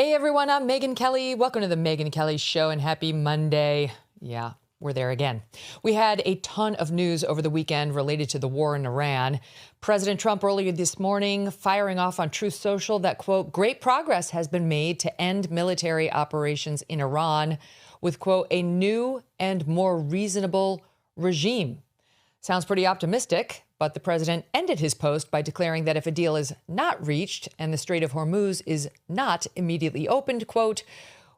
Hey everyone, I'm Megyn Kelly. Welcome to the Megyn Kelly Show and happy Monday. Yeah, we're there again. We had a ton of news over the weekend related to the war in Iran. President Trump earlier this morning firing off on Truth Social that, quote, great progress has been made to end military operations in Iran with, quote, a new and more reasonable regime. Sounds pretty optimistic, but the president ended his post by declaring that if a deal is not reached and the Strait of Hormuz is not immediately opened, quote,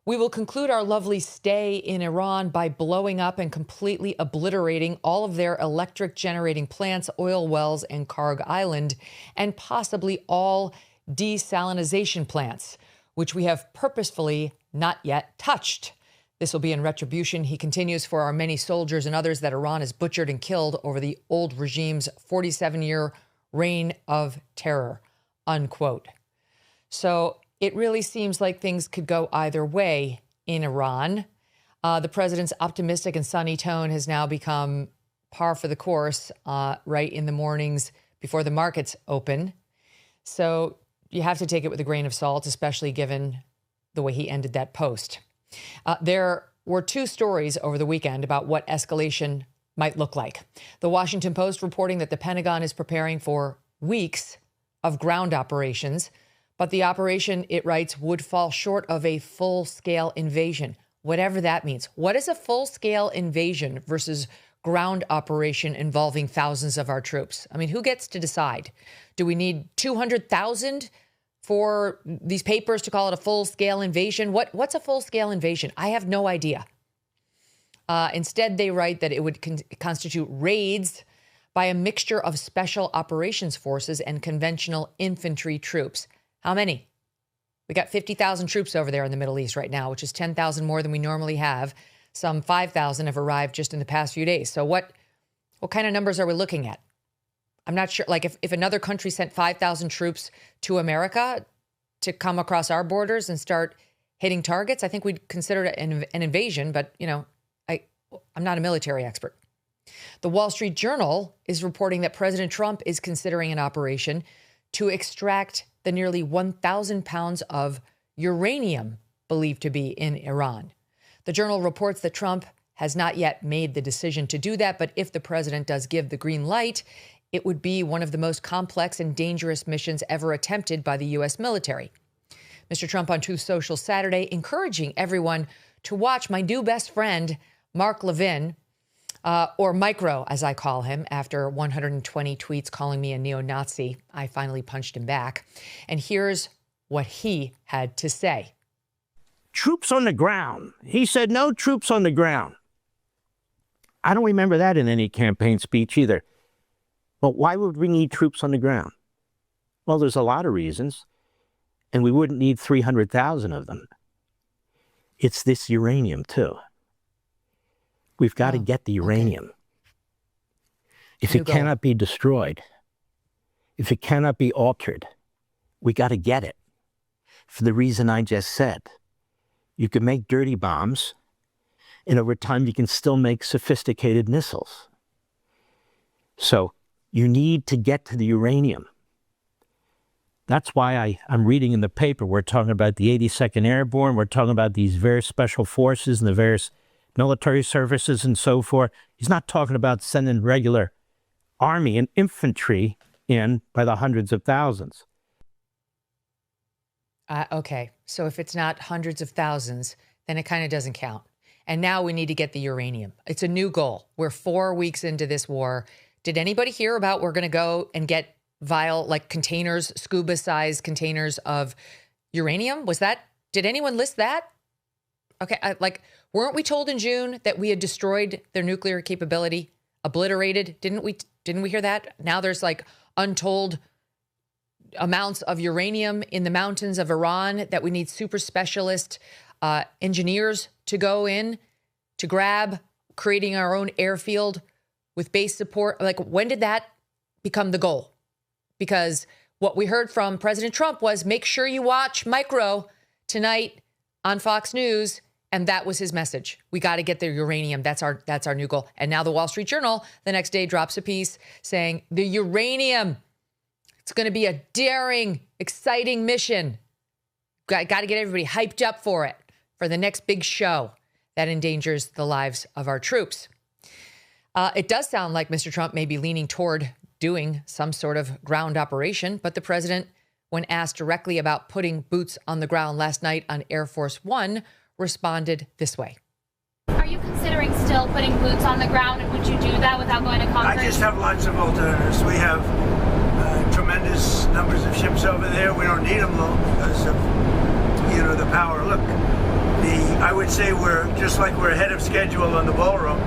we will conclude our lovely stay in Iran by blowing up and completely obliterating all of their electric generating plants, oil wells, and Karg Island, and possibly all desalinization plants, which we have purposefully not yet touched. This will be in retribution, he continues, for our many soldiers and others that Iran has butchered and killed over the old regime's 47-year reign of terror, unquote. So it really seems like things could go either way in Iran. The president's optimistic and sunny tone has now become par for the course right in the mornings before the markets open. So you have to take it with a grain of salt, especially given the way he ended that post. There were two stories over the weekend about what escalation might look like. The Washington Post reporting that the Pentagon is preparing for weeks of ground operations, but the operation, it writes, would fall short of a full-scale invasion, whatever that means. What is a full-scale invasion versus ground operation involving thousands of our troops? I mean, who gets to decide? Do we need 200,000 for these papers to call it a full-scale invasion? What's a full-scale invasion? I have no idea. Instead, they write that it would constitute raids by a mixture of special operations forces and conventional infantry troops. How many? We got 50,000 troops over there in the Middle East right now, which is 10,000 more than we normally have. Some 5,000 have arrived just in the past few days. So what kind of numbers are we looking at? I'm not sure. Like if another country sent 5,000 troops to America to come across our borders and start hitting targets, I think we'd consider it an invasion. But, you know, I'm not a military expert. The Wall Street Journal is reporting that President Trump is considering an operation to extract the nearly 1,000 pounds of uranium believed to be in Iran. The Journal reports that Trump has not yet made the decision to do that, but if the president does give the green light, it would be one of the most complex and dangerous missions ever attempted by the U.S. military. Mr. Trump on Truth Social Saturday encouraging everyone to watch my new best friend, Mark Levin, or Micro, as I call him, after 120 tweets calling me a neo-Nazi. I finally punched him back. And here's what he had to say. Troops on the ground. He said no troops on the ground. I don't remember that in any campaign speech either. But why would we need troops on the ground? Well, there's a lot of reasons, and we wouldn't need 300,000 of them. It's this uranium, too. We've got to get the uranium. Okay. If it cannot be destroyed, if it cannot be altered, we got to get it. For the reason I just said. You can make dirty bombs, and over time you can still make sophisticated missiles. So you need to get to the uranium. That's why I'm reading in the paper, we're talking about the 82nd Airborne, we're talking about these various special forces and the various military services and so forth. He's not talking about sending regular army and infantry in by the hundreds of thousands. Okay, so if it's not hundreds of thousands, then it kind of doesn't count. And now we need to get the uranium. It's a new goal. We're 4 weeks into this war. Did anybody hear about we're going to go and get vial, like containers, scuba-sized containers of uranium? Did anyone list that? Okay, weren't we told in June that we had destroyed their nuclear capability, obliterated? Didn't we hear that? Now there's like untold amounts of uranium in the mountains of Iran that we need super specialist engineers to go in to grab, creating our own airfield with base support. Like, when did that become the goal? Because what we heard from President Trump was, make sure you watch Micro tonight on Fox News. And that was his message. We got to get the uranium. That's our new goal. And now the Wall Street Journal the next day drops a piece saying the uranium, it's going to be a daring, exciting mission. Got to get everybody hyped up for it, for the next big show that endangers the lives of our troops. It does sound like Mr. Trump may be leaning toward doing some sort of ground operation, but the president, when asked directly about putting boots on the ground last night on Air Force One, responded this way. Are you considering still putting boots on the ground, and would you do that without going to Congress? I just have lots of alternatives. We have tremendous numbers of ships over there. We don't need them though because of, the power. Look, I would say we're just like we're ahead of schedule on the ballroom.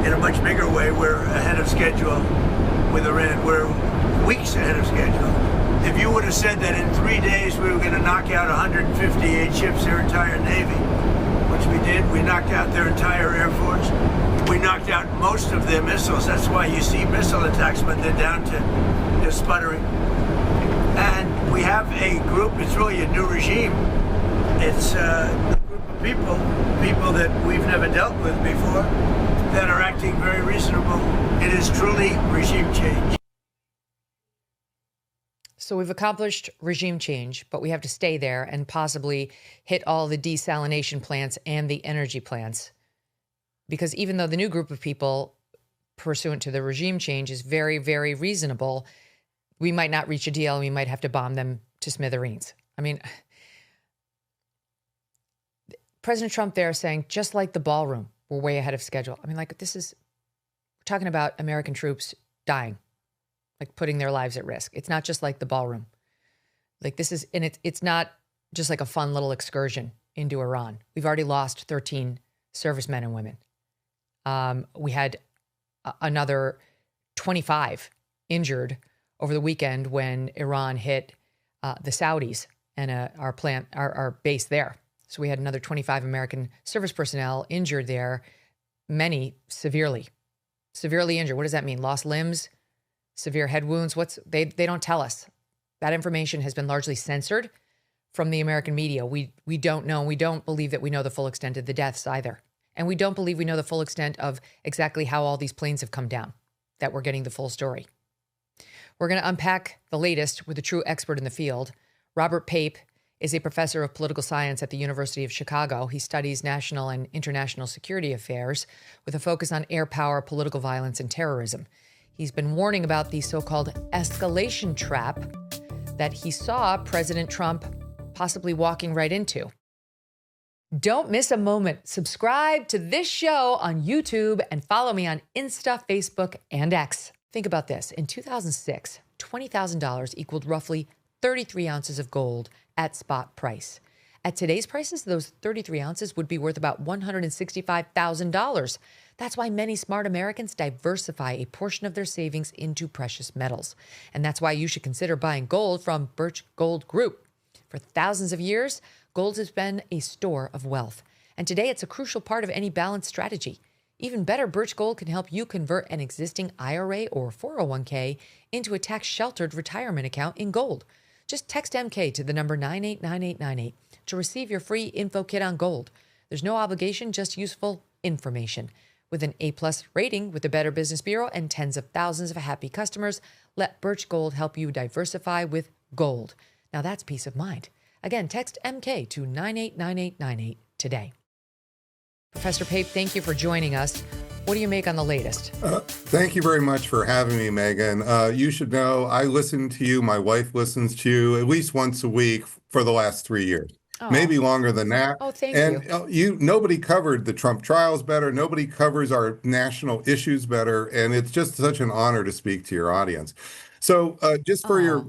In a much bigger way, we're ahead of schedule with Iran. We're weeks ahead of schedule. If you would have said that in 3 days we were going to knock out 158 ships, their entire Navy, which we did, we knocked out their entire Air Force. We knocked out most of their missiles. That's why you see missile attacks, but they're down to they're sputtering. And we have a group, it's really a new regime. It's a group of people that we've never dealt with before, that are acting very reasonable. It is truly regime change. So we've accomplished regime change, but we have to stay there and possibly hit all the desalination plants and the energy plants. Because even though the new group of people pursuant to the regime change is very, very reasonable, we might not reach a deal and we might have to bomb them to smithereens. I mean, President Trump there saying, just like the ballroom, we're way ahead of schedule. I mean, like, we're talking about American troops dying, like putting their lives at risk. It's not just like the ballroom. Like it's not just like a fun little excursion into Iran. We've already lost 13 servicemen and women. We had another 25 injured over the weekend when Iran hit the Saudis and our base there. So we had another 25 American service personnel injured there, many severely injured. What does that mean? Lost limbs, severe head wounds? They don't tell us. That information has been largely censored from the American media. We don't know. We don't believe that we know the full extent of the deaths either. And we don't believe we know the full extent of exactly how all these planes have come down, that we're getting the full story. We're going to unpack the latest with a true expert in the field. Robert Pape is a professor of political science at the University of Chicago. He studies national and international security affairs with a focus on air power, political violence, and terrorism. He's been warning about the so-called escalation trap that he saw President Trump possibly walking right into. Don't miss a moment. Subscribe to this show on YouTube and follow me on Insta, Facebook, and X. Think about this. In 2006, $20,000 equaled roughly 33 ounces of gold at spot price. At today's prices, those 33 ounces would be worth about $165,000. That's why many smart Americans diversify a portion of their savings into precious metals. And that's why you should consider buying gold from Birch Gold Group. For thousands of years, gold has been a store of wealth. And today it's a crucial part of any balanced strategy. Even better, Birch Gold can help you convert an existing IRA or 401k into a tax-sheltered retirement account in gold. Just text MK to the number 989898 to receive your free info kit on gold. There's no obligation, just useful information. With an A+ rating with the Better Business Bureau and tens of thousands of happy customers, let Birch Gold help you diversify with gold. Now that's peace of mind. Again, text MK to 989898 today. Professor Pape, thank you for joining us. What do you make on the latest? Thank you very much for having me, Megyn. You should know I listen to you. My wife listens to you at least once a week for the last 3 years. Oh. Maybe longer than that. Oh, thank you. And nobody covered the Trump trials better. Nobody covers our national issues better. And it's just such an honor to speak to your audience. So just for your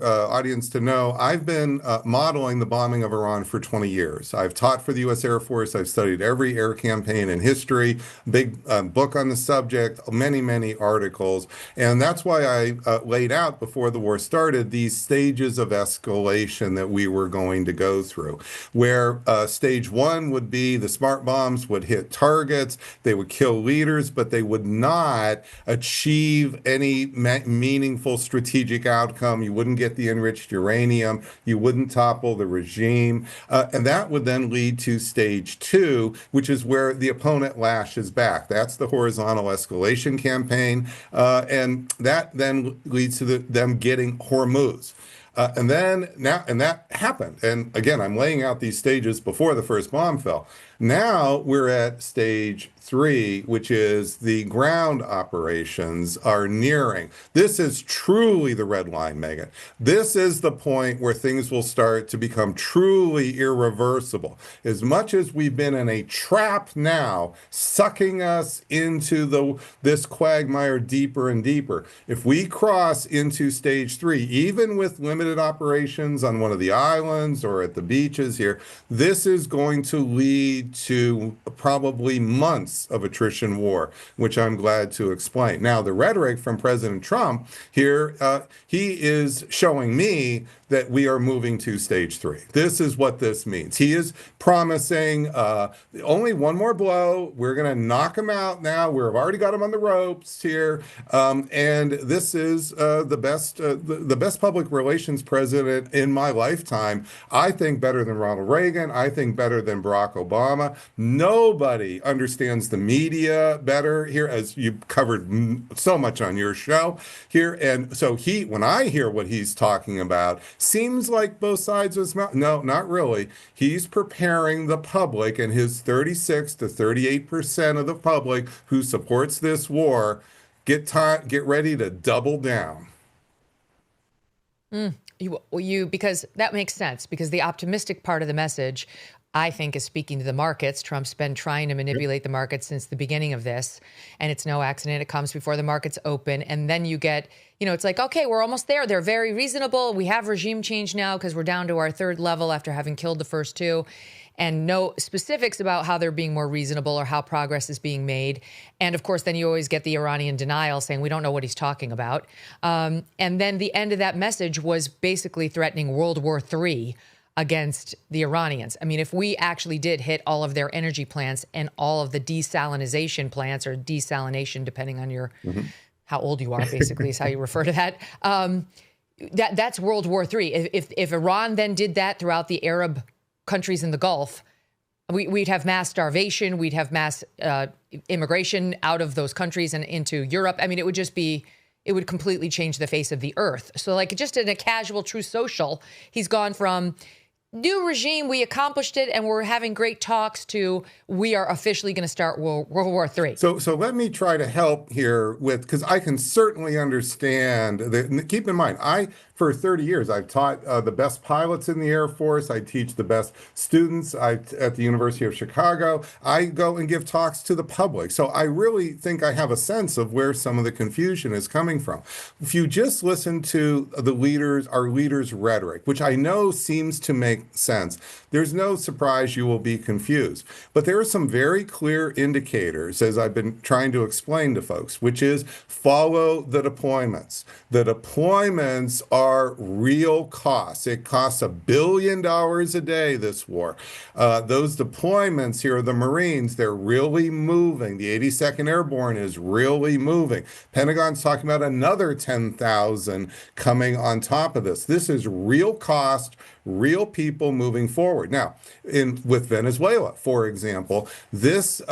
audience to know, I've been modeling the bombing of Iran for 20 years. I've taught for the U.S. Air Force. I've studied every air campaign in history, big book on the subject, many, many articles. And that's why I laid out before the war started these stages of escalation that we were going to go through, where stage one would be the smart bombs would hit targets, they would kill leaders, but they would not achieve any meaningful strategic outcome. You wouldn't get the enriched uranium. You wouldn't topple the regime. And that would then lead to stage two, which is where the opponent lashes back. That's the horizontal escalation campaign. And that then leads to them getting Hormuz. And that happened. And again, I'm laying out these stages before the first bomb fell. Now we're at stage 3, which is the ground operations are nearing. This is truly the red line, Megyn. This is the point where things will start to become truly irreversible. As much as we've been in a trap now, sucking us into this quagmire deeper and deeper, if we cross into stage 3, even with limited operations on one of the islands or at the beaches here, this is going to lead to probably months of attrition war, which I'm glad to explain. Now, the rhetoric from President Trump here, he is showing me that we are moving to stage 3. This is what this means. He is promising only one more blow. We're going to knock him out now. We've already got him on the ropes here. And this is the best public relations president in my lifetime. I think better than Ronald Reagan. I think better than Barack Obama. Nobody understands the media better here, as you covered so much on your show here. And so when I hear what he's talking about, seems like both sides of his mouth. No, not really. He's preparing the public, and his 36 to 38% of the public who supports this war, get ready to double down. Because that makes sense, because the optimistic part of the message, I think, is speaking to the markets. Trump's been trying to manipulate the markets since the beginning of this, and it's no accident. It comes before the markets open, and then you get, it's like, okay, we're almost there. They're very reasonable. We have regime change now because we're down to our 3rd level after having killed the first 2, and no specifics about how they're being more reasonable or how progress is being made. And of course, then you always get the Iranian denial saying we don't know what he's talking about. And then the end of that message was basically threatening World War III against the Iranians. I mean, if we actually did hit all of their energy plants and all of the desalination plants, or desalination, depending on your how old you are, basically, is how you refer to that. That's World War III. If Iran then did that throughout the Arab countries in the Gulf, we'd have mass starvation. We'd have mass immigration out of those countries and into Europe. I mean, it would completely change the face of the earth. So like, just in a casual True Social, he's gone from new regime, we accomplished it, and we're having great talks, to we are officially going to start World War III. So let me try to help here because I can certainly understand that. Keep in mind, for 30 years, I've taught the best pilots in the Air Force. I teach the best students at the University of Chicago. I go and give talks to the public. So I really think I have a sense of where some of the confusion is coming from. If you just listen to our leaders' rhetoric, which I know seems to make sense, there's no surprise you will be confused. But there are some very clear indicators, as I've been trying to explain to folks, which is follow the deployments. The deployments are real costs. It costs $1 billion a day, this war. Those deployments here, the Marines, they're really moving. The 82nd Airborne is really moving. Pentagon's talking about another 10,000 coming on top of this. This is real cost, real people moving forward. Now, with Venezuela, for example, this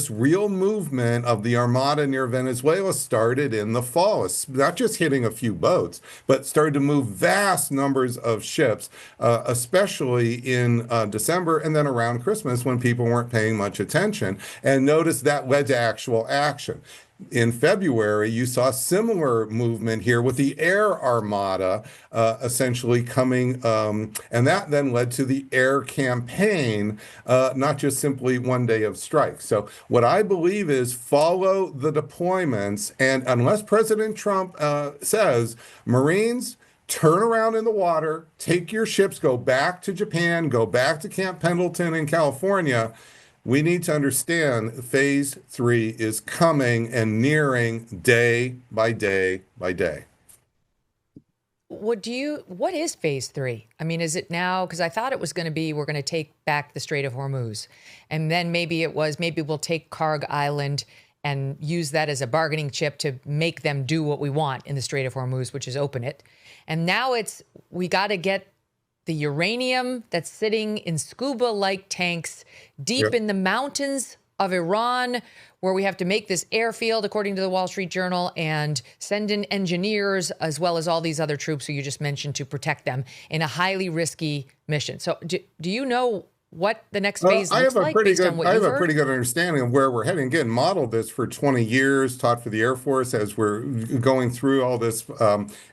real movement of the Armada near Venezuela started in the fall. It's not just hitting a few boats, but started to move vast numbers of ships, especially in December and then around Christmas, when people weren't paying much attention. And notice that led to actual action. In February, you saw similar movement here with the Air Armada essentially coming, and that then led to the air campaign, not just simply one day of strikes. So what I believe is follow the deployments, and unless President Trump says, Marines, turn around in the water, take your ships, go back to Japan, go back to Camp Pendleton in California, we need to understand phase 3 is coming and nearing day by day by day. What is phase 3? I mean, is it now? Because I thought it was going to be, we're going to take back the Strait of Hormuz. And then maybe we'll take Karg Island and use that as a bargaining chip to make them do what we want in the Strait of Hormuz, which is open it. And now we got to get the uranium that's sitting in scuba-like tanks deep in the mountains of Iran, where we have to make this airfield, according to the Wall Street Journal, and send in engineers as well as all these other troops who you just mentioned to protect them in a highly risky mission. So do you know what the next phase looks like based on what you've heard? I have a pretty good understanding of where we're heading. Again, modeled this for 20 years, taught for the Air Force as we're going through all this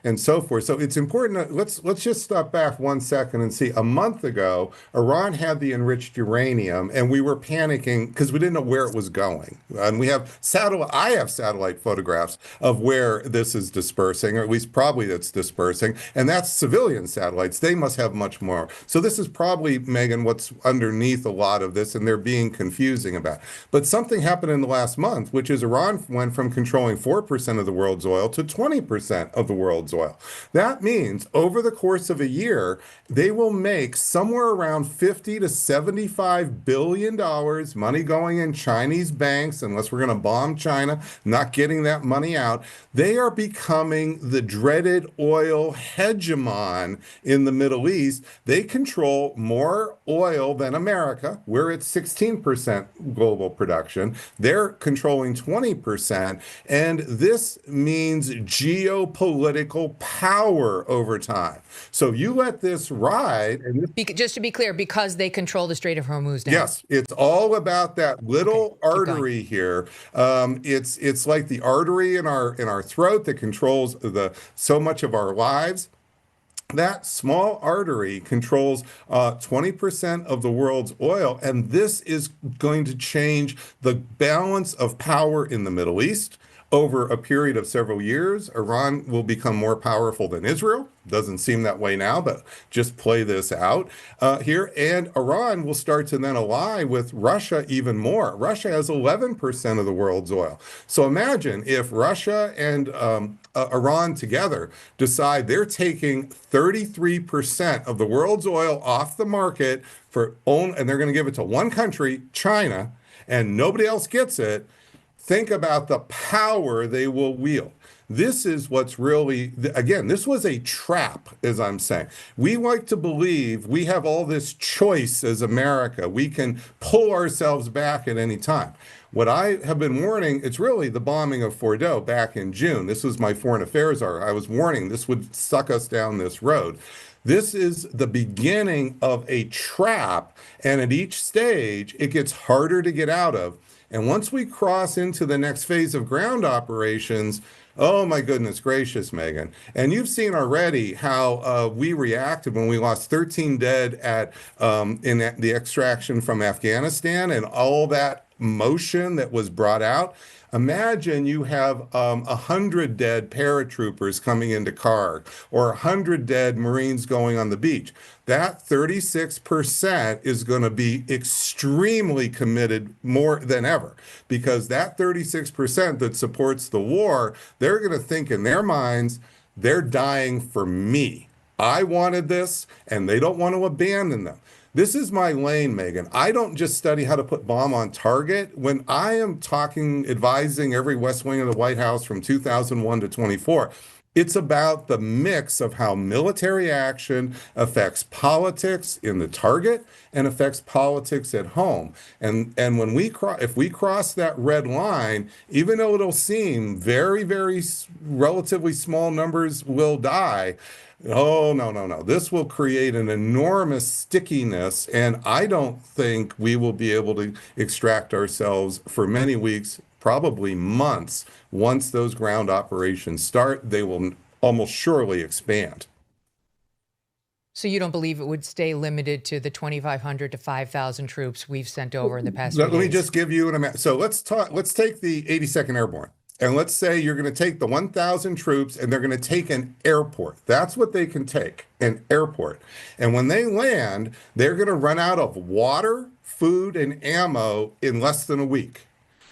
and so forth. So it's important. Let's just step back 1 second and see. A month ago, Iran had the enriched uranium, and we were panicking because we didn't know where it was going. And we have I have satellite photographs of where this is dispersing, or at least probably that's dispersing, and that's civilian satellites. They must have much more. So this is probably, Megyn, what's underneath a lot of this, and they're being confusing about. But something happened in the last month, which is Iran went from controlling 4% of the world's oil to 20% of the world's oil. That means over the course of a year, they will make somewhere around $50 to $75 billion, money going in Chinese banks, unless we're going to bomb China, not getting that money out. They are becoming the dreaded oil hegemon in the Middle East. They control more oil than America. We're at 16% global production. They're controlling 20%. And this means geopolitical power over time. So you let this ride. And just to be clear, because they control the Strait of Hormuz now. Yes, it's all about that little artery here. It's like the artery in our throat that controls so much of our lives. That small artery controls 20% of the world's oil, and this is going to change the balance of power in the Middle East. Over a period of several years, Iran will become more powerful than Israel. Doesn't seem that way now, but just play this out here. And Iran will start to then ally with Russia even more. Russia has 11% of the world's oil. So imagine if Russia and Iran together decide they're taking 33% of the world's oil off the market and they're going to give it to one country, China, and nobody else gets it. Think about the power they will wield. This is what's really, again, this was a trap, as I'm saying. We like to believe we have all this choice as America. We can pull ourselves back at any time. What I have been warning, it's really the bombing of Fordow back in June. This was my foreign affairs article. I was warning this would suck us down this road. This is the beginning of a trap, and at each stage, it gets harder to get out of. And once we cross into the next phase of ground operations, oh my goodness gracious, Megyn. And you've seen already how we reacted when we lost 13 dead in the extraction from Afghanistan and all that motion that was brought out. Imagine you have 100 dead paratroopers coming into Karg or 100 dead Marines going on the beach. That 36% is going to be extremely committed more than ever, because that 36% that supports the war, they're going to think in their minds, they're dying for me. I wanted this, and they don't want to abandon them. This is my lane, Megyn. I don't just study how to put bomb on target. When I am advising every West Wing of the White House from 2001 to 24, it's about the mix of how military action affects politics in the target and affects politics at home. And when if we cross that red line, even though it'll seem very, very relatively small numbers will die, oh, no. This will create an enormous stickiness, and I don't think we will be able to extract ourselves for many weeks, probably months. Once those ground operations start, they will almost surely expand. So you don't believe it would stay limited to the 2,500 to 5,000 troops we've sent over in the past few days? Let me just give you an amount. So let's take the 82nd Airborne. And let's say you're going to take the 1,000 troops and they're going to take an airport. That's what they can take, an airport. And when they land, they're going to run out of water, food, and ammo in less than a week.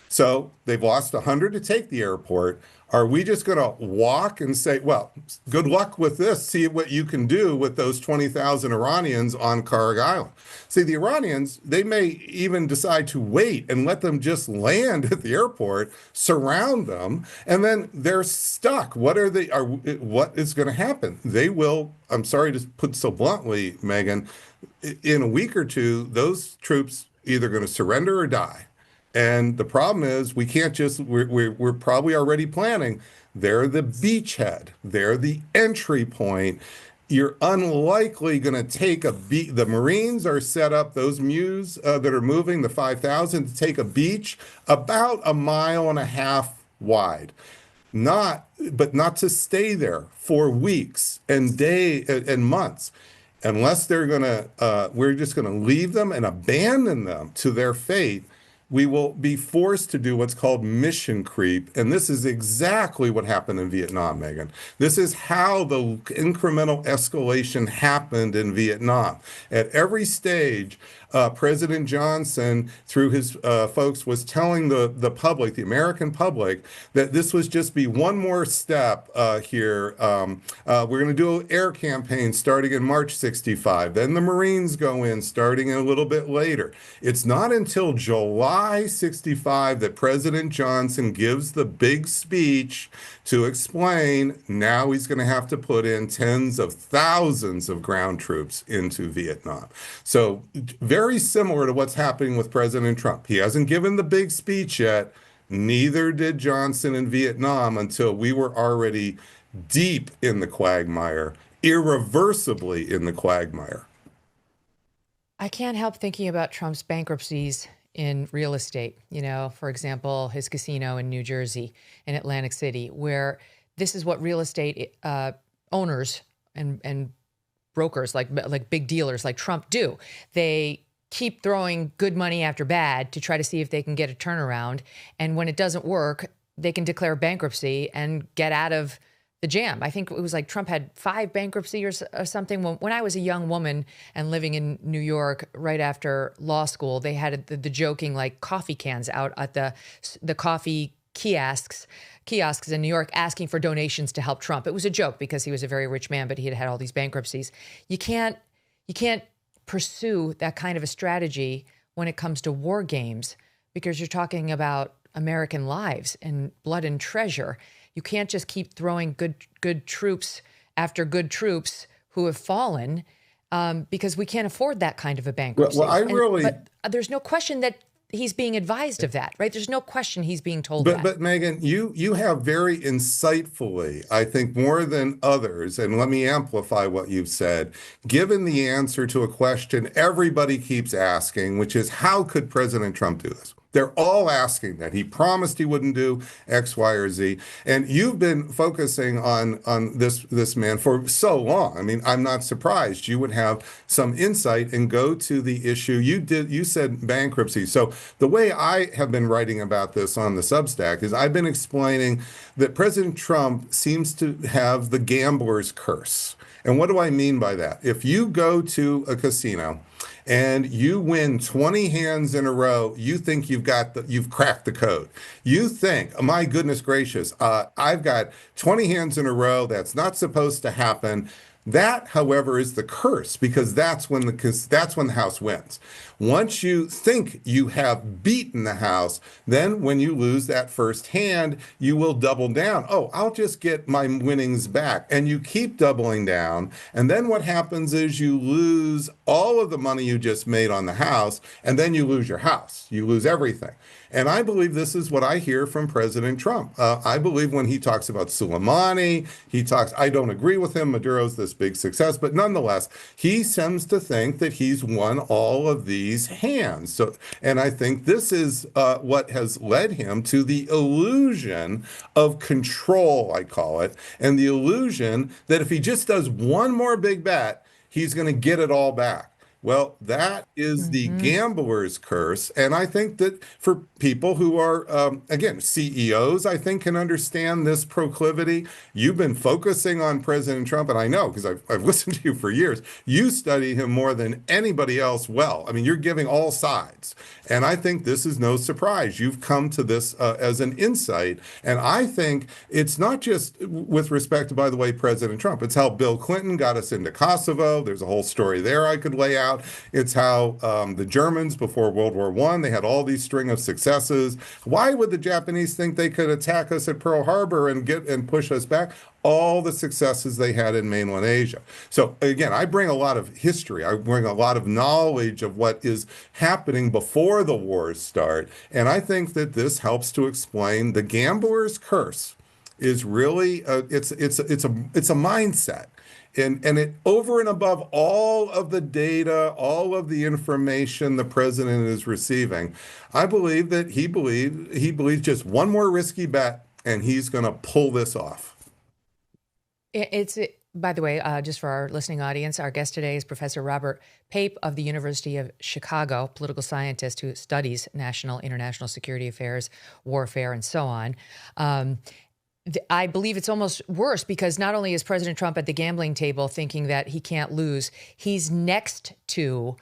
So they've lost 100 to take the airport. Are we just going to walk and say, well, good luck with this, see what you can do with those 20,000 Iranians on Karg Island? See, the Iranians, they may even decide to wait and let them just land at the airport, surround them, and then they're stuck. What is going to happen? They will, I'm sorry to put so bluntly, Megyn, in a week or two, those troops either going to surrender or die. And the problem is we can't just, we're probably already planning. They're the beachhead. They're the entry point. You're unlikely going to take the Marines are set up, those MEUs that are moving, the 5,000, to take a beach about 1.5 miles wide. But not to stay there for weeks and days and months, unless they're we're just going to leave them and abandon them to their fate. We will be forced to do what's called mission creep. And this is exactly what happened in Vietnam, Megyn. This is how the incremental escalation happened in Vietnam. At every stage, President Johnson, through his folks, was telling the public, the American public, that this was just be one more step here. We're going to do an air campaign starting in March 65. Then the Marines go in starting a little bit later. It's not until July 65 that President Johnson gives the big speech to explain now he's going to have to put in tens of thousands of ground troops into Vietnam. So very similar to what's happening with President Trump. He hasn't given the big speech yet. Neither did Johnson in Vietnam until we were already deep in the quagmire, irreversibly in the quagmire. I can't help thinking about Trump's bankruptcies in real estate. You know, for example, his casino in New Jersey, in Atlantic City, where this is what real estate owners and brokers like big dealers like Trump do. They keep throwing good money after bad to try to see if they can get a turnaround. And when it doesn't work, they can declare bankruptcy and get out of the jam. I think it was like Trump had 5 bankruptcies or something. When I was a young woman and living in New York right after law school, they had the joking like coffee cans out at the coffee kiosks in New York asking for donations to help Trump. It was a joke because he was a very rich man, but he had had all these bankruptcies. You can't pursue that kind of a strategy when it comes to war games, because you're talking about American lives and blood and treasure. You can't just keep throwing good troops after good troops who have fallen, because we can't afford that kind of a bankruptcy. But there's no question that he's being advised of that, right? There's no question he's being told that. But Megyn, you have very insightfully, I think more than others, and let me amplify what you've said, given the answer to a question everybody keeps asking, which is how could President Trump do this? They're all asking that. He promised he wouldn't do X, Y, or Z. And you've been focusing on this man for so long. I mean, I'm not surprised. You would have some insight and go to the issue. You said bankruptcy. So the way I have been writing about this on the Substack is I've been explaining that President Trump seems to have the gambler's curse. And what do I mean by that? If you go to a casino and you win 20 hands in a row, you think you've cracked the code. You think, oh, my goodness gracious, I've got 20 hands in a row. That's not supposed to happen. That, however, is the curse, because that's when the house wins. Once you think you have beaten the house, then when you lose that first hand, you will double down. Oh, I'll just get my winnings back. And you keep doubling down. And then what happens is you lose all of the money you just made on the house, and then you lose your house. You lose everything. And I believe this is what I hear from President Trump. I believe when he talks about Soleimani, I don't agree with him. Maduro's this big success, but nonetheless, he seems to think that he's won all of these hands. And I think this is what has led him to the illusion of control, I call it, and the illusion that if he just does one more big bet, he's going to get it all back. Well, that is the gambler's curse. And I think that for people who are, again, CEOs, I think can understand this proclivity. You've been focusing on President Trump, and I know because I've listened to you for years. You study him more than anybody else well. I mean, you're giving all sides. And I think this is no surprise. You've come to this as an insight. And I think it's not just with respect to, by the way, President Trump. It's how Bill Clinton got us into Kosovo. There's a whole story there I could lay out. out. It's how the Germans before World War I, they had all these string of successes. Why would the Japanese think they could attack us at Pearl Harbor and push us back? All the successes they had in mainland Asia. So again, I bring a lot of history. I bring a lot of knowledge of what is happening before the wars start. And I think that this helps to explain the gambler's curse is really, it's a mindset. And it over and above all of the data, all of the information the president is receiving, I believe that he believes just one more risky bet and he's going to pull this off. By the way, just for our listening audience, our guest today is Professor Robert Pape of the University of Chicago, political scientist who studies national, international security affairs, warfare, and so on. I believe it's almost worse because not only is President Trump at the gambling table thinking that he can't lose, he's next to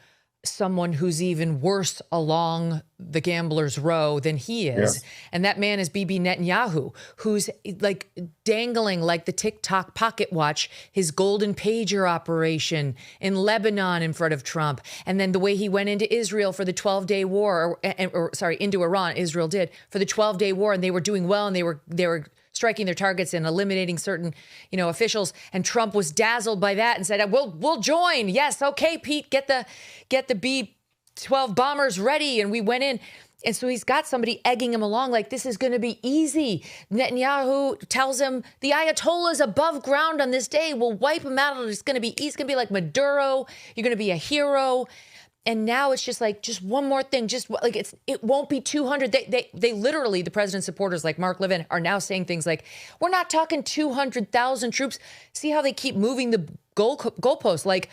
someone who's even worse along the gambler's row than he is. Yes. And that man is Bibi Netanyahu, who's like dangling like the TikTok pocket watch, his golden pager operation in Lebanon in front of Trump. And then the way he went into Israel for the 12-day war, into Iran, Israel did, for the 12-day war, and they were doing well, and they were striking their targets and eliminating certain, officials. And Trump was dazzled by that and said, "We'll join. Yes, okay, Pete, get the B-12 bombers ready." And we went in. And so he's got somebody egging him along like this is going to be easy. Netanyahu tells him the Ayatollah is above ground on this day. We'll wipe him out. He's going to be like Maduro. You're going to be a hero. And now it's just one more thing. It won't be 200. They literally, the president's supporters like Mark Levin are now saying things like, we're not talking 200,000 troops. See how they keep moving the goalposts? Like,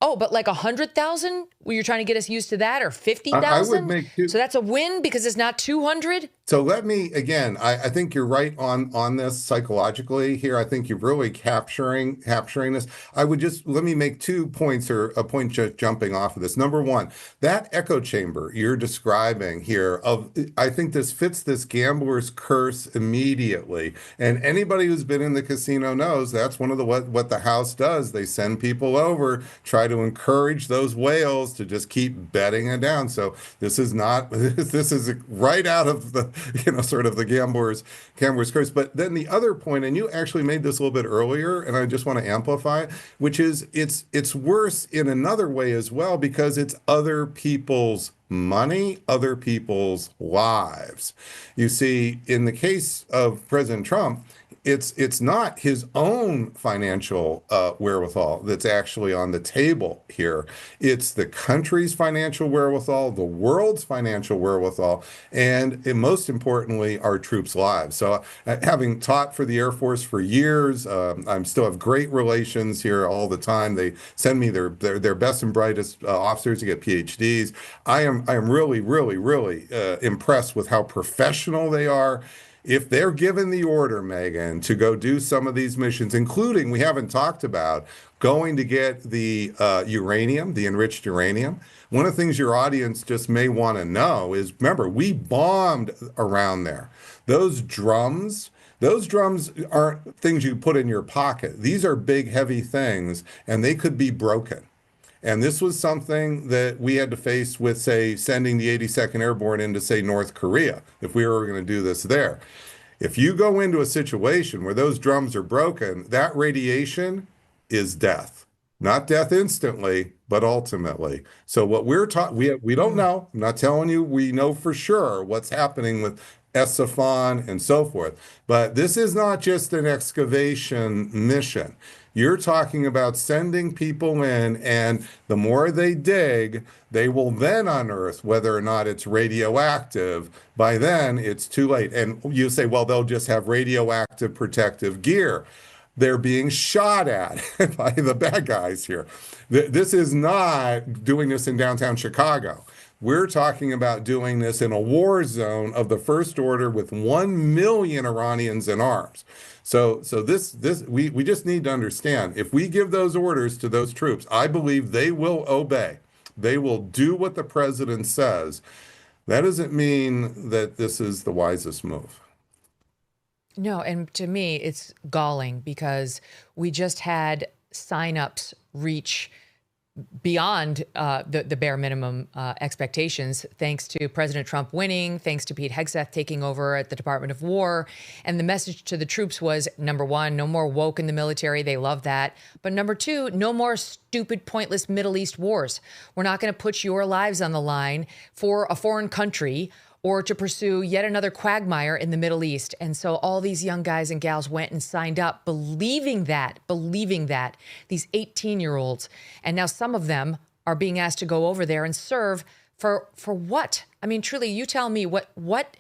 oh, but like 100,000? Well, you're trying to get us used to that, or 50,000? So that's a win because it's not 200? So let me, again, I think you're right on this psychologically here. I think you're really capturing this. Let me make 2 points, or a point just jumping off of this. Number one, that echo chamber you're describing here I think this fits this gambler's curse immediately. And anybody who's been in the casino knows that's one of what the House does. They send people over, try to encourage those whales to just keep betting it down. So this is right out of the, sort of the gambler's curse. But then the other point, and you actually made this a little bit earlier, and I just want to amplify, which is it's worse in another way as well, because it's other people's money, other people's lives. You see, in the case of President Trump, it's not his own financial wherewithal that's actually on the table here. It's the country's financial wherewithal, the world's financial wherewithal, and most importantly, our troops' lives. So having taught for the Air Force for years, I still have great relations here all the time. They send me their best and brightest officers to get PhDs. I am really, really, really impressed with how professional they are. If they're given the order, Megyn, to go do some of these missions, including, we haven't talked about, going to get the uranium, the enriched uranium, one of the things your audience just may want to know is, remember, we bombed around there. Those drums aren't things you put in your pocket. These are big, heavy things, and they could be broken. And this was something that we had to face with, say, sending the 82nd Airborne into, say, North Korea, if we were going to do this there. If you go into a situation where those drums are broken, that radiation is death. Not death instantly, but ultimately. So what we're taught, we don't know. I'm not telling you we know for sure what's happening with Escalation and so forth. But this is not just an excavation mission. You're talking about sending people in, and the more they dig, they will then unearth whether or not it's radioactive. By then, it's too late. And you say, well, they'll just have radioactive protective gear. They're being shot at by the bad guys here. This is not doing this in downtown Chicago. We're talking about doing this in a war zone of the first order with 1 million Iranians in arms. So we just need to understand, if we give those orders to those troops, I believe they will obey. They will do what the president says. That doesn't mean that this is the wisest move. No, and to me, it's galling because we just had signups reach beyond the bare minimum expectations, thanks to President Trump winning, thanks to Pete Hegseth taking over at the Department of War. And the message to the troops was, number one, no more woke in the military. They love that. But number two, no more stupid, pointless Middle East wars. We're not going to put your lives on the line for a foreign country or to pursue yet another quagmire in the Middle East. And so all these young guys and gals went and signed up, believing that, these 18-year-olds. And now some of them are being asked to go over there and serve for what? I mean, truly, you tell me, what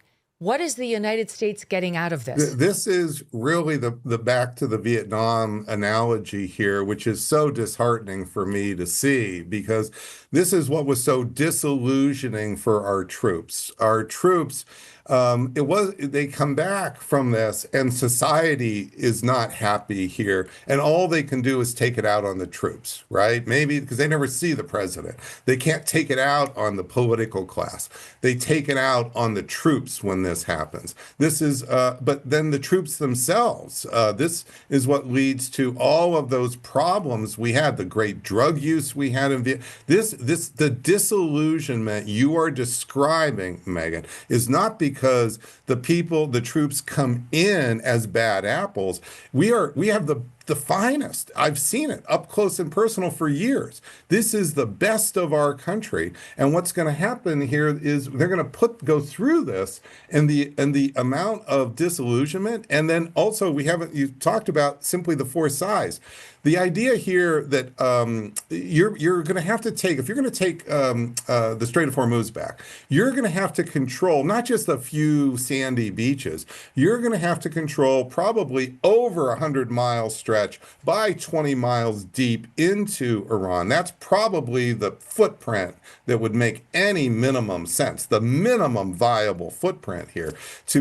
is the United States getting out of this? This is really the back to the Vietnam analogy here, which is so disheartening for me to see, because this is what was so disillusioning for our troops. Our troops, they come back from this and society is not happy here. And all they can do is take it out on the troops, right? Maybe because they never see the president. They can't take it out on the political class. They take it out on the troops when this happens. This is, but then the troops themselves, this is what leads to all of those problems we had, the great drug use we had in Vietnam. The disillusionment you are describing, Megyn, is not because the troops come in as bad apples. We have the finest. I've seen it up close and personal for years. This is the best of our country. And what's going to happen here is they're going to go through this and the amount of disillusionment. And then also you talked about simply the force size. The idea here that you're going to have to take, if you're going to take the Strait of Hormuz back, you're going to have to control not just a few sandy beaches. You're going to have to control probably over 100-mile stretch by 20 miles deep into Iran. That's probably the footprint that would make any minimum sense, the minimum viable footprint here,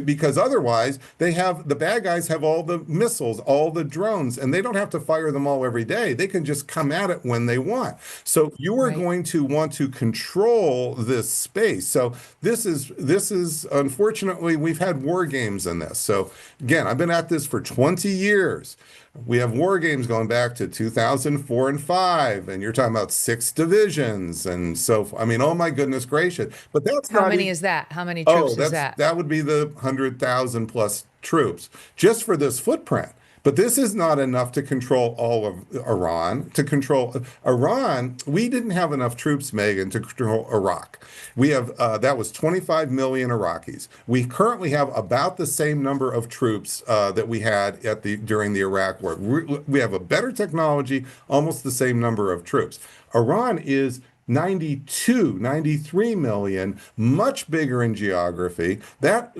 because otherwise the bad guys have all the missiles, all the drones, and they don't have to fire them all every day. They can just come at it when they want. So you are going to want to control this space. So this is unfortunately, we've had war games in this. So again, I've been at this for 20 years. We have war games going back to 2004 and 5, and you're talking about 6 divisions. And so, I mean, oh my goodness gracious. But that's how many is that? How many troops is that? That would be the 100,000 plus troops just for this footprint. But this is not enough to control all of Iran. To control Iran, we didn't have enough troops, Megyn, to control Iraq. We have, that was 25 million Iraqis. We currently have about the same number of troops that we had during the Iraq War. We have a better technology, almost the same number of troops. Iran is 93 million, much bigger in geography. That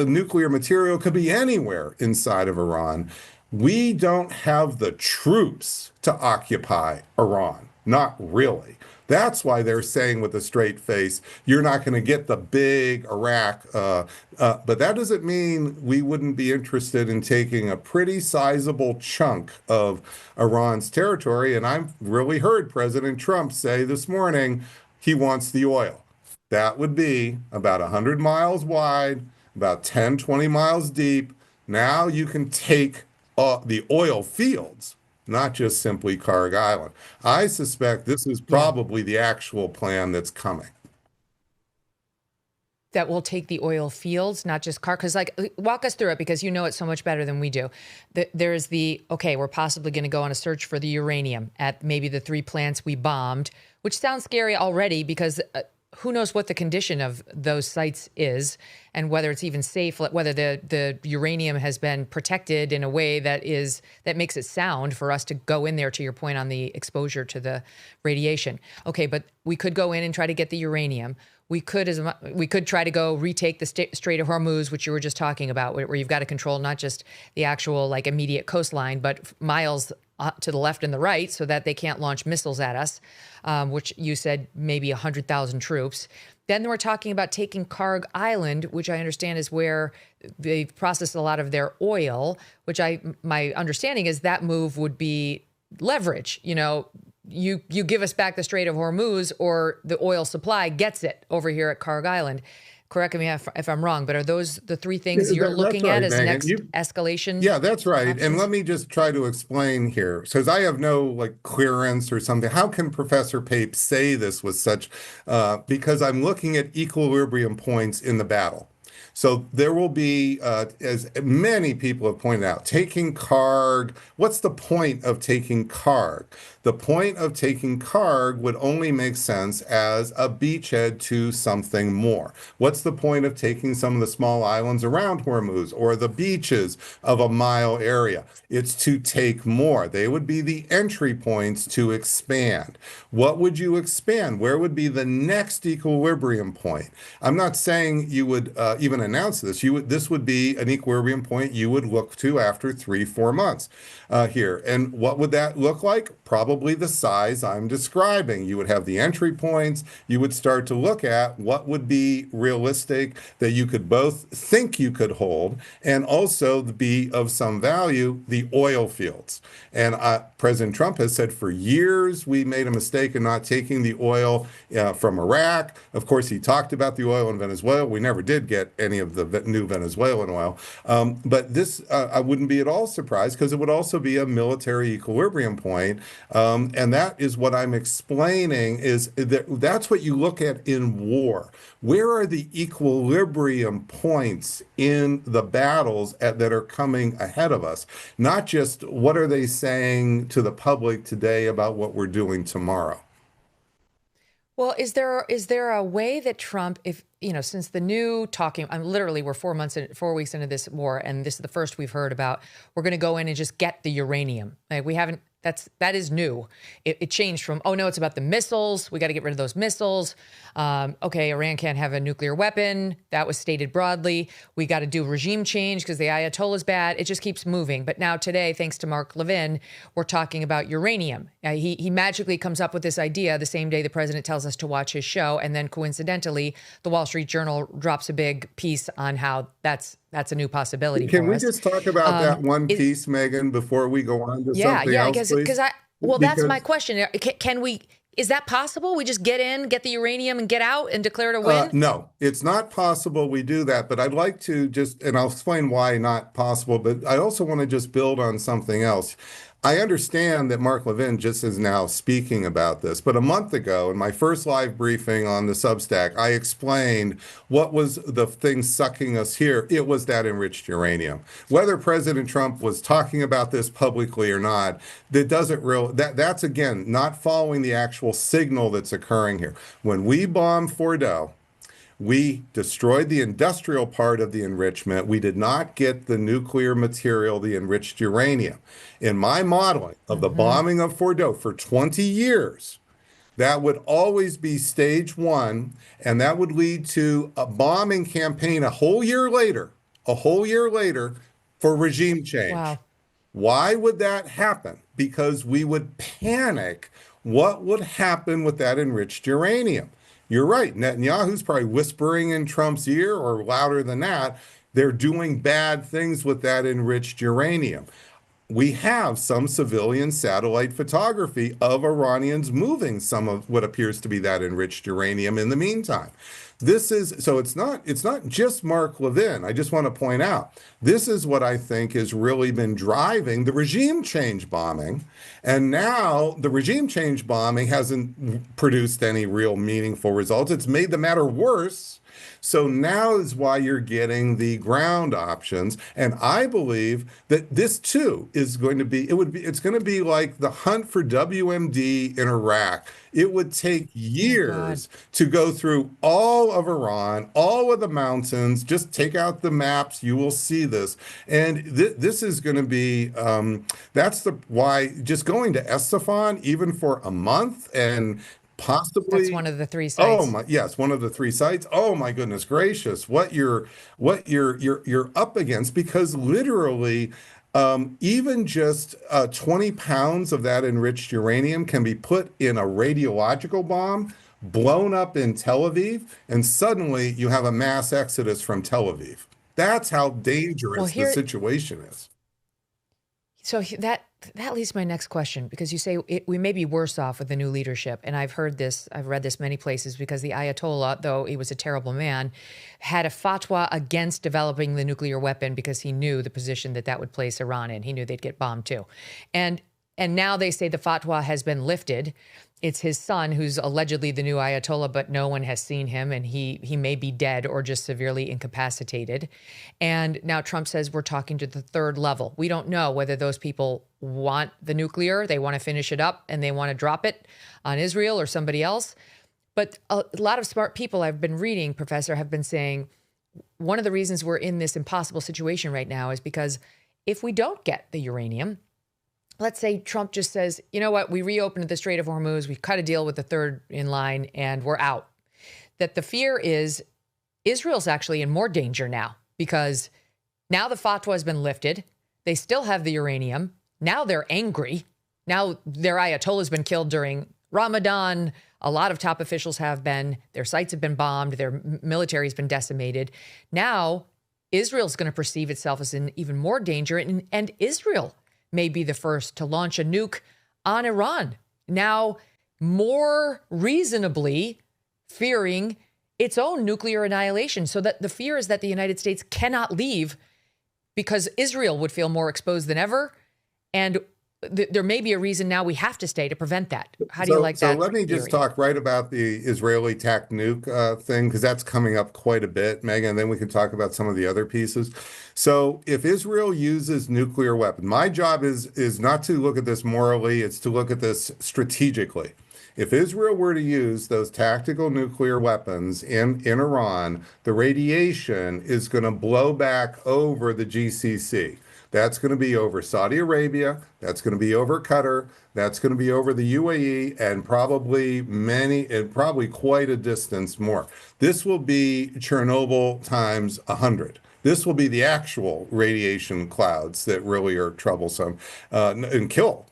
nuclear material could be anywhere inside of Iran. We don't have the troops to occupy Iran, not really. That's why they're saying with a straight face, you're not going to get the big Iraq. But that doesn't mean we wouldn't be interested in taking a pretty sizable chunk of Iran's territory. And I've really heard President Trump say this morning he wants the oil. That would be about 100 miles wide, about 10, 20 miles deep. Now you can take the oil fields, not just simply Karg Island. I suspect this is probably the actual plan that's coming. That will take the oil fields, not just Karg. Because, walk us through it, because you know it so much better than we do. There's we're possibly going to go on a search for the uranium at maybe the 3 plants we bombed, which sounds scary already because who knows what the condition of those sites is and whether it's even safe, whether the uranium has been protected in a way that makes it sound for us to go in there, to your point on the exposure to the radiation. Okay, but we could go in and try to get the uranium. We could try to go retake the Strait of Hormuz, which you were just talking about, where you've got to control not just the actual immediate coastline, but miles to the left and the right so that they can't launch missiles at us, which you said maybe 100,000 troops. Then we're talking about taking Karg Island, which I understand is where they process a lot of their oil, which my understanding is that move would be leverage. You give us back the Strait of Hormuz, or the oil supply gets it over here at Karg Island. correct me if I'm wrong, but are those the three things you're looking at as next escalation? Yeah, that's right. Options? And let me just try to explain here, because I have no like clearance or something. How can Professor Pape say this with such, because I'm looking at equilibrium points in the battle. So there will be, as many people have pointed out, taking Karg. What's the point of taking Karg? The point of taking Karg would only make sense as a beachhead to something more. What's the point of taking some of the small islands around Hormuz or the beaches of a mile area? It's to take more. They would be the entry points to expand. What would you expand? Where would be the next equilibrium point? I'm not saying you would even announce this. This would be an equilibrium point you would look to after 3-4 months here. And what would that look like? Probably the size I'm describing. You would have the entry points. You would start to look at what would be realistic that you could both think you could hold and also be of some value, the oil fields. And President Trump has said for years we made a mistake in not taking the oil from Iraq. Of course, he talked about the oil in Venezuela. We never did get any of the new Venezuelan oil. But this, I wouldn't be at all surprised because it would also be a military equilibrium point. And that is what I'm explaining is that's what you look at in war. Where are the equilibrium points in the battles that are coming ahead of us? Not just what are they saying to the public today about what we're doing tomorrow? Well, is there a way that Trump, if since the new talking, we're 4 weeks into this war, and this is the first we've heard about, we're going to go in and just get the uranium. Like we haven't. That is new. It changed from, oh no, it's about the missiles. We got to get rid of those missiles. Okay, Iran can't have a nuclear weapon. That was stated broadly. We got to do regime change because the Ayatollah's bad. It just keeps moving. But now today, thanks to Mark Levin, we're talking about uranium. He magically comes up with this idea the same day the president tells us to watch his show. And then coincidentally, the Wall Street Journal drops a big piece on how that's a new possibility. Can we us. just talk about that one piece, Megyn, before we go on to something else, because that's my question. Can we? Is that possible? We just get in, get the uranium, and get out, and declare it a win? No, it's not possible we do that. But I'd like to and I'll explain why not possible. But I also want to just build on something else. I understand that Mark Levin just is now speaking about this, but a month ago in my first live briefing on the Substack, I explained what was the thing sucking us here. It was that enriched uranium. Whether President Trump was talking about this publicly or not, that's again, not following the actual signal that's occurring here. When we bombed Fordo, we destroyed the industrial part of the enrichment. We did not get the nuclear material, the enriched uranium. In my modeling of the bombing of Fordo for 20 years, that would always be stage one, and that would lead to a bombing campaign a whole year later for regime change. Wow. Why would that happen? Because we would panic what would happen with that enriched uranium. You're right. Netanyahu's probably whispering in Trump's ear, or louder than that, they're doing bad things with that enriched uranium. We have some civilian satellite photography of Iranians moving some of what appears to be that enriched uranium in the meantime. It's not just Mark Levin. I just want to point out, this is what I think has really been driving the regime change bombing. And now the regime change bombing hasn't produced any real meaningful results. It's made the matter worse. So now is why you're getting the ground options. And I believe that this too is going to be, it's going to be like the hunt for WMD in Iraq. It would take years to go through all of Iran, all of the mountains, just take out the maps, you will see this. And this is going to be, that's why just going to Estefan, even for a month, and possibly that's one of the 3 sites. Yes, one of the 3 sites. Oh my goodness gracious, what you're up against, because literally even just 20 pounds of that enriched uranium can be put in a radiological bomb, blown up in Tel Aviv, and suddenly you have a mass exodus from Tel Aviv. That's how dangerous the situation is. So that leads to my next question, because you say we may be worse off with the new leadership. And I've read this many places, because the Ayatollah, though he was a terrible man, had a fatwa against developing the nuclear weapon because he knew the position that would place Iran in. He knew they'd get bombed too. And now they say the fatwa has been lifted. It's his son who's allegedly the new Ayatollah, but no one has seen him, and he may be dead or just severely incapacitated. And now Trump says we're talking to the third level. We don't know whether those people want the nuclear, they want to finish it up, and they want to drop it on Israel or somebody else. But a lot of smart people I've been reading, Professor, have been saying one of the reasons we're in this impossible situation right now is because if we don't get the uranium, let's say Trump just says, you know what, we reopened the Strait of Hormuz, we've cut a deal with the third in line, and we're out. That the fear is Israel's actually in more danger now, because now the fatwa has been lifted. They still have the uranium. Now they're angry. Now their Ayatollah's been killed during Ramadan. A lot of top officials have been. Their sites have been bombed. Their military has been decimated. Now Israel's going to perceive itself as in even more danger, and Israel may be the first to launch a nuke on Iran. Now, more reasonably fearing its own nuclear annihilation. So that the fear is that the United States cannot leave because Israel would feel more exposed than ever. And there may be a reason now we have to stay to prevent that. How do you like that? So let me just talk right about the Israeli tac nuke thing, because that's coming up quite a bit, Megyn, and then we can talk about some of the other pieces. So if Israel uses nuclear weapon, my job is not to look at this morally, it's to look at this strategically. If Israel were to use those tactical nuclear weapons in Iran, the radiation is going to blow back over the GCC. That's going to be over Saudi Arabia. That's going to be over Qatar. That's going to be over the UAE, and probably quite a distance more. This will be Chernobyl times 100. This will be the actual radiation clouds that really are troublesome and kill.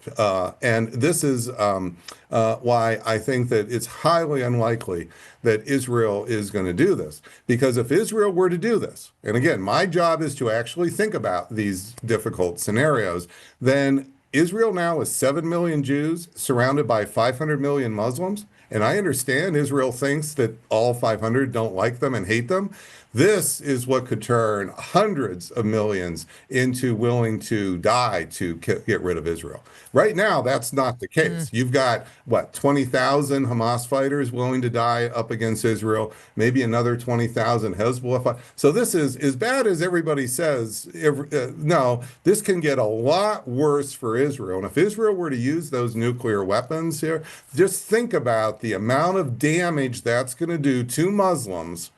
And this is why I think that it's highly unlikely that Israel is going to do this. Because if Israel were to do this, and again, my job is to actually think about these difficult scenarios, then Israel now is 7 million Jews surrounded by 500 million Muslims. And I understand Israel thinks that all 500 don't like them and hate them. This is what could turn hundreds of millions into willing to die to get rid of Israel. Right now, that's not the case. You've got, 20,000 Hamas fighters willing to die up against Israel, maybe another 20,000 Hezbollah. So this is, as bad as everybody says, no, this can get a lot worse for Israel. And if Israel were to use those nuclear weapons here, just think about the amount of damage that's going to do to Muslims.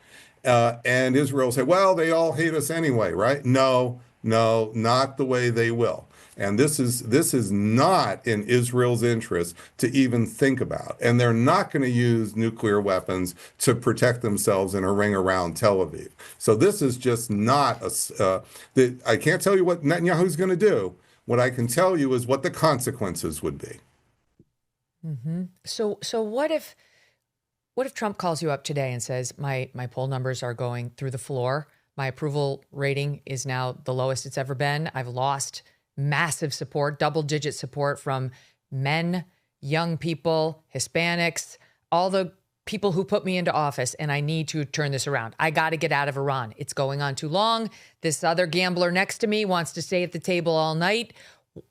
And Israel say, well, they all hate us anyway, right? No, not the way they will. And this is not in Israel's interest to even think about. And they're not going to use nuclear weapons to protect themselves in a ring around Tel Aviv. So this is just not I can't tell you what Netanyahu's going to do. What I can tell you is what the consequences would be. Mm-hmm. So what if Trump calls you up today and says, my poll numbers are going through the floor. My approval rating is now the lowest it's ever been. I've lost massive support, double-digit support from men, young people, Hispanics, all the people who put me into office, and I need to turn this around. I got to get out of Iran. It's going on too long. This other gambler next to me wants to stay at the table all night.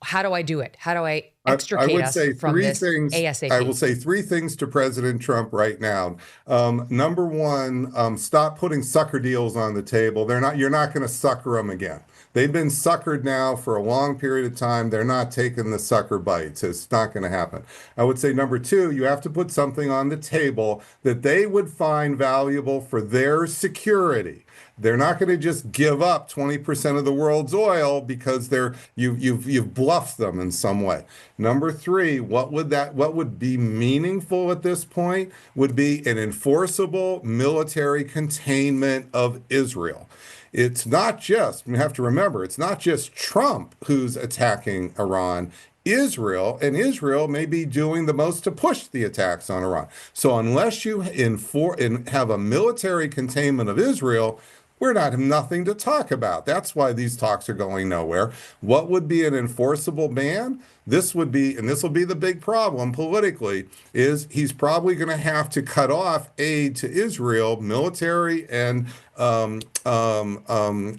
How do I do it? How do I extricate us from this ASAP? I will say three things to President Trump right now. Number one, stop putting sucker deals on the table. You're not going to sucker them again. They've been suckered now for a long period of time. They're not taking the sucker bites. It's not going to happen. I would say number two, you have to put something on the table that they would find valuable for their security. They're not going to just give up 20% of the world's oil because you've bluffed them in some way. Number three, what would be meaningful at this point would be an enforceable military containment of Israel. It's not just, you have to remember, it's not just Trump who's attacking Iran. Israel may be doing the most to push the attacks on Iran. So unless you have a military containment of Israel, we're not nothing to talk about. That's why these talks are going nowhere. What would be an enforceable ban? This would be, and this will be the big problem politically, is he's probably going to have to cut off aid to Israel, military and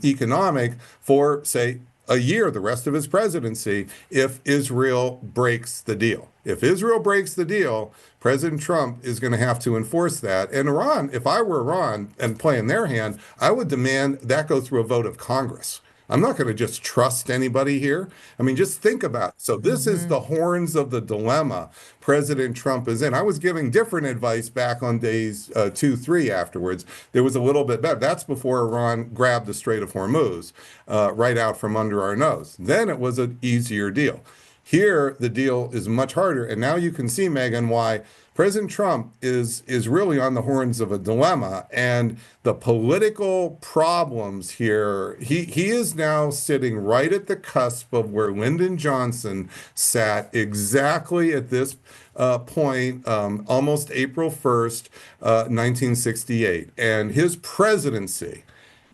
economic, for, say, a year, the rest of his presidency, if Israel breaks the deal. If Israel breaks the deal, President Trump is going to have to enforce that. And Iran, if I were Iran and playing their hand, I would demand that go through a vote of Congress. I'm not going to just trust anybody here. I mean, just think about it. So this is the horns of the dilemma President Trump is in. I was giving different advice back on days 2, 3 afterwards. There was a little bit better. That's before Iran grabbed the Strait of Hormuz right out from under our nose. Then it was an easier deal. Here, the deal is much harder. And now you can see, Megyn, why President Trump is really on the horns of a dilemma, and the political problems here, he is now sitting right at the cusp of where Lyndon Johnson sat exactly at this point, almost April 1st, 1968. And his presidency,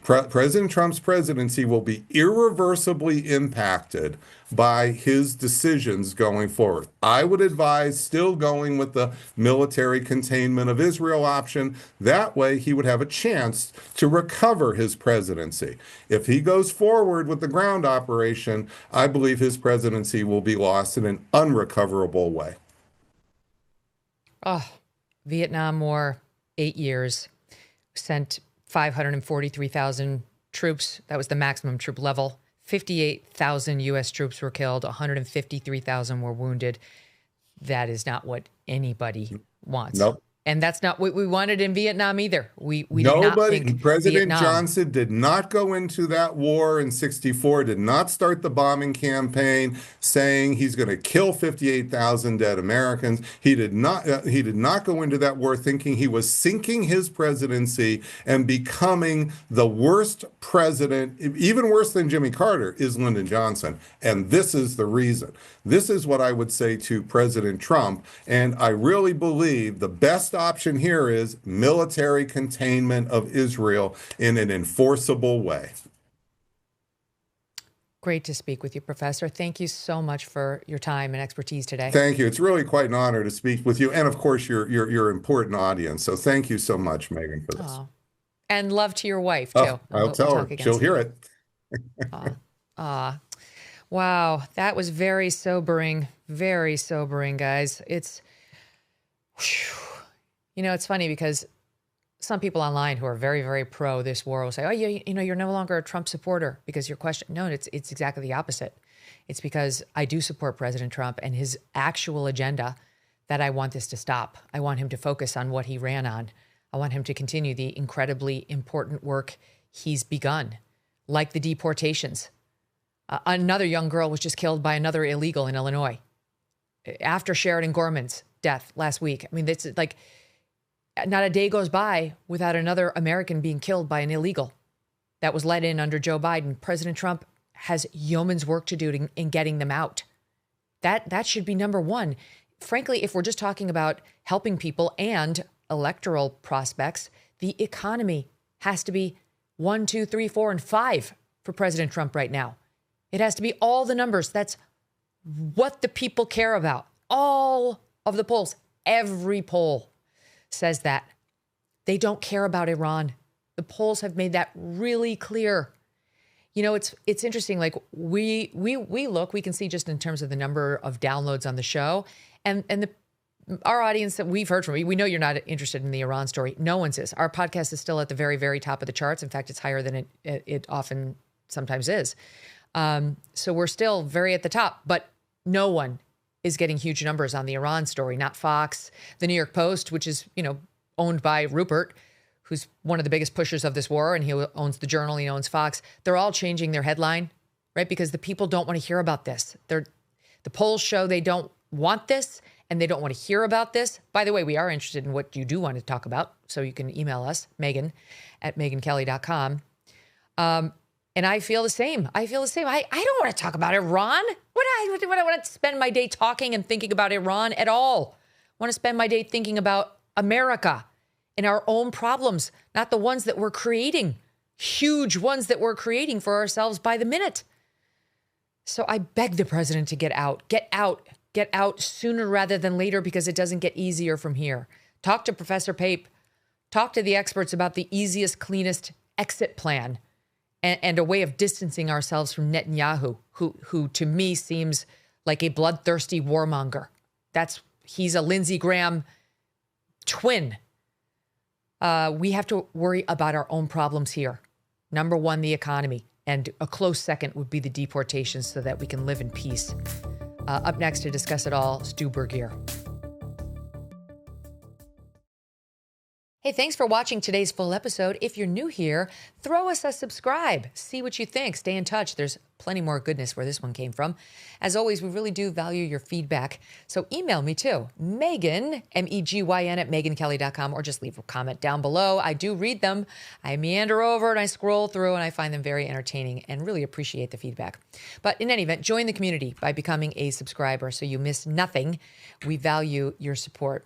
President Trump's presidency, will be irreversibly impacted by his decisions going forward. I would advise still going with the military containment of Israel option. That way he would have a chance to recover his presidency. If he goes forward with the ground operation, I believe his presidency will be lost in an unrecoverable way. Oh, Vietnam War, 8 years, sent 543,000 troops. That was the maximum troop level. 58,000 U.S. troops were killed. 153,000 were wounded. That is not what anybody wants. Nope. And that's not what we wanted in Vietnam either. We did Nobody, not think President Vietnam. Johnson did not go into that war in 64, did not start the bombing campaign saying he's going to kill 58,000 dead Americans. He did not go into that war thinking he was sinking his presidency and becoming the worst president, even worse than Jimmy Carter, is Lyndon Johnson. And this is the reason. This is what I would say to President Trump. And I really believe the best option here is military containment of Israel in an enforceable way. Great to speak with you, Professor. Thank you so much for your time and expertise today. Thank you. It's really quite an honor to speak with you, and of course, your important audience. So thank you so much, Megyn, for this. Oh. And love to your wife too. I'll tell her. She'll hear it. Wow, that was very sobering, guys. It's, it's funny because some people online who are very, very pro this war will say, oh, you're no longer a Trump supporter because your question. No, it's exactly the opposite. It's because I do support President Trump and his actual agenda that I want this to stop. I want him to focus on what he ran on. I want him to continue the incredibly important work he's begun, like the deportations. Another young girl was just killed by another illegal in Illinois after Sheridan Gorman's death last week. I mean, it's like not a day goes by without another American being killed by an illegal that was let in under Joe Biden. President Trump has yeoman's work to do in getting them out. That should be number one. Frankly, if we're just talking about helping people and electoral prospects, the economy has to be 1, 2, 3, 4, and 5 for President Trump right now. It has to be all the numbers. That's what the people care about. All of the polls, every poll says that. They don't care about Iran. The polls have made that really clear. It's interesting. Like we look, we can see just in terms of the number of downloads on the show and our audience that we've heard from. We know you're not interested in the Iran story. No one's is. Our podcast is still at the very, very top of the charts. In fact, it's higher than it often sometimes is. So we're still very at the top, but no one is getting huge numbers on the Iran story. Not Fox, the New York Post, which is, owned by Rupert, who's one of the biggest pushers of this war, and he owns the Journal, he owns Fox. They're all changing their headline, right? Because the people don't want to hear about this. The polls show they don't want this, and they don't want to hear about this. By the way, we are interested in what you do want to talk about, so you can email us, Megyn@megynkelly.com. And I feel the same. I don't want to talk about Iran. I want to spend my day talking and thinking about Iran at all. I want to spend my day thinking about America and our own problems, not the ones that we're creating huge ones that we're creating for ourselves by the minute. So I beg the president to get out sooner rather than later, because it doesn't get easier from here. Talk to Professor Pape. Talk to the experts about the easiest, cleanest exit plan and a way of distancing ourselves from Netanyahu, who to me seems like a bloodthirsty warmonger. He's a Lindsey Graham twin. We have to worry about our own problems here. Number one, the economy. And a close second would be the deportations so that we can live in peace. Up next to discuss it all, Stu Burguiere. Hey, thanks for watching today's full episode. If you're new here, throw us a subscribe. See what you think. Stay in touch. There's plenty more goodness where this one came from. As always, we really do value your feedback. So email me too, Megyn, Megyn at megynkelly.com, or just leave a comment down below. I do read them. I meander over and I scroll through and I find them very entertaining and really appreciate the feedback. But in any event, join the community by becoming a subscriber so you miss nothing. We value your support.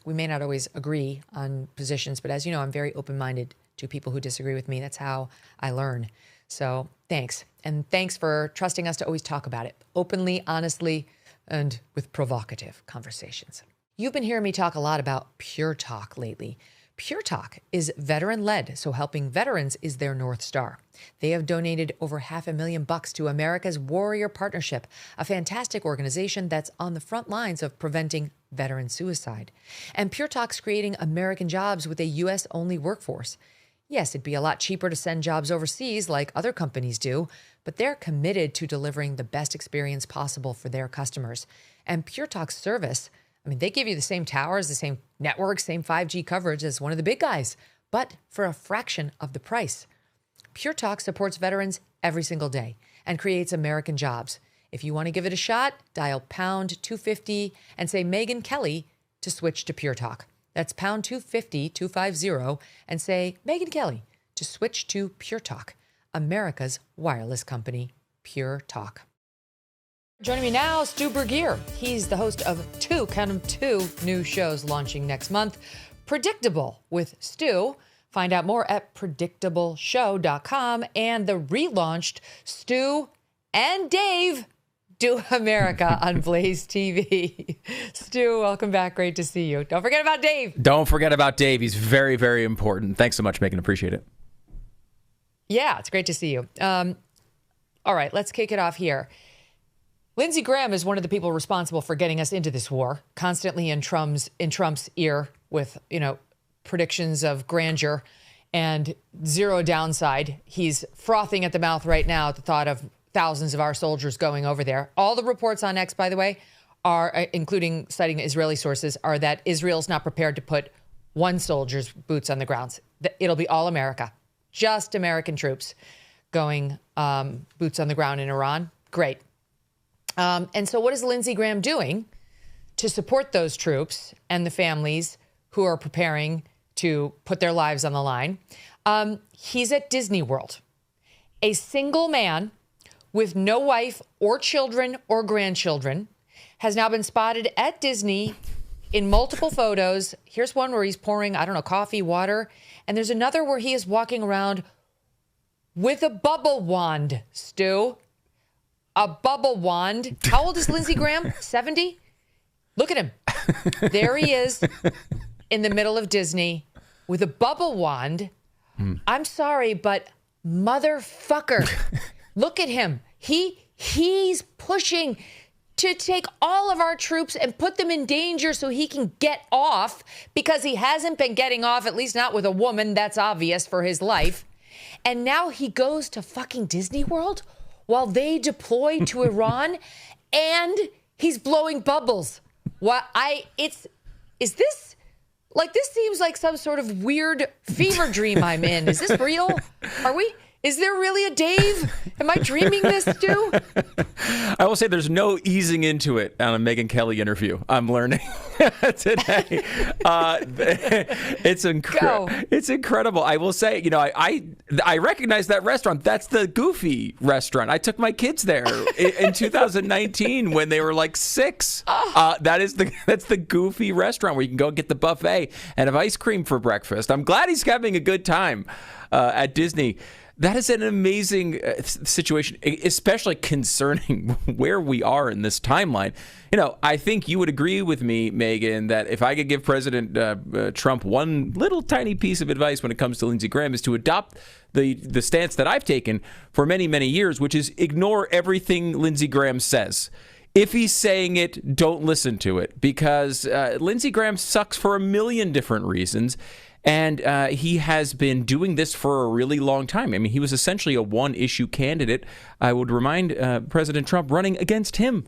We may not always agree on positions, but as you know, I'm very open-minded to people who disagree with me. That's how I learn. So thanks. And thanks for trusting us to always talk about it openly, honestly, and with provocative conversations. You've been hearing me talk a lot about Pure Talk lately. Pure Talk is veteran-led, so helping veterans is their North Star. They have donated over $500,000 to America's Warrior Partnership, a fantastic organization that's on the front lines of preventing veteran suicide. And Pure Talk's creating American jobs with a U.S.-only workforce. Yes, it'd be a lot cheaper to send jobs overseas like other companies do, but they're committed to delivering the best experience possible for their customers. And Pure Talk's service, they give you the same towers, the same network, same 5G coverage as one of the big guys, but for a fraction of the price. Pure Talk supports veterans every single day and creates American jobs. If you want to give it a shot, dial pound 250 and say Megyn Kelly to switch to Pure Talk. That's pound 250 and say Megyn Kelly to switch to Pure Talk, America's wireless company, Pure Talk. Joining me now, Stu Burguiere. He's the host of two new shows launching next month. Predictable with Stu. Find out more at predictableshow.com and the relaunched Stu and Dave Do America on Blaze TV. Stu, welcome back. Great to see you. Don't forget about Dave. Don't forget about Dave. He's very, very important. Thanks so much, Megyn. Appreciate it. Yeah, it's great to see you. All right, let's kick it off here. Lindsey Graham is one of the people responsible for getting us into this war, constantly in Trump's ear with, predictions of grandeur and zero downside. He's frothing at the mouth right now at the thought of thousands of our soldiers going over there. All the reports on X, by the way, are, including citing Israeli sources, are that Israel's not prepared to put one soldier's boots on the ground. It'll be all America, just American troops going boots on the ground in Iran. Great. And so what is Lindsey Graham doing to support those troops and the families who are preparing to put their lives on the line? He's at Disney World. A single man with no wife or children or grandchildren has now been spotted at Disney in multiple photos. Here's one where he's pouring, coffee, water. And there's another where he is walking around with a bubble wand, Stu. A bubble wand. How old is Lindsey Graham? 70? Look at him. There he is in the middle of Disney with a bubble wand. I'm sorry, but motherfucker, look at him. He's pushing to take all of our troops and put them in danger so he can get off, because he hasn't been getting off, at least not with a woman. That's obvious for his life. And now he goes to fucking Disney World while they deploy to Iran, and he's blowing bubbles. This seems like some sort of weird fever dream I'm in. Is this real? Is there really a Dave? Am I dreaming this, Stu? I will say there's no easing into it on a Megyn Kelly interview. I'm learning today. It's incredible. I will say, I recognize that restaurant. That's the Goofy restaurant. I took my kids there in 2019 when they were like 6. That's the Goofy restaurant where you can go get the buffet and have ice cream for breakfast. I'm glad he's having a good time at Disney. That is an amazing situation, especially concerning where we are in this timeline. I think you would agree with me, Megyn, that if I could give President Trump one little tiny piece of advice when it comes to Lindsey Graham is to adopt the stance that I've taken for many, many years, which is ignore everything Lindsey Graham says. If he's saying it, don't listen to it, because Lindsey Graham sucks for a million different reasons. And he has been doing this for a really long time. I mean, he was essentially a one-issue candidate. I would remind President Trump running against him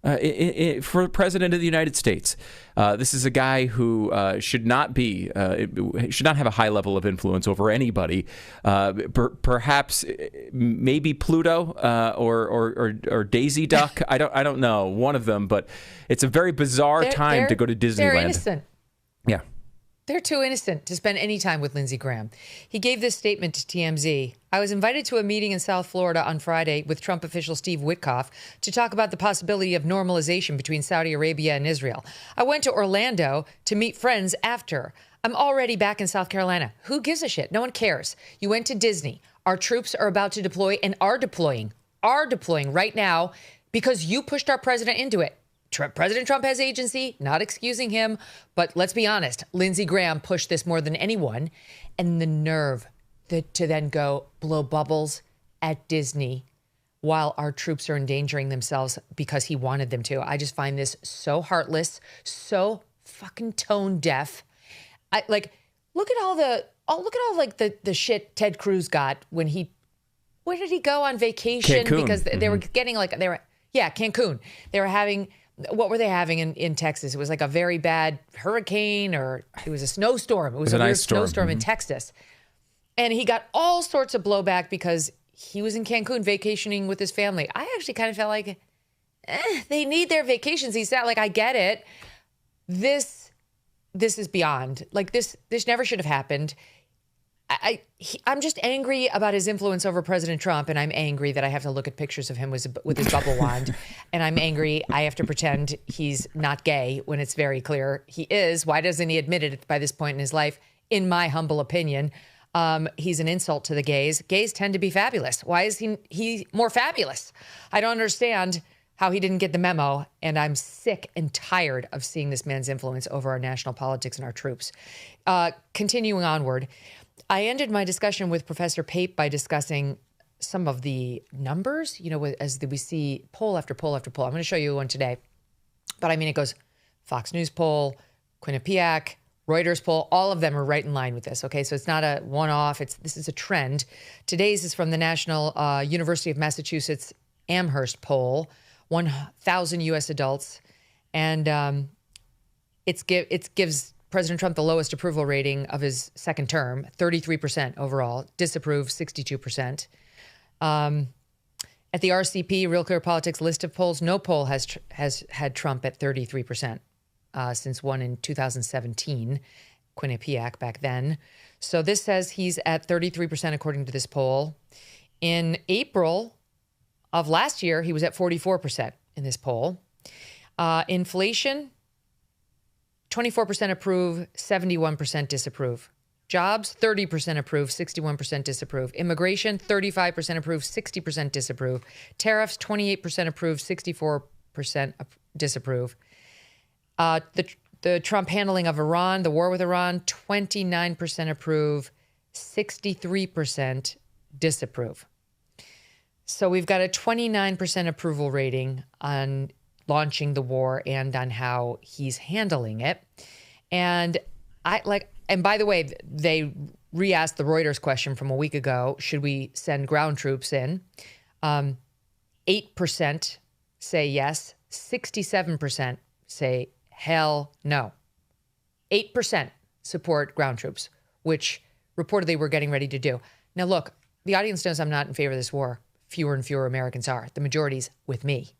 for president of the United States. This is a guy who should not have a high level of influence over anybody. Perhaps maybe Pluto or Daisy Duck. I don't know, one of them. But it's a very bizarre time to go to Disneyland. They're innocent. Yeah. They're too innocent to spend any time with Lindsey Graham. He gave this statement to TMZ. I was invited to a meeting in South Florida on Friday with Trump official Steve Witkoff to talk about the possibility of normalization between Saudi Arabia and Israel. I went to Orlando to meet friends after. I'm already back in South Carolina. Who gives a shit? No one cares. You went to Disney. Our troops are about to deploy and are deploying right now because you pushed our president into it. President Trump has agency, not excusing him, but let's be honest, Lindsey Graham pushed this more than anyone. And the nerve to then go blow bubbles at Disney while our troops are endangering themselves because he wanted them to. I just find this so heartless, so fucking tone deaf. Look at all the shit Ted Cruz got when where did he go on vacation? Cancun. Because they were getting Cancun. They were having, what were they having in Texas? It was like a very bad hurricane, or it was a snowstorm. It was a weird snowstorm in Texas. And he got all sorts of blowback because he was in Cancun vacationing with his family. I actually kind of felt like, they need their vacations. He said, I get it. This is beyond. This never should have happened. I'm just angry about his influence over President Trump, and I'm angry that I have to look at pictures of him with his bubble wand, and I'm angry I have to pretend he's not gay when it's very clear he is. Why doesn't he admit it by this point in his life? In my humble opinion, he's an insult to the gays. Gays tend to be fabulous. Why is he more fabulous? I don't understand how he didn't get the memo, and I'm sick and tired of seeing this man's influence over our national politics and our troops. Continuing onward, I ended my discussion with Professor Pape by discussing some of the numbers, as we see poll after poll after poll. I'm going to show you one today. But it goes Fox News poll, Quinnipiac, Reuters poll, all of them are right in line with this. Okay, so it's not a one-off. This is a trend. Today's is from the National University of Massachusetts Amherst poll, 1,000 U.S. adults. And it gives President Trump the lowest approval rating of his second term, 33% overall. Disapprove, 62%. At the RCP, Real Clear Politics list of polls, no poll has had Trump at 33% since one in 2017, Quinnipiac back then. So this says he's at 33% according to this poll. In April of last year, he was at 44% in this poll. Inflation, 24% approve, 71% disapprove. Jobs, 30% approve, 61% disapprove. Immigration, 35% approve, 60% disapprove. Tariffs, 28% approve, 64% disapprove. The Trump handling of Iran, the war with Iran, 29% approve, 63% disapprove. So we've got a 29% approval rating on launching the war and on how he's handling it. And by the way, they re-asked the Reuters question from a week ago, should we send ground troops in? 8% say yes, 67% say hell no. 8% support ground troops, which reportedly we're getting ready to do. Now look, the audience knows I'm not in favor of this war. Fewer and fewer Americans are. The majority's with me.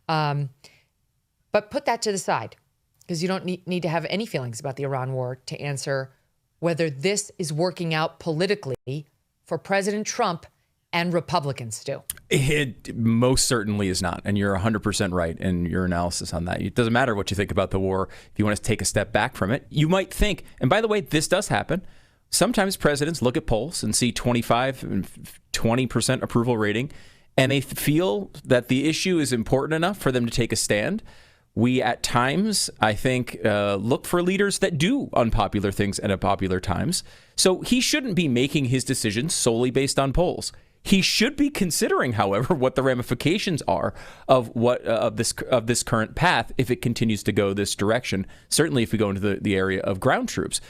But put that to the side, because you don't need to have any feelings about the Iran war to answer whether this is working out politically for President Trump and Republicans, Stu. It most certainly is not. And you're 100% right in your analysis on that. It doesn't matter what you think about the war. If you want to take a step back from it, you might think, and by the way, this does happen. Sometimes presidents look at polls and see 25 and 20% approval rating, and they feel that the issue is important enough for them to take a stand. We, at times, I think, look for leaders that do unpopular things at unpopular times. So he shouldn't be making his decisions solely based on polls. He should be considering, however, what the ramifications are of this current path if it continues to go this direction. Certainly, if we go into the area of ground troops.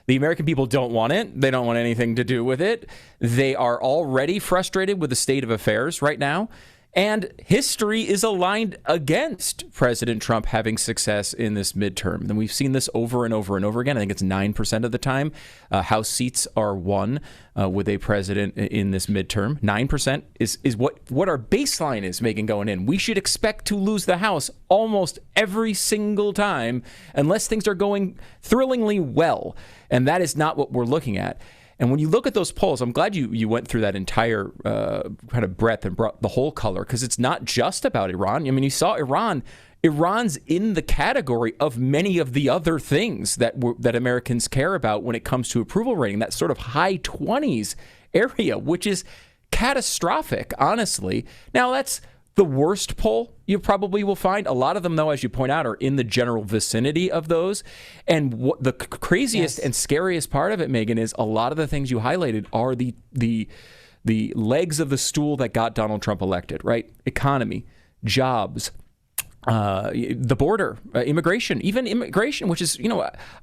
The American people don't want it. They don't want anything to do with it. They are already frustrated with the state of affairs right now. And history is aligned against President Trump having success in this midterm. And we've seen this over and over and over again. I think it's 9% of the time House seats are won with a president in this midterm. 9% is what our baseline is, Megyn, going in. We should expect to lose the House almost every single time unless things are going thrillingly well. And that is not what we're looking at. And when you look at those polls, I'm glad you went through that entire kind of breadth and brought the whole color, because it's not just about Iran. I mean, you saw Iran. Iran's in the category of many of the other things that Americans care about when it comes to approval rating, that sort of high 20s area, which is catastrophic, honestly. Now, that's the worst poll you probably will find. A lot of them, though, as you point out, are in the general vicinity of those. And what the craziest and scariest part of it, Megyn, is a lot of the things you highlighted are the legs of the stool that got Donald Trump elected, right? Economy, jobs, the border, immigration, which is,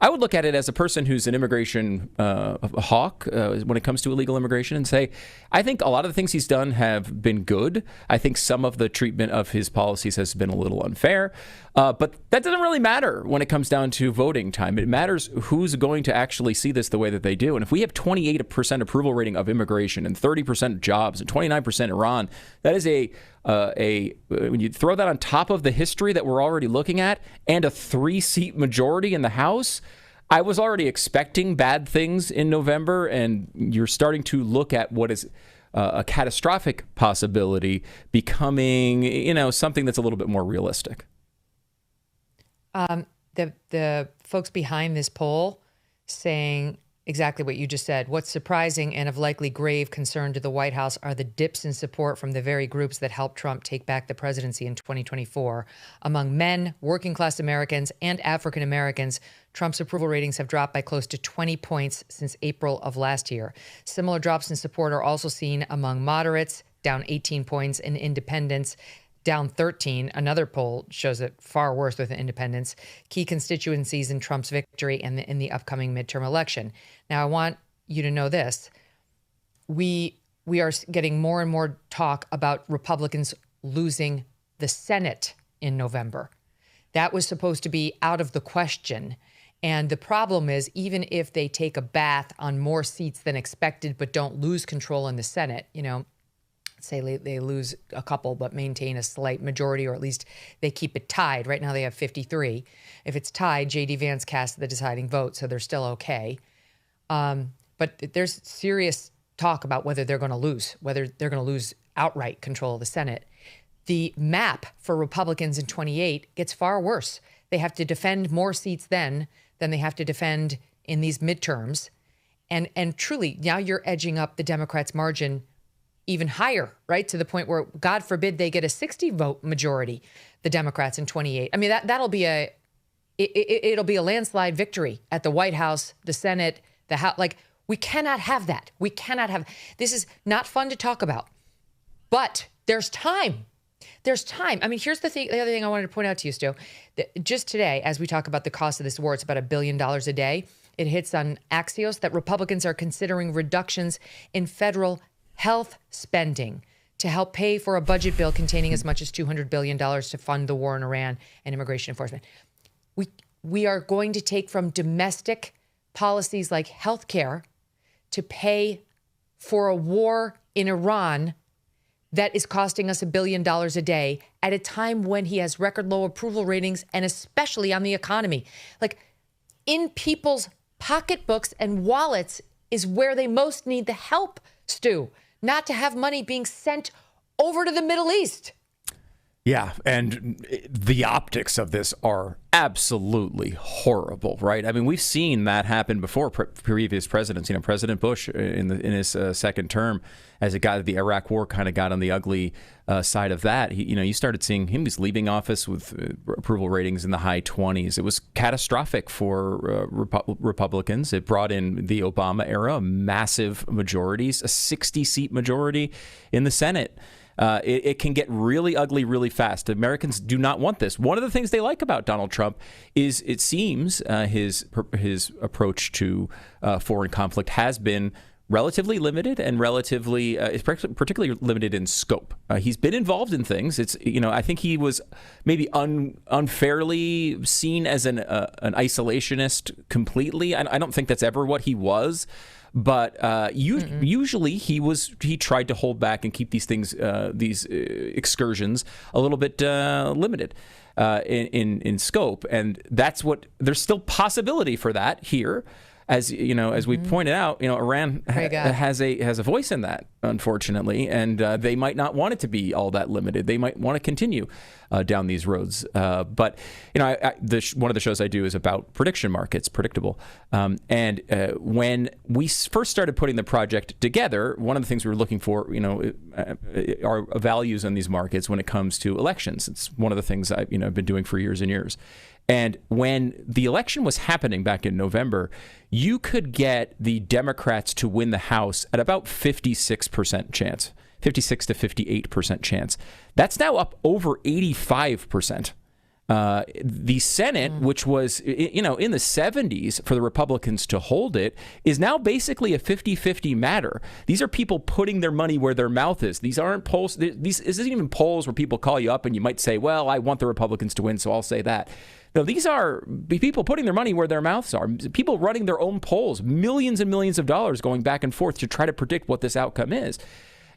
I would look at it as a person who's an immigration hawk when it comes to illegal immigration and say, I think a lot of the things he's done have been good. I think some of the treatment of his policies has been a little unfair, but that doesn't really matter when it comes down to voting time. It matters who's going to actually see this the way that they do. And if we have 28% approval rating of immigration and 30% jobs and 29% Iran, that is when you throw that on top of the history that we're already looking at and a 3-seat majority in the House, I was already expecting bad things in November, and you're starting to look at what is a catastrophic possibility becoming, something that's a little bit more realistic. The folks behind this poll saying exactly what you just said. What's surprising and of likely grave concern to the White House are the dips in support from the very groups that helped Trump take back the presidency in 2024. Among men, working class Americans, and African Americans, Trump's approval ratings have dropped by close to 20 points since April of last year. Similar drops in support are also seen among moderates, down 18 points, and independents, down 13. Another poll shows it far worse with independents. Key constituencies in Trump's victory and in the upcoming midterm election. Now, I want you to know this. We are getting more and more talk about Republicans losing the Senate in November. That was supposed to be out of the question. And the problem is, even if they take a bath on more seats than expected but don't lose control in the Senate, say they lose a couple but maintain a slight majority, or at least they keep it tied. Right now they have 53. If it's tied, J.D. Vance casts the deciding vote, so they're still okay. But there's serious talk about whether they're going to lose outright control of the Senate. The map for Republicans in 28 gets far worse. They have to defend more seats then than they have to defend in these midterms. And truly, now you're edging up the Democrats' margin even higher, right? To the point where, God forbid, they get a 60-vote majority, the Democrats in 28. I mean, that'll be it'll be a landslide victory at the White House, the Senate, the House. Like, we cannot have that. We cannot have. This is not fun to talk about, but there's time. There's time. I mean, here's the other thing I wanted to point out to you, Stu. Just today, as we talk about the cost of this war, it's about $1 billion a day. It hits on Axios that Republicans are considering reductions in federal health spending to help pay for a budget bill containing as much as $200 billion to fund the war in Iran and immigration enforcement. We are going to take from domestic policies like health care to pay for a war in Iran that is costing us $1 billion a day at a time when he has record low approval ratings, and especially on the economy. Like, in people's pocketbooks and wallets is where they most need the help, Stu, not to have money being sent over to the Middle East. Yeah, and the optics of this are absolutely horrible, right? I mean, we've seen that happen before. Previous presidents, President Bush in his second term, as it got the Iraq War, kind of got on the ugly side of that. You started seeing him. He's leaving office with approval ratings in the high 20s. It was catastrophic for Republicans. It brought in the Obama era, massive majorities, a 60-seat majority in the Senate. It can get really ugly really fast. Americans do not want this. One of the things they like about Donald Trump is, it seems, his approach to foreign conflict has been relatively limited and particularly limited in scope. He's been involved in things. I think he was maybe unfairly seen as an isolationist completely. I don't think that's ever what he was. But usually he tried to hold back and keep these things, these excursions, a little bit limited in scope, and there's still possibility for that here. As as we pointed out, Iran has a voice in that, unfortunately, and they might not want it to be all that limited. They might want to continue down these roads. But one of the shows I do is about prediction markets, predictable. And when we first started putting the project together, one of the things we were looking for, are values in these markets when it comes to elections. It's one of the things I've been doing for years and years. And when the election was happening back in November, you could get the Democrats to win the House at about 56% chance, 56 to 58% chance. That's now up over 85%. The Senate, which was, in the 70s for the Republicans to hold it, is now basically a 50-50 matter. These are people putting their money where their mouth is. These aren't polls. This isn't even polls where people call you up and you might say, well, I want the Republicans to win, so I'll say that. No, these are people putting their money where their mouths are. People running their own polls, millions and millions of dollars going back and forth to try to predict what this outcome is.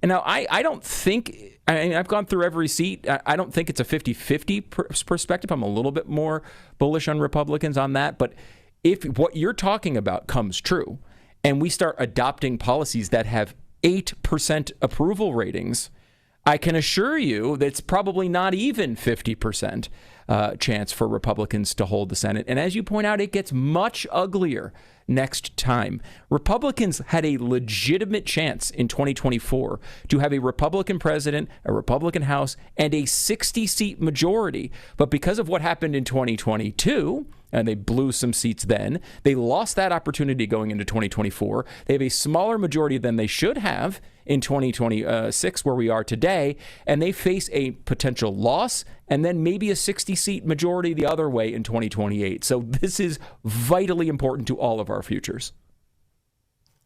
And now I don't think, I've gone through every seat. I don't think it's a 50-50 perspective. I'm a little bit more bullish on Republicans on that. But if what you're talking about comes true and we start adopting policies that have 8% approval ratings, I can assure you that it's probably not even 50% chance for Republicans to hold the Senate. And as you point out, it gets much uglier next time. Republicans had a legitimate chance in 2024 to have a Republican president, a Republican House, and a 60-seat majority. But because of what happened in 2022, and they blew some seats then, they lost that opportunity going into 2024. They have a smaller majority than they should have in 2026, where we are today, and they face a potential loss and then maybe a 60-seat majority the other way in 2028. So this is vitally important to all of our futures.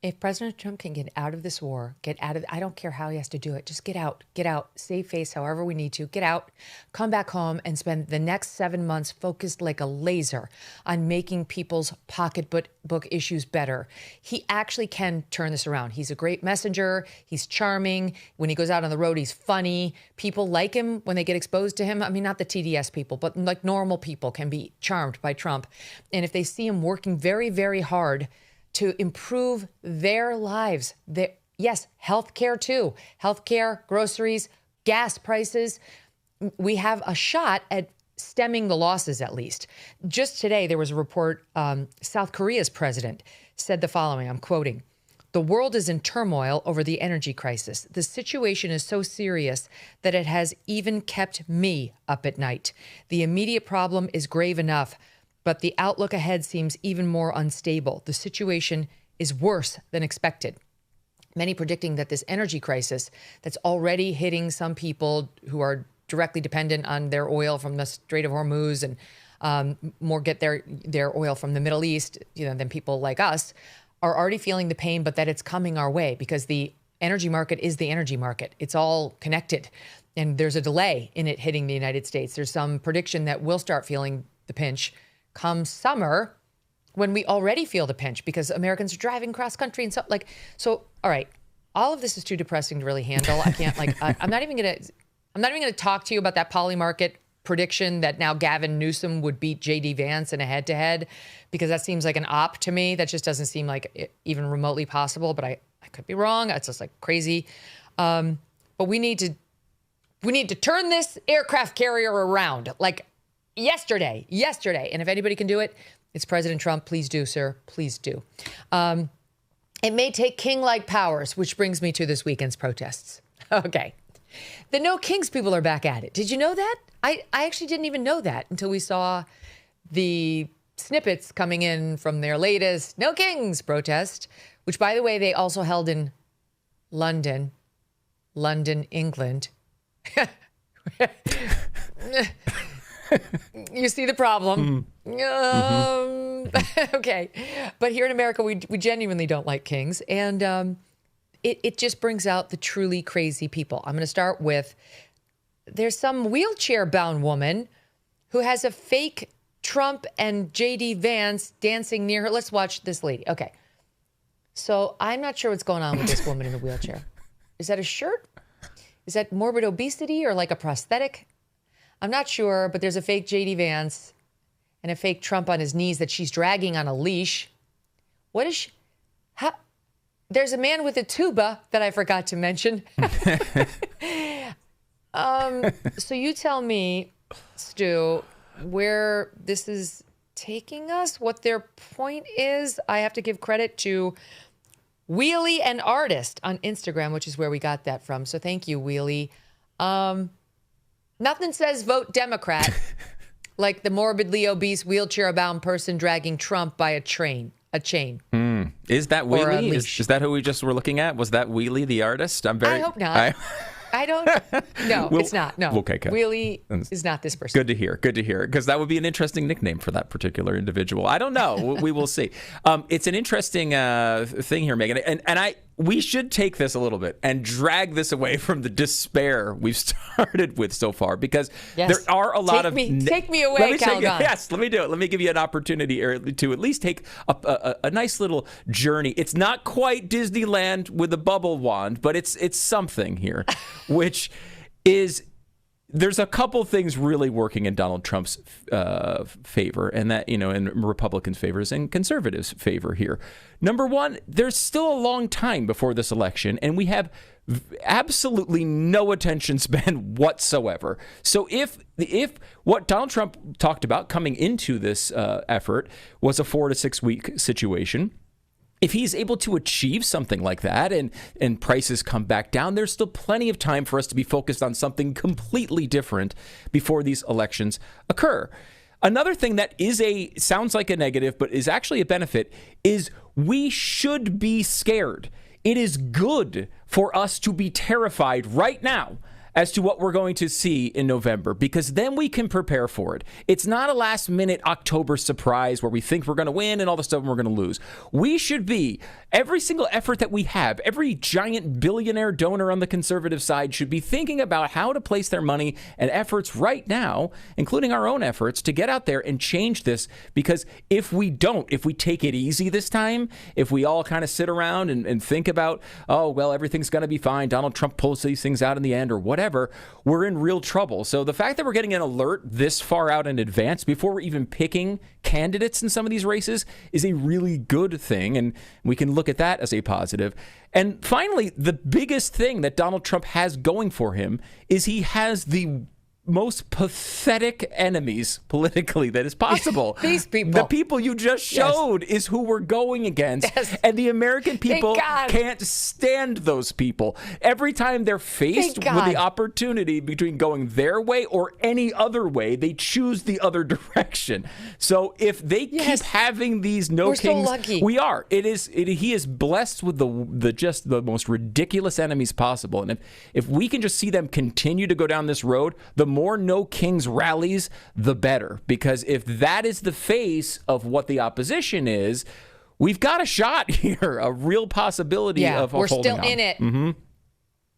If President Trump can get out of this war, I don't care how he has to do it, just get out, save face however we need to, get out, come back home and spend the next 7 months focused like a laser on making people's pocketbook issues better. He actually can turn this around. He's a great messenger. He's charming. When he goes out on the road, he's funny. People like him when they get exposed to him. I mean, not the TDS people, but like normal people can be charmed by Trump. And if they see him working very, very hard to improve their lives. Yes, healthcare too. Healthcare, groceries, gas prices. We have a shot at stemming the losses, at least. Just today, there was a report, South Korea's president said the following, I'm quoting, "The world is in turmoil over the energy crisis. The situation is so serious that it has even kept me up at night. The immediate problem is grave enough, but the outlook ahead seems even more unstable. The situation is worse than expected." Many predicting that this energy crisis that's already hitting some people who are directly dependent on their oil from the Strait of Hormuz and more get their oil from the Middle East, than people like us, are already feeling the pain, but that it's coming our way because the energy market is the energy market. It's all connected, and there's a delay in it hitting the United States. There's some prediction that we'll start feeling the pinch come summer, when we already feel the pinch because Americans are driving cross country and so all right, all of this is too depressing to really handle. I can't I'm not even gonna talk to you about that poly market prediction that now Gavin Newsom would beat JD Vance in a head-to-head, because that seems like an op to me. That just doesn't seem like even remotely possible, but I could be wrong. It's just like crazy. But we need to turn this aircraft carrier around like yesterday. And if anybody can do it, it's President Trump. Please do, sir. Please do. It may take king-like powers, which brings me to this weekend's protests. Okay. The No Kings people are back at it. Did you know that? I actually didn't even know that until we saw the snippets coming in from their latest No Kings protest, which, by the way, they also held in London, England. You see the problem. Okay. But here in America, we genuinely don't like kings. And it just brings out the truly crazy people. I'm going to start with, there's some wheelchair-bound woman who has a fake Trump and JD Vance dancing near her. Let's watch this lady. Okay. So I'm not sure what's going on with this woman in the wheelchair. Is that a shirt? Is that morbid obesity or like a prosthetic? I'm not sure, but there's a fake JD Vance and a fake Trump on his knees that she's dragging on a leash. What is she? There's a man with a tuba that I forgot to mention. So you tell me, Stu, where this is taking us, what their point is. I have to give credit to Wheelie and Artist on Instagram, which is where we got that from. So thank you, Wheelie. Nothing says vote Democrat like the morbidly obese wheelchair-bound person dragging Trump by a chain. Is that Wheelie? Is that who we just were looking at? Was that Wheelie the artist? I hope not. I don't. No, it's not. No. Okay. Wheelie is not this person. Good to hear. Because that would be an interesting nickname for that particular individual. I don't know. We will see. It's an interesting thing here, Megyn. And we should take this a little bit and drag this away from the despair we've started with so far, because there are a lot take me away, Calgon. Yes, let me do it. Let me give you an opportunity to at least take a nice little journey. It's not quite Disneyland with a bubble wand, but it's something here, which is, there's a couple things really working in Donald Trump's favor, and that, in Republicans' favors and conservatives' favor here. Number one, there's still a long time before this election, and we have absolutely no attention span whatsoever. So if what Donald Trump talked about coming into this effort was a 4 to 6 week situation, if he's able to achieve something like that and prices come back down, there's still plenty of time for us to be focused on something completely different before these elections occur. Another thing that sounds like a negative, but is actually a benefit, is we should be scared. It is good for us to be terrified right now as to what we're going to see in November, because then we can prepare for it. It's not a last-minute October surprise where we think we're going to win and all of a sudden we're going to lose. We should be, every single effort that we have, every giant billionaire donor on the conservative side should be thinking about how to place their money and efforts right now, including our own efforts, to get out there and change this. Because if we take it easy this time, if we all kind of sit around and think about, oh, well, everything's going to be fine, Donald Trump pulls these things out in the end or whatever, we're in real trouble. So the fact that we're getting an alert this far out in advance before we're even picking candidates in some of these races is a really good thing, and we can look at that as a positive. And finally, the biggest thing that Donald Trump has going for him is he has the most pathetic enemies politically that is possible. These people. The people you just showed is who we're going against. Yes. And the American people can't stand those people. Every time they're faced with the opportunity between going their way or any other way, they choose the other direction. So if they keep having these kings, so lucky. We are. He is blessed with the most ridiculous enemies possible. And if we can just see them continue to go down this road, the more No Kings rallies, the better. Because if that is the face of what the opposition is, we've got a shot here, a real possibility of we're holding still on. in it. Mm-hmm.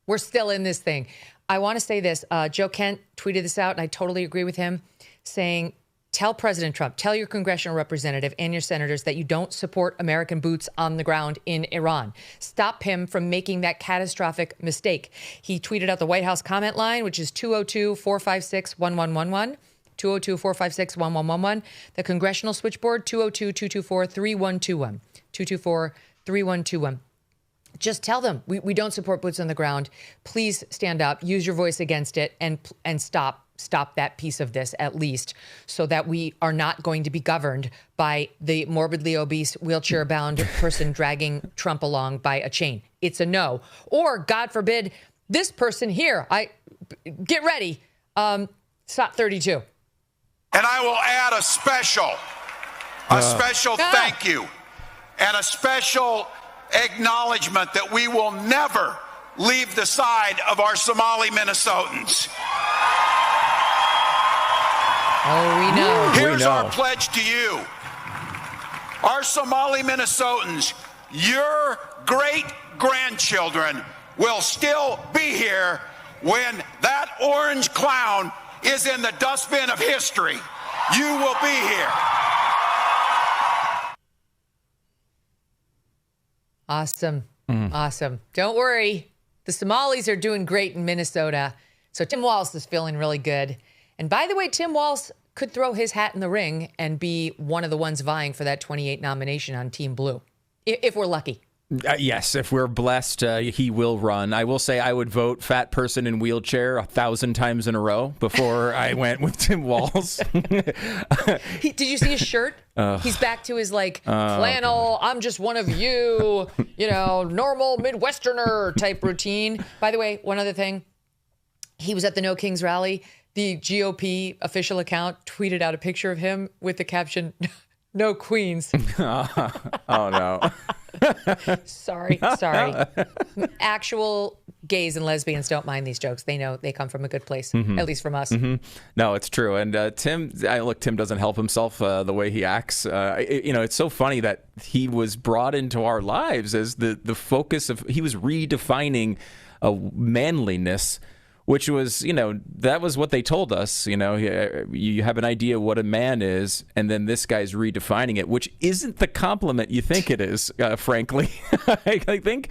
We're still in this thing. I want to say this. Joe Kent tweeted this out, and I totally agree with him, saying Tell President Trump, tell your congressional representative and your senators that you don't support American boots on the ground in Iran. Stop him from making that catastrophic mistake. He tweeted out the White House comment line, which is 202-456-1111. 202-456-1111. The congressional switchboard, 202-224-3121. 224-3121. Just tell them we don't support boots on the ground. Please stand up, use your voice against it, and stop that piece of this at least, so that we are not going to be governed by the morbidly obese, wheelchair-bound person dragging Trump along by a chain. It's a no. Or, God forbid, this person here. Get ready. SOT 32. And I will add a special thank you and a special acknowledgement that we will never leave the side of our Somali Minnesotans. Oh, we know. Here's our pledge to you. Our Somali Minnesotans, your great-grandchildren will still be here when that orange clown is in the dustbin of history. You will be here. Awesome. Awesome. Don't worry. The Somalis are doing great in Minnesota. So Tim Walz is feeling really good. And by the way, Tim Walz could throw his hat in the ring and be one of the ones vying for that 28 nomination on Team Blue, if we're lucky. Yes, if we're blessed, he will run. I will say I would vote fat person in wheelchair 1,000 times in a row before I went with Tim Walz. Did you see his shirt? He's back to his flannel, I'm just one of you, normal Midwesterner type routine. By the way, one other thing. He was at the No Kings rally. The GOP official account tweeted out a picture of him with the caption, "No Queens." Oh, no. Sorry. Actual gays and lesbians don't mind these jokes. They know they come from a good place, at least from us. No, it's true. And Tim doesn't help himself the way he acts. It's so funny that he was brought into our lives as the focus of, he was redefining manliness, which was, that was what they told us. You have an idea what a man is, and then this guy's redefining it, which isn't the compliment you think it is, frankly. I think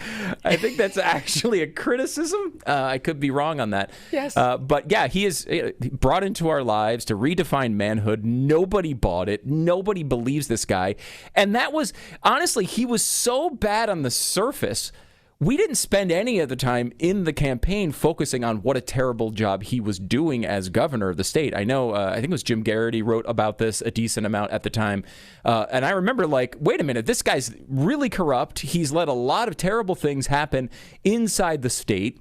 that's actually a criticism. I could be wrong on that. Yes. But yeah, he is brought into our lives to redefine manhood. Nobody bought it. Nobody believes this guy. And that was, honestly, he was so bad on the surface. We didn't spend any of the time in the campaign focusing on what a terrible job he was doing as governor of the state. I know, I think it was Jim Garrity wrote about this a decent amount at the time. And I remember wait a minute, this guy's really corrupt. He's let a lot of terrible things happen inside the state.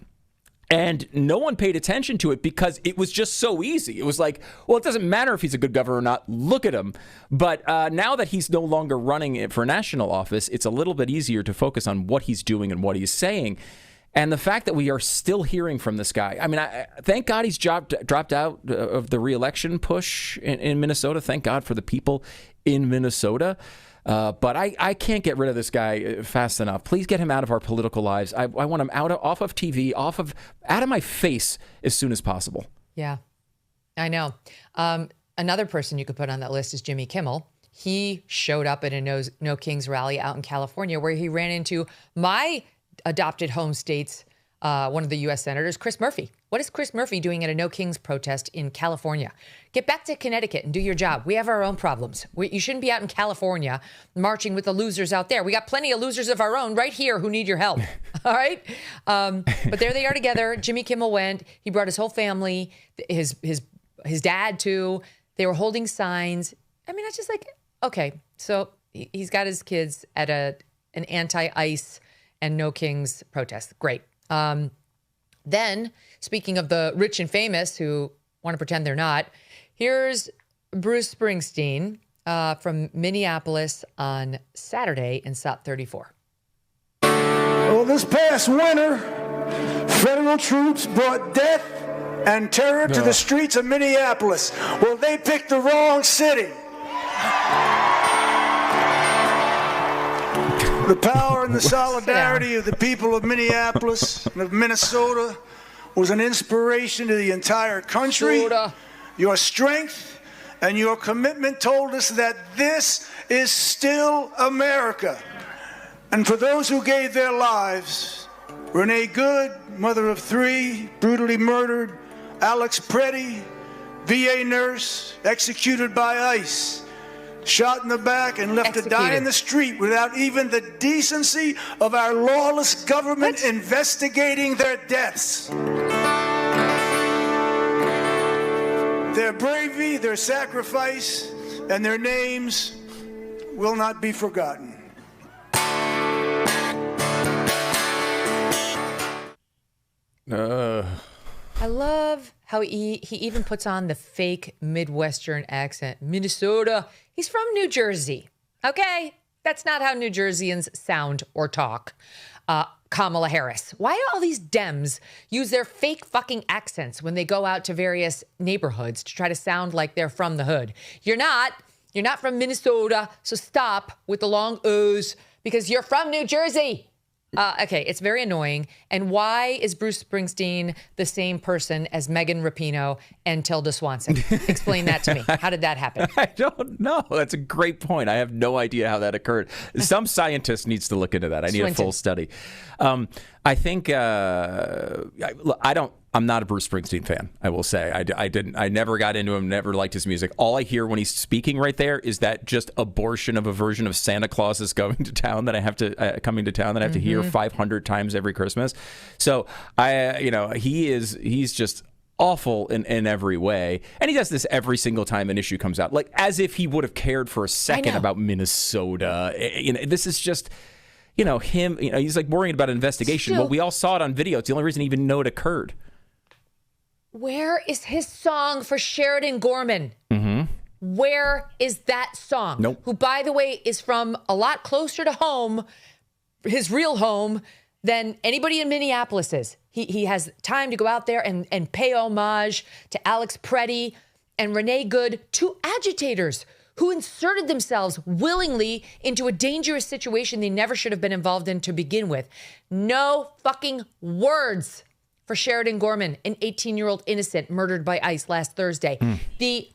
And no one paid attention to it because it was just so easy. It was like, well, it doesn't matter if he's a good governor or not. Look at him. But now that he's no longer running for national office, it's a little bit easier to focus on what he's doing and what he's saying. And the fact that we are still hearing from this guy. I mean, thank God he's dropped out of the re-election push in Minnesota. Thank God for the people in Minnesota. But I can't get rid of this guy fast enough. Please get him out of our political lives. I want him off of TV, out of my face as soon as possible. Yeah, I know. Another person you could put on that list is Jimmy Kimmel. He showed up at a No Kings rally out in California where he ran into my adopted home state's one of the U.S. senators, Chris Murphy. What is Chris Murphy doing at a No Kings protest in California? Get back to Connecticut and do your job. We have our own problems. You shouldn't be out in California marching with the losers out there. We got plenty of losers of our own right here who need your help. All right? But there they are together. Jimmy Kimmel went. He brought his whole family, his dad too. They were holding signs. I mean, it's just like, okay, so he's got his kids at an anti-ICE and No Kings protest. Great. Then, speaking of the rich and famous who want to pretend they're not, here's Bruce Springsteen from Minneapolis on Saturday in SOT 34. Well, this past winter, federal troops brought death and terror to the streets of Minneapolis. Well, they picked the wrong city. The power and the solidarity of the people of Minneapolis and of Minnesota was an inspiration to the entire country. Your strength and your commitment told us that this is still America. And for those who gave their lives, Renee Good, mother of 3, brutally murdered, Alex Preddy, VA nurse, executed by ICE, shot in the back and left to die in the street without even the decency of our lawless government investigating their deaths. Their bravery, their sacrifice, and their names will not be forgotten. I love how he even puts on the fake Midwestern accent. Minnesota. He's from New Jersey. Okay? That's not how New Jerseyans sound or talk. Kamala Harris. Why do all these Dems use their fake fucking accents when they go out to various neighborhoods to try to sound like they're from the hood? You're not. You're not from Minnesota, so stop with the long O's because you're from New Jersey. Okay, it's very annoying. And why is Bruce Springsteen the same person as Megan Rapinoe and Tilda Swanson? Explain that to me. How did that happen? I don't know. That's a great point. I have no idea how that occurred. Some scientist needs to look into that. I need a full study. I think I'm not a Bruce Springsteen fan, I will say. I never got into him, never liked his music. All I hear when he's speaking right there is that just abortion of a version of Santa Claus is coming to town that I have to hear 500 times every Christmas. So he's just awful in every way. And he does this every single time an issue comes out, like as if he would have cared for a second about Minnesota. This is just... him, he's like worrying about an investigation. Still, well, we all saw it on video. It's the only reason he even know it occurred. Where is his song for Sheridan Gorman? Mm-hmm. Where is that song? Nope. Who, by the way, is from a lot closer to home, his real home, than anybody in Minneapolis is. He has time to go out there and pay homage to Alex Preddy and Renee Good, two agitators who inserted themselves willingly into a dangerous situation they never should have been involved in to begin with. No fucking words for Sheridan Gorman, an 18-year-old innocent murdered by ICE last Thursday. The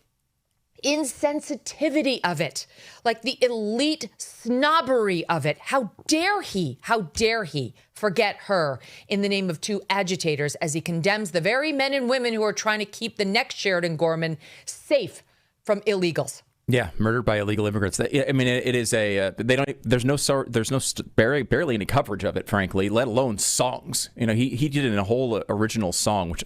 insensitivity of it, like the elite snobbery of it. How dare he forget her in the name of two agitators as he condemns the very men and women who are trying to keep the next Sheridan Gorman safe from illegals. Yeah, murdered by illegal immigrants. I mean, it is a. There's barely any coverage of it, frankly. Let alone songs. He did it in a whole original song. Which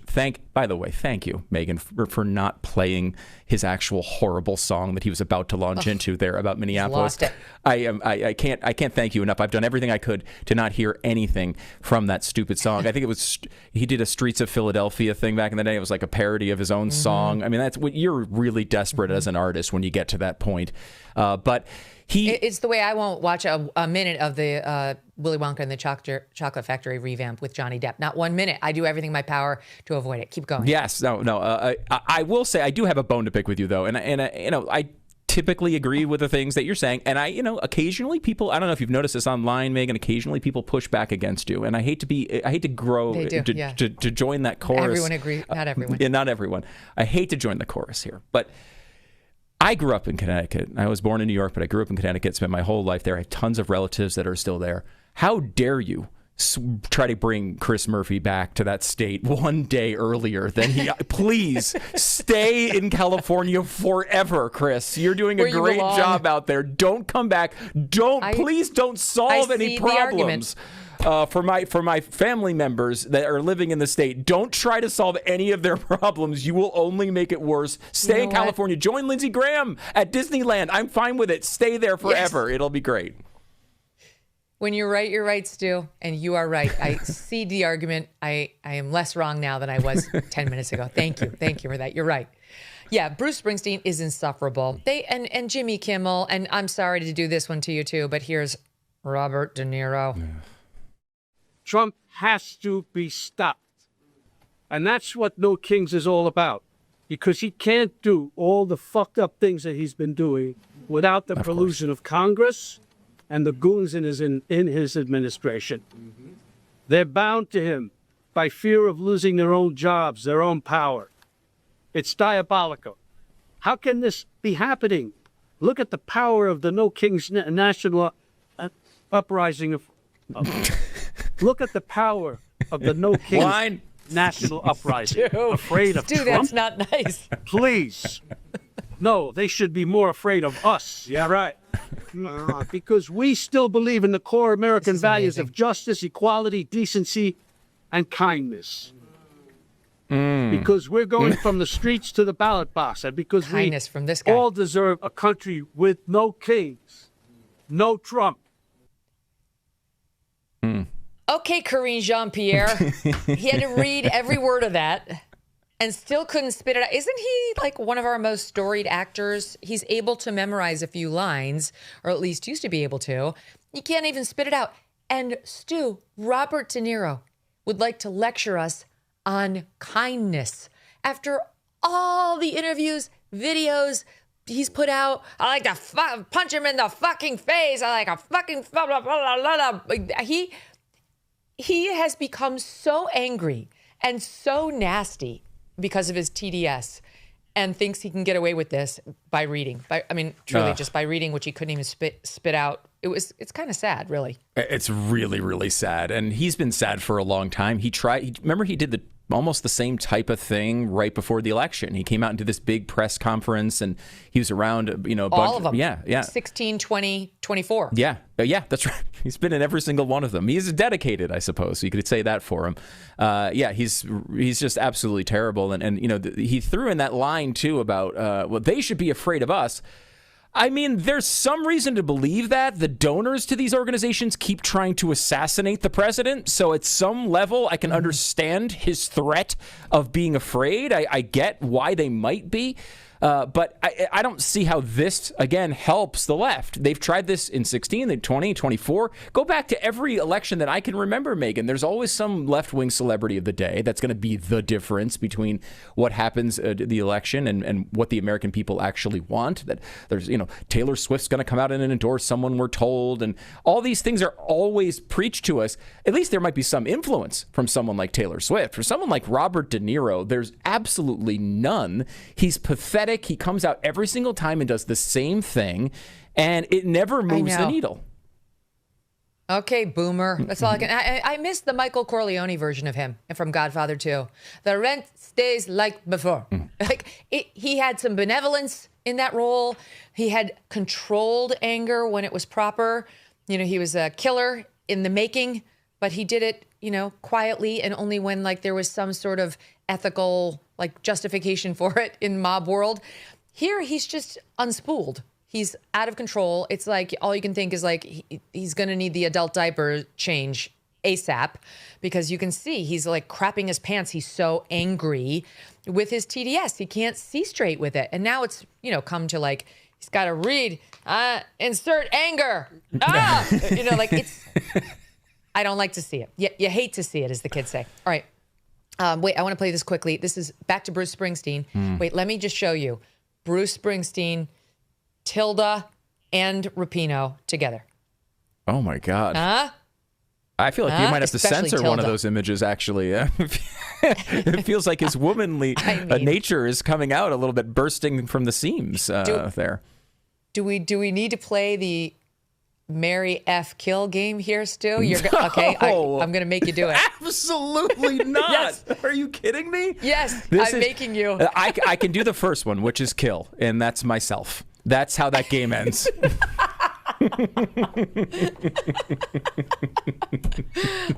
by the way, thank you, Megyn, for not playing his actual horrible song that he was about to launch into there about Minneapolis. Lost it. I can't thank you enough. I've done everything I could to not hear anything from that stupid song. I think it was he did a Streets of Philadelphia thing back in the day. It was like a parody of his own song. I mean, that's what you're really desperate as an artist when you get to that point. But it's the way I won't watch a minute of the Willy Wonka and the Chocolate Factory revamp with Johnny Depp. Not 1 minute. I do everything in my power to avoid it. Keep going. Yes. No. I will say I do have a bone to pick with you though, and I typically agree with the things that you're saying, and occasionally people, I don't know if you've noticed this online, Megyn, occasionally people push back against you, and I hate to grow to join that chorus. Everyone agrees. Not everyone. Yeah, not everyone. I hate to join the chorus here, but I grew up in Connecticut. I was born in New York, but I grew up in Connecticut, spent my whole life there. I have tons of relatives that are still there. How dare you try to bring Chris Murphy back to that state one day earlier than he... Please stay in California forever, Chris. You're doing a great job out there. Don't come back. Please don't solve any problems. For my family members that are living in the state, don't try to solve any of their problems. You will only make it worse. Stay in California. Join Lindsey Graham at Disneyland. I'm fine with it. Stay there forever. Yes. It'll be great. When you're right, Stu, and you are right. I see the argument. I am less wrong now than I was 10 minutes ago. Thank you for that. You're right. Yeah, Bruce Springsteen is insufferable. And Jimmy Kimmel, and I'm sorry to do this one to you too, but here's Robert De Niro. Yeah. Trump has to be stopped. And that's what No Kings is all about. Because he can't do all the fucked up things that he's been doing without the collusion of Congress and the goons in his administration. Mm-hmm. They're bound to him by fear of losing their own jobs, their own power. It's diabolical. How can this be happening? Look at the power of the No Kings National Uprising. Look at the power of the No Kings National Uprising. Afraid of Trump? That's not nice. Please. No, they should be more afraid of us. Yeah, right. Because we still believe in the core American values of justice, equality, decency, and kindness. Because we're going from the streets to the ballot box, and because kindness from this guy. All deserve a country with no kings, no Trump. Okay, Karine Jean-Pierre. He had to read every word of that and still couldn't spit it out. Isn't he like one of our most storied actors? He's able to memorize a few lines, or at least used to be able to. He can't even spit it out. And Stu, Robert De Niro would like to lecture us on kindness. After all the interviews, videos he's put out, I like to punch him in the fucking face. I like a fucking blah, blah, blah, blah, blah. He has become so angry and so nasty because of his TDS and thinks he can get away with this by reading. Truly just by reading, which he couldn't even spit out. It's kind of sad, really. It's really, really sad. And he's been sad for a long time. Remember he did almost the same type of thing right before the election. He came out and did this big press conference, and he was around, all of them. Yeah. 16, 20, 24. Yeah, that's right. He's been in every single one of them. He's dedicated, I suppose. You could say that for him. He's just absolutely terrible. And he threw in that line, too, about, they should be afraid of us. I mean, there's some reason to believe that the donors to these organizations keep trying to assassinate the president. So at some level, I can understand his threat of being afraid. I get why they might be. But I don't see how this, again, helps the left. They've tried this in 16, 20, 24. Go back to every election that I can remember, Megyn. There's always some left-wing celebrity of the day that's going to be the difference between what happens at the election and what the American people actually want. That there's, Taylor Swift's going to come out and endorse someone, we're told. And all these things are always preached to us. At least there might be some influence from someone like Taylor Swift. For someone like Robert De Niro, there's absolutely none. He's pathetic. He comes out every single time and does the same thing, and it never moves the needle. Okay, boomer. That's all I can. I miss the Michael Corleone version of him from Godfather 2. The rent stays like before. He had some benevolence in that role. He had controlled anger when it was proper. He was a killer in the making, but he did it, quietly and only when there was some sort of ethical justification for it in mob world. Here, he's just unspooled. He's out of control. It's all you can think is he's going to need the adult diaper change ASAP, because you can see he's crapping his pants. He's so angry with his TDS. He can't see straight with it. And now it's, come to he's got to read, insert anger. It's, I don't like to see it. You hate to see it, as the kids say. All right. Wait, I want to play this quickly. This is back to Bruce Springsteen. Wait, let me just show you. Bruce Springsteen, Tilda, and Rapinoe together. Oh, my God. I feel like you might have to censor one of those images, actually. It feels like his womanly nature is coming out a little bit, bursting from the seams there. Do we need to play the Marry F Kill game here, Stu? Okay, I'm going to make you do it. Absolutely not. Yes. Are you kidding me? Yes, I'm making you. I can do the first one, which is kill, and that's myself. That's how that game ends.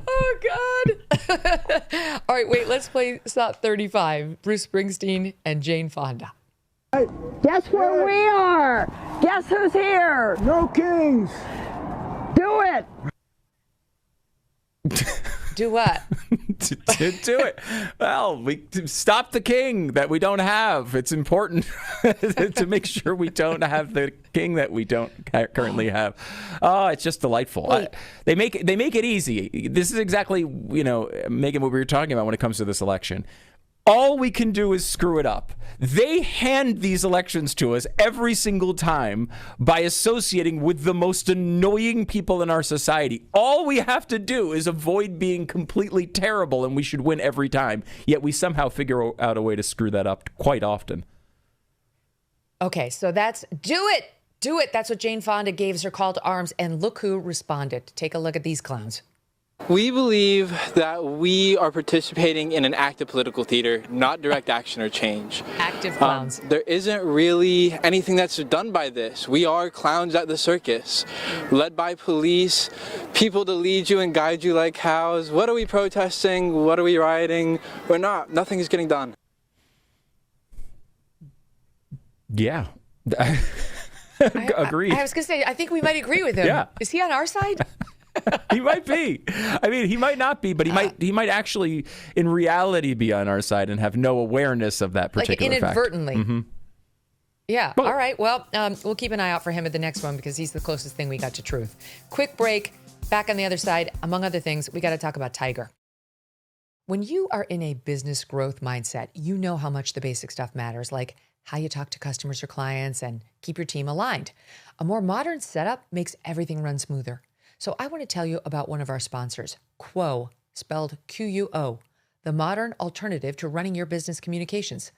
Oh, God. All right, wait, let's play SOT 35. Bruce Springsteen and Jane Fonda. Guess where we are? Guess who's here? No kings. Do it. Do what? Do it. Well, we stop the king that we don't have. It's important to make sure we don't have the king that we don't currently have. Oh, it's just delightful. They make it easy. This is exactly, Megyn, what we were talking about when it comes to this election. All we can do is screw it up. They hand these elections to us every single time by associating with the most annoying people in our society. All we have to do is avoid being completely terrible, and we should win every time. Yet we somehow figure out a way to screw that up quite often. Okay, so that's do it. Do it. That's what Jane Fonda gave as her call to arms. And look who responded. Take a look at these clowns. We believe that we are participating in an act of political theater, not direct action or change. Active clowns. There isn't really anything that's done by this. We are clowns at the circus, led by police, people to lead you and guide you like cows. What are we protesting? What are we rioting? We're not. Nothing is getting done. Yeah. Agreed. I was going to say, I think we might agree with him. Yeah. Is he on our side? He might be. I mean, he might not be, but he might actually, in reality, be on our side and have no awareness of that particular like inadvertently. fact. Mm-hmm. Yeah. All right. Well, we'll keep an eye out for him at the next one because he's the closest thing we got to truth. Quick break. Back on the other side, among other things, we got to talk about Tiger. When you are in a business growth mindset, you know how much the basic stuff matters, like how you talk to customers or clients and keep your team aligned. A more modern setup makes everything run smoother. So I want to tell you about one of our sponsors, Quo, spelled Q-U-O, the modern alternative to running your business communications.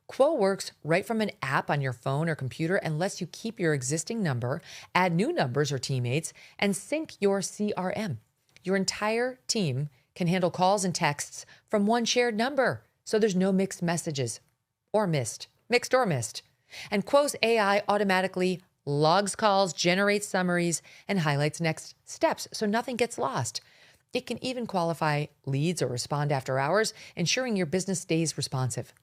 Quo works right from an app on your phone or computer and lets you keep your existing number, add new numbers or teammates, and sync your CRM. Your entire team can handle calls and texts from one shared number, so there's no mixed messages or missed. And Quo's AI automatically logs calls, generates summaries, and highlights next steps, so nothing gets lost. It can even qualify leads or respond after hours, ensuring your business stays responsive.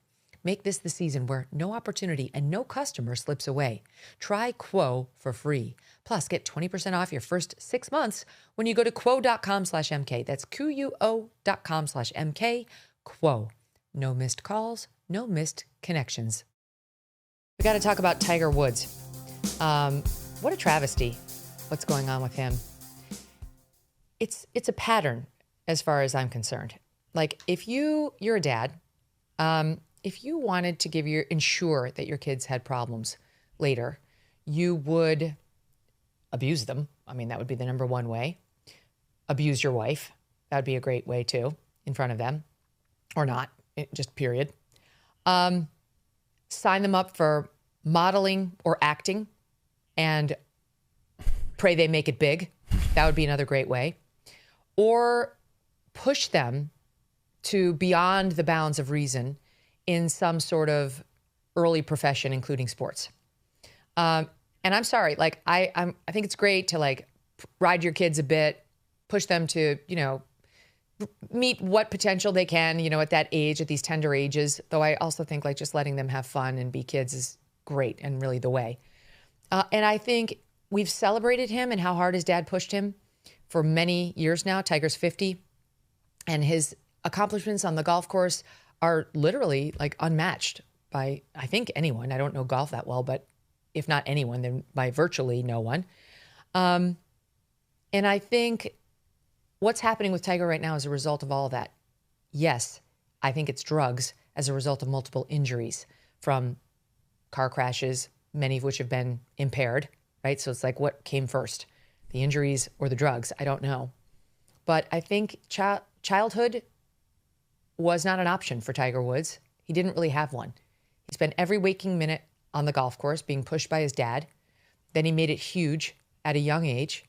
Make this the season where no opportunity and no customer slips away. Try Quo for free. Plus, get 20% off your first 6 months when you go to quo.com/MK. That's QUO.com/MK. Quo. No missed calls, no missed connections. We got to talk about Tiger Woods. What a travesty. What's going on with him? It's a pattern as far as I'm concerned. Like if you're a dad, if you wanted to ensure that your kids had problems later, you would abuse them. I mean, that would be the number one way. Abuse your wife. That would be a great way too, in front of them. Or not, just period. Sign them up for modeling or acting and pray they make it big. That would be another great way. Or push them to beyond the bounds of reason in some sort of early profession, including sports. And I'm sorry, like I think it's great to like ride your kids a bit, push them to, meet what potential they can, at that age, at these tender ages. Though I also think like just letting them have fun and be kids is great and really the way. And I think we've celebrated him and how hard his dad pushed him for many years now. Tiger's 50 and his accomplishments on the golf course are literally like unmatched by, I think, anyone. I don't know golf that well, but if not anyone, then by virtually no one. And I think what's happening with Tiger right now is a result of all of that. Yes, I think it's drugs as a result of multiple injuries from car crashes, many of which have been impaired, right? So it's like, what came first, the injuries or the drugs? I don't know. But I think childhood was not an option for Tiger Woods. He didn't really have one. He spent every waking minute on the golf course being pushed by his dad. Then he made it huge at a young age,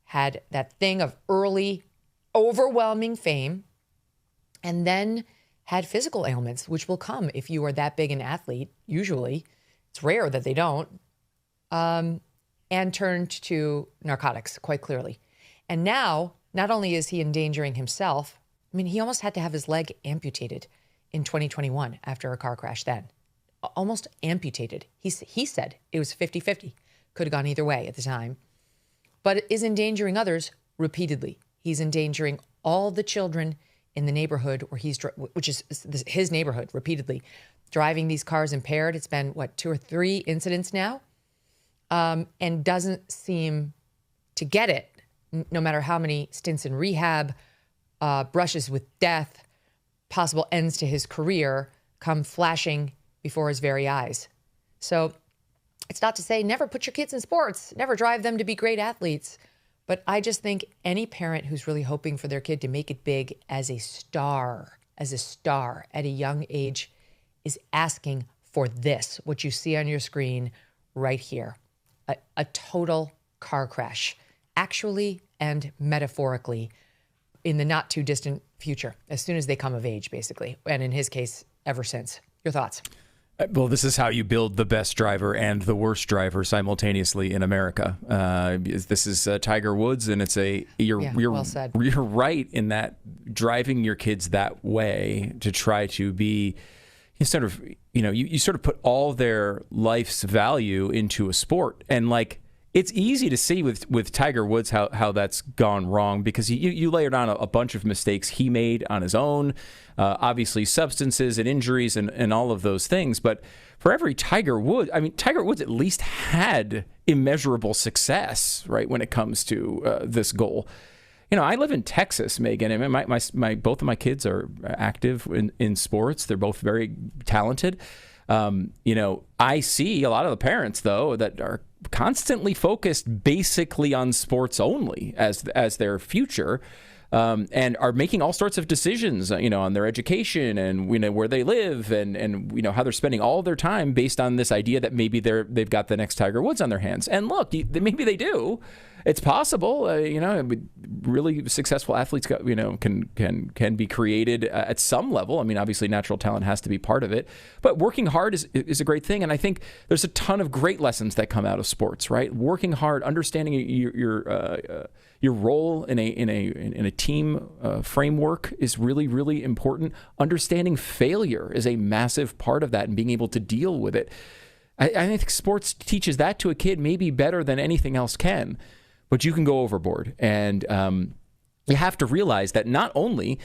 had that thing of early, overwhelming fame, and then had physical ailments, which will come if you are that big an athlete. Usually, it's rare that they don't, and turned to narcotics quite clearly. And now, not only is he endangering himself, I mean, he almost had to have his leg amputated in 2021 after a car crash then. Almost amputated. He said it was 50-50. Could have gone either way at the time. But is endangering others repeatedly. He's endangering all the children in the neighborhood which is his neighborhood repeatedly, driving these cars impaired. It's been, 2 or 3 incidents now, and doesn't seem to get it, no matter how many stints in rehab, brushes with death, possible ends to his career come flashing before his very eyes. So it's not to say never put your kids in sports, never drive them to be great athletes. But I just think any parent who's really hoping for their kid to make it big as a star at a young age is asking for this, what you see on your screen right here, a total car crash, actually and metaphorically, in the not too distant future, as soon as they come of age, basically. And in his case, ever since. Your thoughts? Well, this is how you build the best driver and the worst driver simultaneously in America. This is Tiger Woods, and you're well said. You're right in that driving your kids that way to try to be you sort of put all their life's value into a sport, and like it's easy to see with Tiger Woods how that's gone wrong, because you layered on a bunch of mistakes he made on his own, obviously substances and injuries and all of those things. But for every Tiger Woods at least had immeasurable success, right, when it comes to this goal. I live in Texas, Megyn. I mean, my both of my kids are active in sports. They're both very talented. I see a lot of the parents, though, that are constantly focused basically on sports only as their future, and are making all sorts of decisions, on their education and where they live and how they're spending all their time based on this idea that maybe they've got the next Tiger Woods on their hands. And look, maybe they do. It's possible, really successful athletes, can be created at some level. I mean, obviously natural talent has to be part of it, but working hard is a great thing. And I think there's a ton of great lessons that come out of sports, right? Working hard, understanding your role in a team framework is really, really important. Understanding failure is a massive part of that, and being able to deal with it. I think sports teaches that to a kid maybe better than anything else can. But you can go overboard, and you have to realize that not only,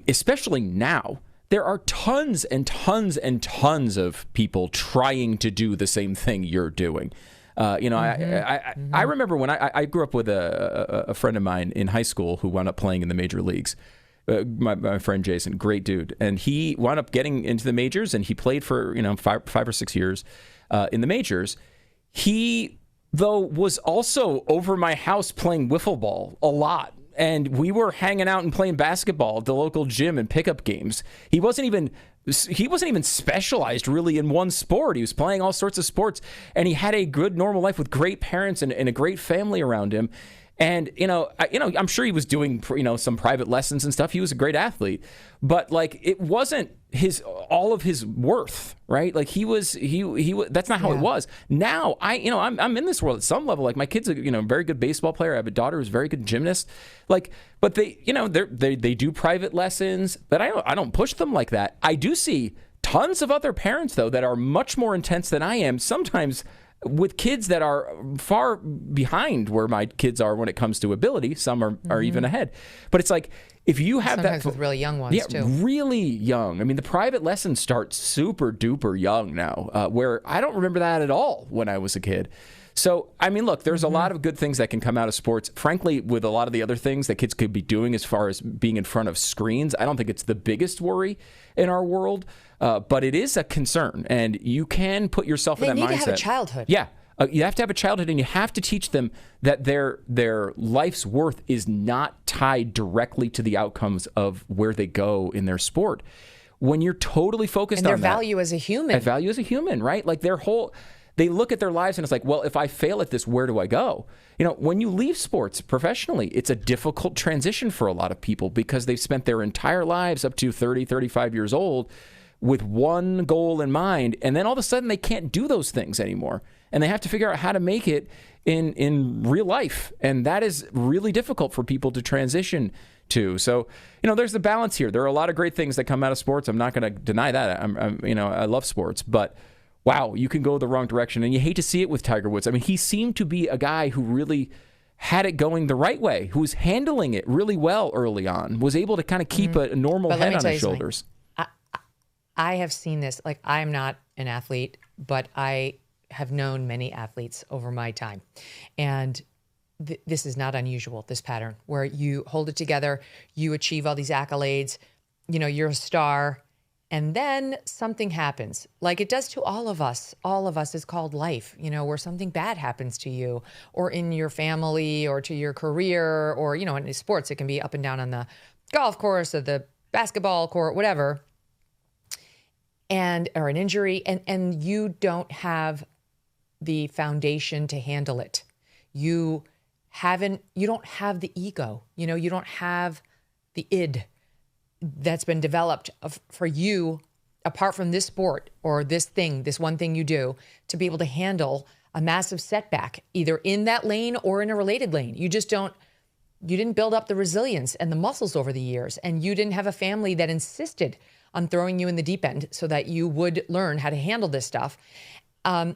especially now, there are tons and tons and tons of people trying to do the same thing you're doing. I remember when I grew up with a friend of mine in high school who wound up playing in the major leagues. My friend Jason, great dude, and he wound up getting into the majors, and he played for 5 or 6 years in the majors. He though was also over my house playing wiffle ball a lot. And we were hanging out and playing basketball at the local gym and pickup games. He wasn't even specialized really in one sport. He was playing all sorts of sports, and he had a good normal life with great parents and a great family around him. And, I'm sure he was doing, some private lessons and stuff. He was a great athlete, but like, it wasn't all of his worth, right? Like he was, that's not how it was. Now I'm in this world at some level. Like my kid's a, very good baseball player. I have a daughter who's a very good gymnast. Like, but they do private lessons, but I don't push them like that. I do see tons of other parents though, that are much more intense than I am. Sometimes with kids that are far behind where my kids are when it comes to ability. Some are even ahead. But it's like, if you have sometimes with really young ones too. Really young. I mean, the private lessons start super duper young now, where I don't remember that at all when I was a kid. So, I mean, look, there's a lot of good things that can come out of sports. Frankly, with a lot of the other things that kids could be doing as far as being in front of screens, I don't think it's the biggest worry in our world, but it is a concern. And you can put yourself in that mindset. They need to have a childhood. Yeah. You have to have a childhood, and you have to teach them that their life's worth is not tied directly to the outcomes of where they go in their sport. When you're totally focused on their value as a human. Their value as a human, right? Like they look at their lives and it's like, well, if I fail at this, where do I go? When you leave sports professionally, it's a difficult transition for a lot of people because they've spent their entire lives up to 30, 35 years old with one goal in mind. And then all of a sudden they can't do those things anymore. And they have to figure out how to make it in real life. And that is really difficult for people to transition to. So, there's the balance here. There are a lot of great things that come out of sports. I'm not going to deny that. I love sports, but wow, you can go the wrong direction. And you hate to see it with Tiger Woods. I mean, he seemed to be a guy who really had it going the right way, who was handling it really well early on, was able to kind of keep a normal head on his shoulders. I have seen this. Like, I'm not an athlete, but I have known many athletes over my time. And this is not unusual, this pattern, where you hold it together, you achieve all these accolades, you're a star, and then something happens, like it does to all of us. All of us is called life, where something bad happens to you or in your family or to your career or, in sports, it can be up and down on the golf course or the basketball court, whatever. or an injury, and you don't have the foundation to handle it. You don't have the ego, you don't have the id that's been developed for you, apart from this sport or this one thing you do, to be able to handle a massive setback, either in that lane or in a related lane. You didn't build up the resilience and the muscles over the years, and you didn't have a family that insisted on throwing you in the deep end so that you would learn how to handle this stuff. So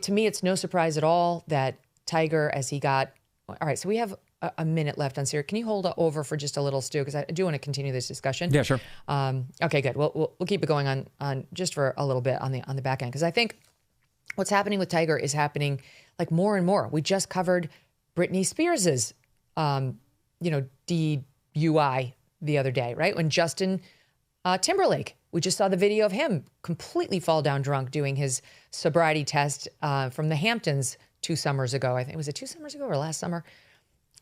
to me, it's no surprise at all that Tiger, as he got, all right, so we have a minute left on Siri. Can you hold over for just a little, Stu? Because I do want to continue this discussion. Yeah, sure. Okay, good. We'll keep it going on just for a little bit on the back end, because I think what's happening with Tiger is happening like more and more. We just covered Britney Spears's, DUI the other day, right? When Justin Timberlake, we just saw the video of him completely fall down drunk doing his sobriety test from the Hamptons 2 summers ago. I think, was it 2 summers ago or last summer?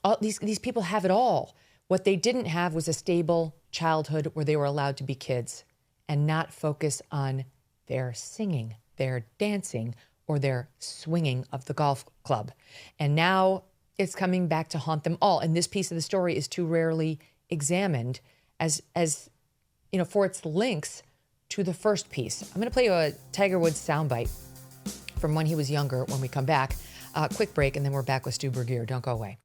All these people have it all. What they didn't have was a stable childhood where they were allowed to be kids and not focus on their singing, their dancing, or their swinging of the golf club. And now it's coming back to haunt them all. And this piece of the story is too rarely examined as for its links to the first piece. I'm going to play you a Tiger Woods soundbite from when he was younger when we come back. Quick break, and then we're back with Stu Burguiere. Don't go away.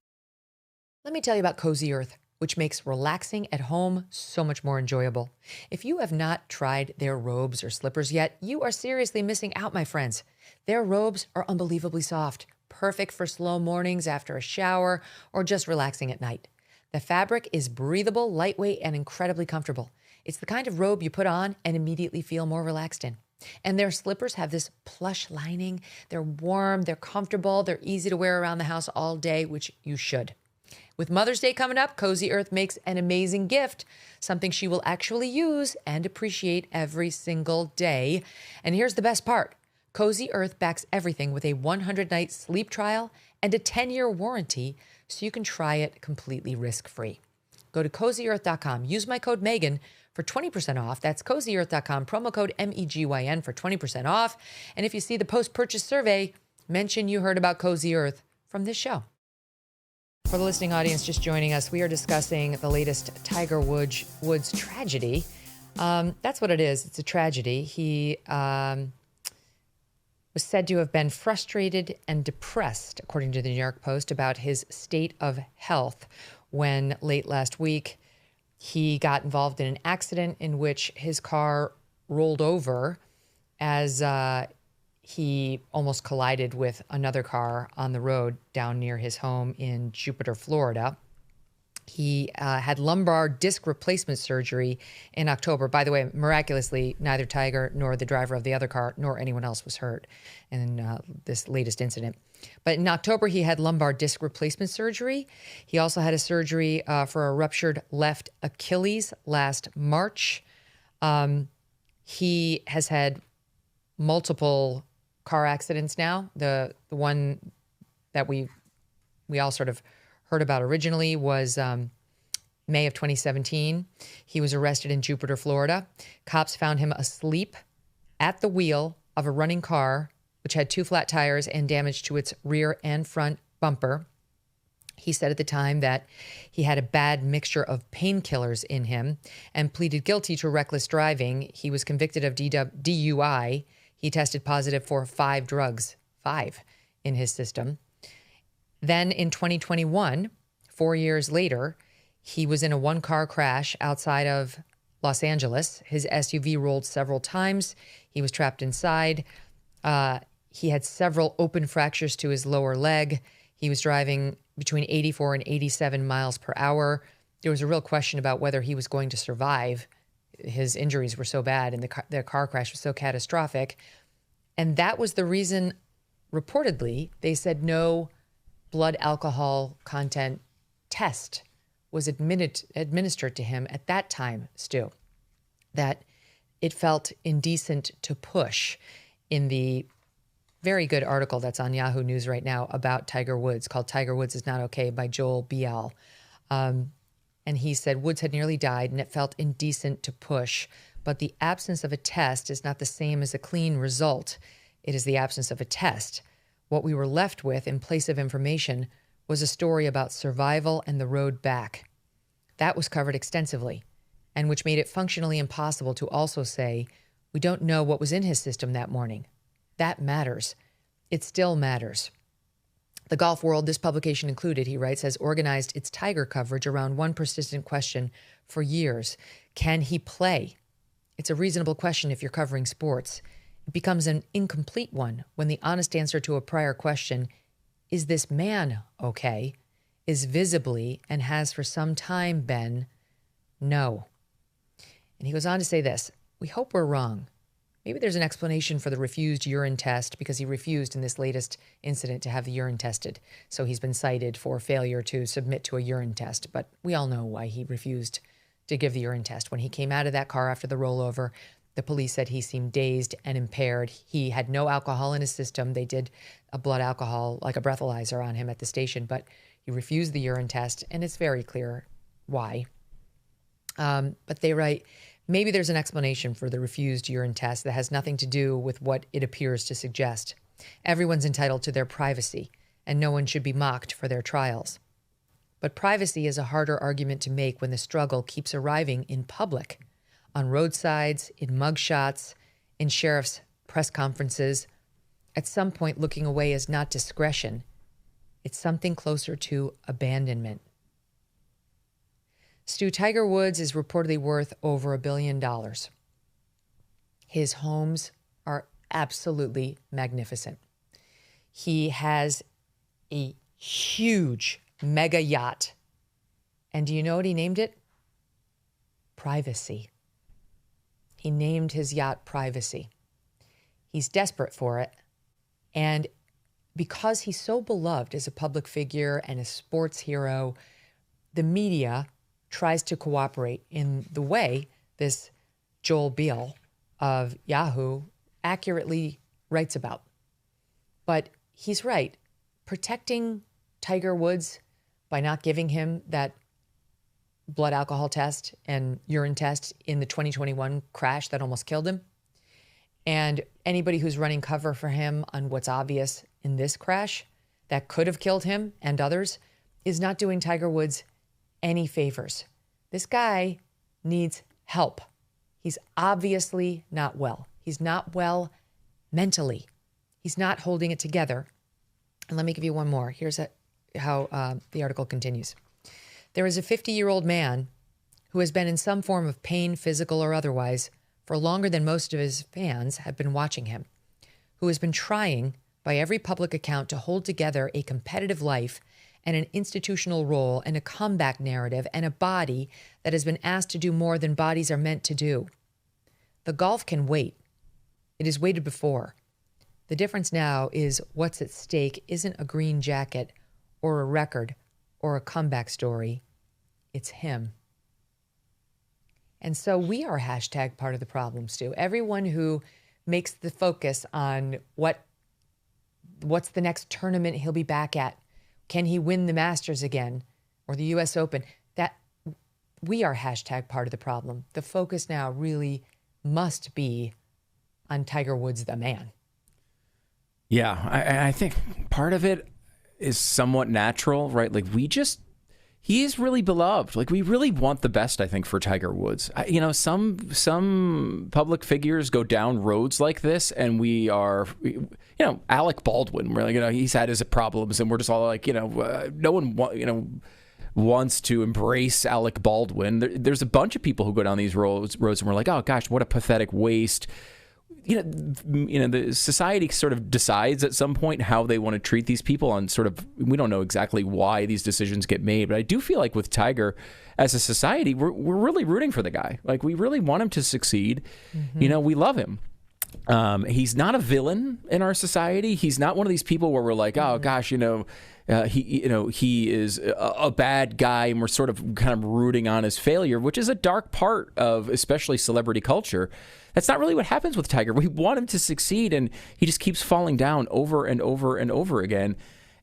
Let me tell you about Cozy Earth, which makes relaxing at home so much more enjoyable. If you have not tried their robes or slippers yet, you are seriously missing out, my friends. Their robes are unbelievably soft, perfect for slow mornings after a shower or just relaxing at night. The fabric is breathable, lightweight, and incredibly comfortable. It's the kind of robe you put on and immediately feel more relaxed in. And their slippers have this plush lining. They're warm, they're comfortable, they're easy to wear around the house all day, which you should. With Mother's Day coming up, Cozy Earth makes an amazing gift, something she will actually use and appreciate every single day. And here's the best part. Cozy Earth backs everything with a 100-night sleep trial and a 10-year warranty, so you can try it completely risk-free. Go to CozyEarth.com. Use my code Megyn for 20% off. That's CozyEarth.com, promo code MEGYN for 20% off. And if you see the post-purchase survey, mention you heard about Cozy Earth from this show. For the listening audience just joining us, we are discussing the latest Tiger Woods tragedy. That's what it is. It's a tragedy. He was said to have been frustrated and depressed, according to the New York Post, about his state of health when late last week he got involved in an accident in which his car rolled over as he almost collided with another car on the road down near his home in Jupiter, Florida. He had lumbar disc replacement surgery in October. By the way, miraculously, neither Tiger nor the driver of the other car nor anyone else was hurt in this latest incident. But in October, he had lumbar disc replacement surgery. He also had a surgery for a ruptured left Achilles last March. He has had multiple car accidents now. The one that we all sort of heard about originally was May of 2017. He was arrested in Jupiter, Florida. Cops found him asleep at the wheel of a running car, which had 2 flat tires and damage to its rear and front bumper. He said at the time that he had a bad mixture of painkillers in him and pleaded guilty to reckless driving. He was convicted of DUI. He tested positive for 5 drugs, 5 in his system. Then in 2021, 4 years later, he was in a 1-car crash outside of Los Angeles. His SUV rolled several times. He was trapped inside. He had several open fractures to his lower leg. He was driving between 84 and 87 miles per hour. There was a real question about whether he was going to survive. His injuries were so bad and the car crash was so catastrophic. And that was the reason, reportedly, they said no blood alcohol content test was administered to him at that time, Stu, that it felt indecent to push. In the very good article that's on Yahoo News right now about Tiger Woods, called Tiger Woods is Not Okay by Joel Bial. And he said Woods had nearly died and it felt indecent to push. But the absence of a test is not the same as a clean result. It is the absence of a test. What we were left with in place of information was a story about survival and the road back. That was covered extensively, and which made it functionally impossible to also say, we don't know what was in his system that morning. That matters. It still matters. The golf world, this publication included, he writes, has organized its Tiger coverage around one persistent question for years. Can he play? It's a reasonable question if you're covering sports. It becomes an incomplete one when the honest answer to a prior question, is this man okay, is visibly and has for some time been no. And he goes on to say this, we hope we're wrong. Maybe there's an explanation for the refused urine test because he refused in this latest incident to have the urine tested. So he's been cited for failure to submit to a urine test. But we all know why he refused to give the urine test. When he came out of that car after the rollover, the police said he seemed dazed and impaired. He had no alcohol in his system. They did a blood alcohol, like a breathalyzer on him at the station, but he refused the urine test, and it's very clear why. But they write, maybe there's an explanation for the refused urine test that has nothing to do with what it appears to suggest. Everyone's entitled to their privacy, and no one should be mocked for their trials. But privacy is a harder argument to make when the struggle keeps arriving in public, on roadsides, in mugshots, in sheriff's press conferences. At some point, looking away is not discretion. It's something closer to abandonment. Stu, Tiger Woods is reportedly worth over $1 billion. His homes are absolutely magnificent. He has a huge mega yacht. And do you know what he named it? Privacy. He named his yacht Privacy. He's desperate for it. And because he's so beloved as a public figure and a sports hero, the media tries to cooperate in the way this Joel Beal of Yahoo accurately writes about. But he's right. Protecting Tiger Woods by not giving him that blood alcohol test and urine test in the 2021 crash that almost killed him, and anybody who's running cover for him on what's obvious in this crash that could have killed him and others, is not doing Tiger Woods any favors. This guy needs help. He's obviously not well. He's not well mentally. He's not holding it together. And let me give you one more. Here's how the article continues. There is a 50-year-old man who has been in some form of pain, physical or otherwise, for longer than most of his fans have been watching him, who has been trying, by every public account, to hold together a competitive life and an institutional role and a comeback narrative and a body that has been asked to do more than bodies are meant to do. The golf can wait. It has waited before. The difference now is what's at stake isn't a green jacket or a record or a comeback story. It's him. And so we are hashtag part of the problem, Stu. Everyone who makes the focus on what's the next tournament he'll be back at, can he win the Masters again or the U.S. Open, that we are hashtag part of the problem. The focus now really must be on Tiger Woods, the man. Yeah, I think part of it is somewhat natural, right? Like he is really beloved. Like we really want the best, I think, for Tiger Woods. Some public figures go down roads like this, and we are, Alec Baldwin. We're like, he's had his problems, and we're just all like, no one, wants to embrace Alec Baldwin. There's a bunch of people who go down these roads, and we're like, oh gosh, what a pathetic waste. The society sort of decides at some point how they want to treat these people on sort of, we don't know exactly why these decisions get made, but I do feel like with Tiger as a society, we're really rooting for the guy. Like we really want him to succeed. Mm-hmm. We love him. He's not a villain in our society. He's not one of these people where we're like, oh gosh, he is a bad guy, and we're sort of kind of rooting on his failure, which is a dark part of especially celebrity culture. That's not really what happens with Tiger. We want him to succeed, and he just keeps falling down over and over and over again.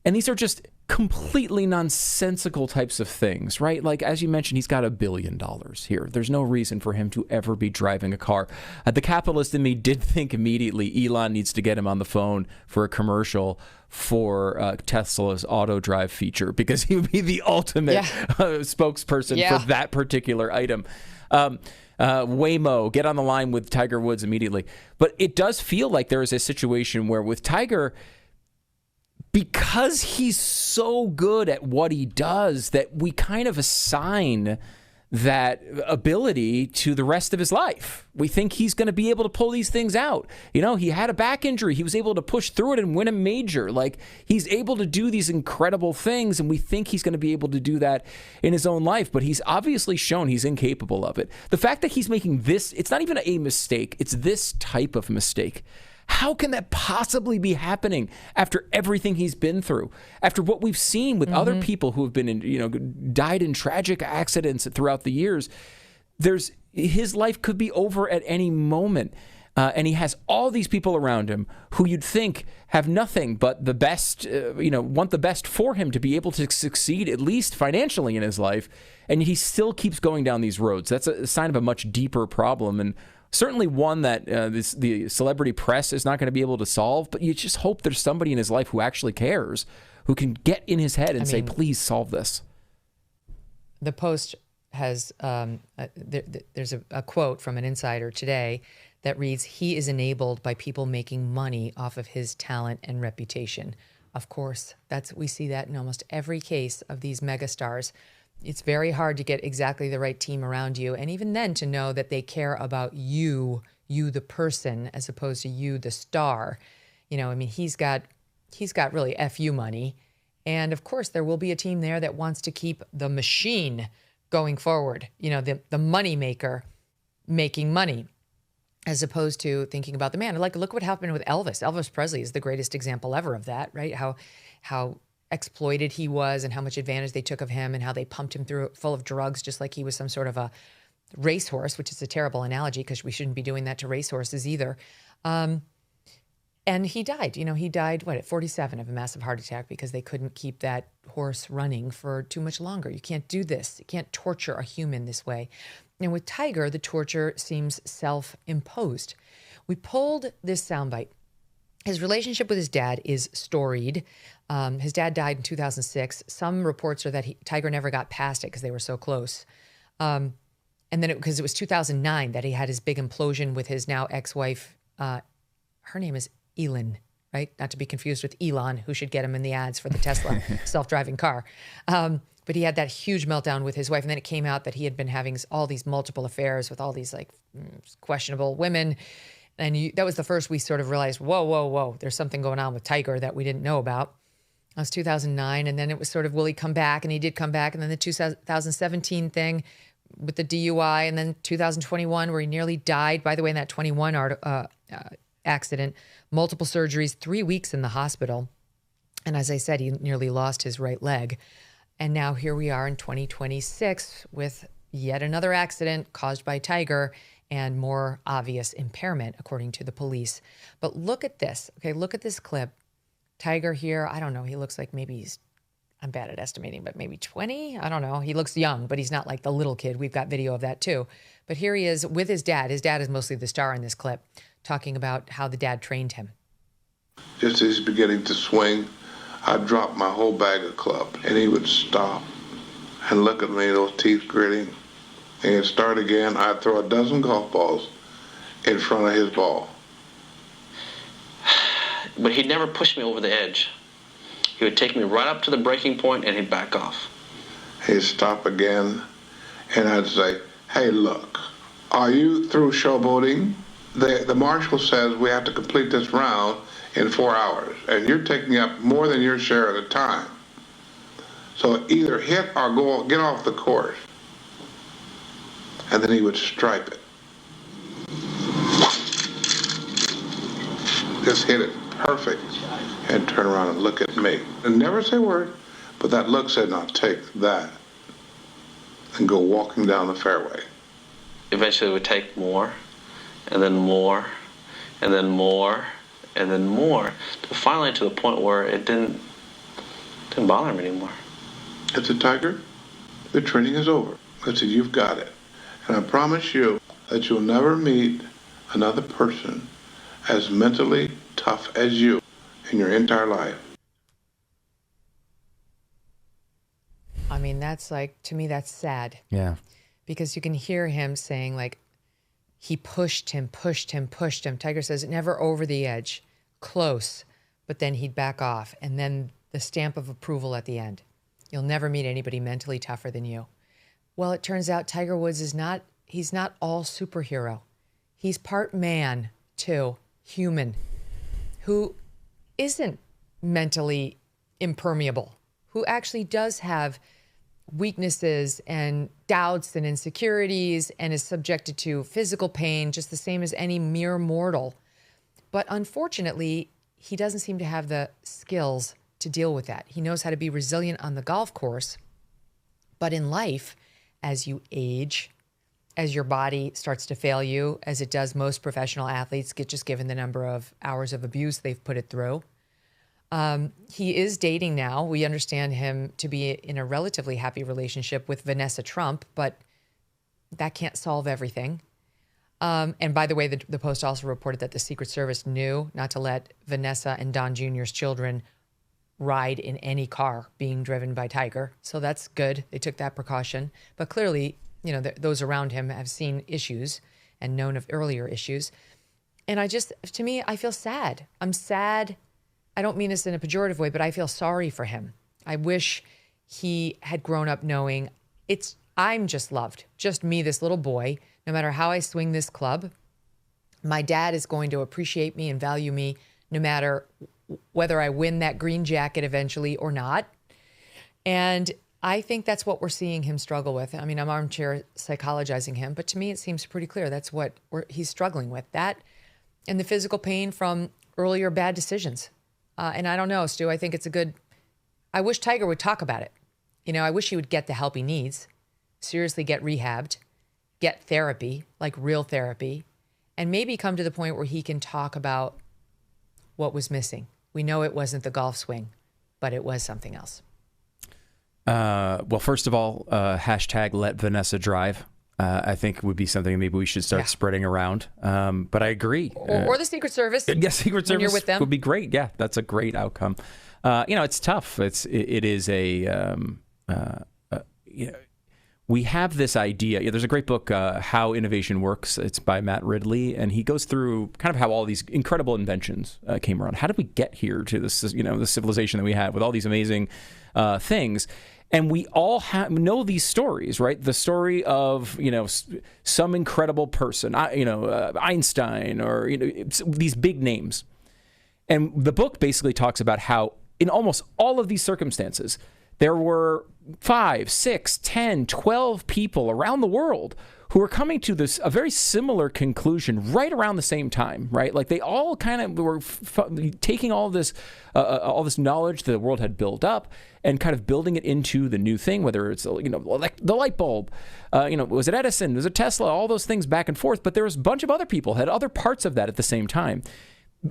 And these are just completely nonsensical types of things, right? Like, as you mentioned, he's got $1 billion here. There's no reason for him to ever be driving a car. The capitalist in me did think immediately Elon needs to get him on the phone for a commercial for Tesla's auto drive feature, because he would be the ultimate spokesperson for that particular item. Waymo, get on the line with Tiger Woods immediately. But it does feel like there is a situation where with Tiger, because he's so good at what he does, that we kind of assign that ability to the rest of his life. We think he's going to be able to pull these things out. You know, he had a back injury. He was able to push through it and win a major. Like, he's able to do these incredible things, and we think he's going to be able to do that in his own life, but he's obviously shown he's incapable of it. The fact that he's making this, it's not even a mistake, it's this type of mistake. How can that possibly be happening after everything he's been through? After what we've seen with other people who have been in, died in tragic accidents throughout the years, his life could be over at any moment. And he has all these people around him who you'd think have nothing but the best, want the best for him to be able to succeed, at least financially in his life. And he still keeps going down these roads. That's a sign of a much deeper problem. And certainly one that the celebrity press is not going to be able to solve, but you just hope there's somebody in his life who actually cares, who can get in his head and say, please solve this. The Post has, there's a quote from an insider today that reads, "He is enabled by people making money off of his talent and reputation." Of course, we see that in almost every case of these megastars. It's very hard to get exactly the right team around you. And even then to know that they care about you the person, as opposed to you the star. He's got really FU money. And of course, there will be a team there that wants to keep the machine going forward. The money maker making money, as opposed to thinking about the man. Like, look what happened with Elvis. Elvis Presley is the greatest example ever of that, right? How exploited he was and how much advantage they took of him and how they pumped him through full of drugs just like he was some sort of a racehorse, which is a terrible analogy because we shouldn't be doing that to racehorses either. And he died. He died, at 47 of a massive heart attack because they couldn't keep that horse running for too much longer. You can't do this. You can't torture a human this way. And with Tiger, the torture seems self-imposed. We pulled this soundbite. His relationship with his dad is storied. His dad died in 2006. Some reports are that Tiger never got past it because they were so close. And then because it was 2009 that he had his big implosion with his now ex-wife. Her name is Elin, right? Not to be confused with Elon, who should get him in the ads for the Tesla self-driving car. But he had that huge meltdown with his wife. And then it came out that he had been having all these multiple affairs with all these questionable women. And that was the first we sort of realized, whoa, there's something going on with Tiger that we didn't know about. That was 2009. And then it was sort of, will he come back? And he did come back. And then the 2017 thing with the DUI. And then 2021 where he nearly died. By the way, in that 21 accident, multiple surgeries, 3 weeks in the hospital. And as I said, he nearly lost his right leg. And now here we are in 2026 with yet another accident caused by Tiger and more obvious impairment, according to the police. But look at this. Okay, look at this clip. Tiger here, I don't know, he looks like maybe I'm bad at estimating, but maybe 20? I don't know. He looks young, but he's not like the little kid. We've got video of that too. But here he is with his dad. His dad is mostly the star in this clip, talking about how the dad trained him. Just as he's beginning to swing, I'd drop my whole bag of club, and he would stop and look at me, those teeth gritting, and he'd start again. I'd throw a dozen golf balls in front of his ball. But he'd never push me over the edge. He would take me right up to the breaking point and he'd back off. He'd stop again, and I'd say, hey, look, are you through showboating? The marshal says we have to complete this round in 4 hours, and you're taking up more than your share of the time. So either hit or get off the course. And then he would stripe it. Just hit it perfect and turn around and look at me. And never say a word, but that look said, now take that and go walking down the fairway. Eventually it would take more, and then more, and then more, and then more, to finally to the point where it didn't Didn't bother him anymore. I said, Tiger, the training is over. I said, you've got it. And I promise you that you'll never meet another person as mentally tough as you in your entire life. I mean, that's like, to me, that's sad. Yeah. Because you can hear him saying, like, he pushed him. Tiger says, never over the edge, close, but then he'd back off. And then the stamp of approval at the end. You'll never meet anybody mentally tougher than you. Well, it turns out Tiger Woods he's not all superhero. He's part man, too, human, who isn't mentally impermeable, who actually does have weaknesses and doubts and insecurities and is subjected to physical pain just the same as any mere mortal. But unfortunately, he doesn't seem to have the skills to deal with that. He knows how to be resilient on the golf course, but in life, as you age, as your body starts to fail you, as it does most professional athletes, just given the number of hours of abuse they've put it through. He is dating now. We understand him to be in a relatively happy relationship with Vanessa Trump, but that can't solve everything. And by the way, the Post also reported that the Secret Service knew not to let Vanessa and Don Jr.'s children ride in any car being driven by Tiger. So that's good. They took that precaution. But clearly, you know, those around him have seen issues and known of earlier issues. And to me, I feel sad. I'm sad. I don't mean this in a pejorative way, but I feel sorry for him. I wish he had grown up knowing I'm just loved, just me, this little boy. No matter how I swing this club, my dad is going to appreciate me and value me no matter whether I win that green jacket eventually or not. And I think that's what we're seeing him struggle with. I mean, I'm armchair psychologizing him, but to me, it seems pretty clear that's what he's struggling with. That and the physical pain from earlier bad decisions. And I don't know, Stu, I think I wish Tiger would talk about it. You know, I wish he would get the help he needs, seriously get rehabbed, get therapy, like real therapy, and maybe come to the point where he can talk about what was missing. We know it wasn't the golf swing, but it was something else. Well, first of all, hashtag let Vanessa drive. I think would be something maybe we should start spreading around. But I agree. Or the Secret Service. Yes, Secret Service you're with them. Would be great. Yeah, that's a great outcome. You know, it's tough. It is a you know, we have this idea. There's a great book, How Innovation Works. It's by Matt Ridley, and he goes through kind of how all these incredible inventions came around. How did we get here to this, you know, the civilization that we have with all these amazing things? And we all know these stories, right? The story of, you know, some incredible person, Einstein, or, you know, these big names. And the book basically talks about how in almost all of these circumstances, there were 5, 6, 10, 12 people around the world who were coming to a very similar conclusion right around the same time, right? Like they all kind of were taking all this knowledge that the world had built up and kind of building it into the new thing, whether it's, you know, like the light bulb, you know, was it Edison, was it Tesla, all those things back and forth. But there was a bunch of other people had other parts of that at the same time.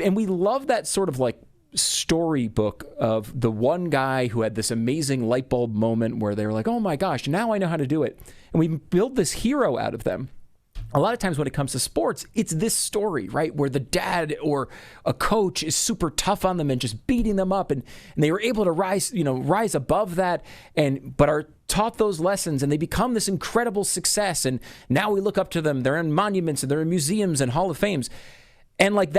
And we love that sort of like storybook of the one guy who had this amazing light bulb moment where they were like, oh my gosh, now I know how to do it. And we build this hero out of them. A lot of times when it comes to sports, it's this story, right? Where the dad or a coach is super tough on them and just beating them up. And they were able to rise above that but are taught those lessons and they become this incredible success. And now we look up to them. They're in monuments and they're in museums and Hall of Fames. And like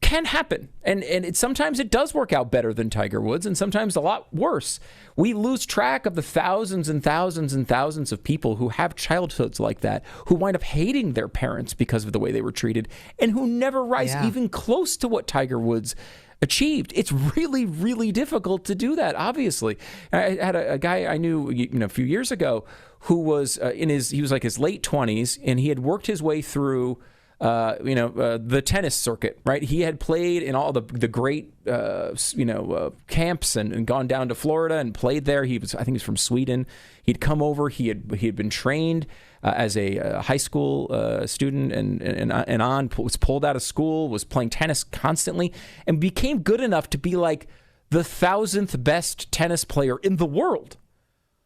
can happen. And sometimes it does work out better than Tiger Woods and sometimes a lot worse. We lose track of the thousands and thousands and thousands of people who have childhoods like that, who wind up hating their parents because of the way they were treated and who never rise even close to what Tiger Woods achieved. It's really, really difficult to do that, obviously. I had a guy I knew a few years ago who was he was like his late 20s and he had worked his way through the tennis circuit, right? He had played in all the great, camps and gone down to Florida and played there. I think he's from Sweden. He'd come over. He had been trained as a high school student and was pulled out of school, was playing tennis constantly and became good enough to be like the 1,000th best tennis player in the world.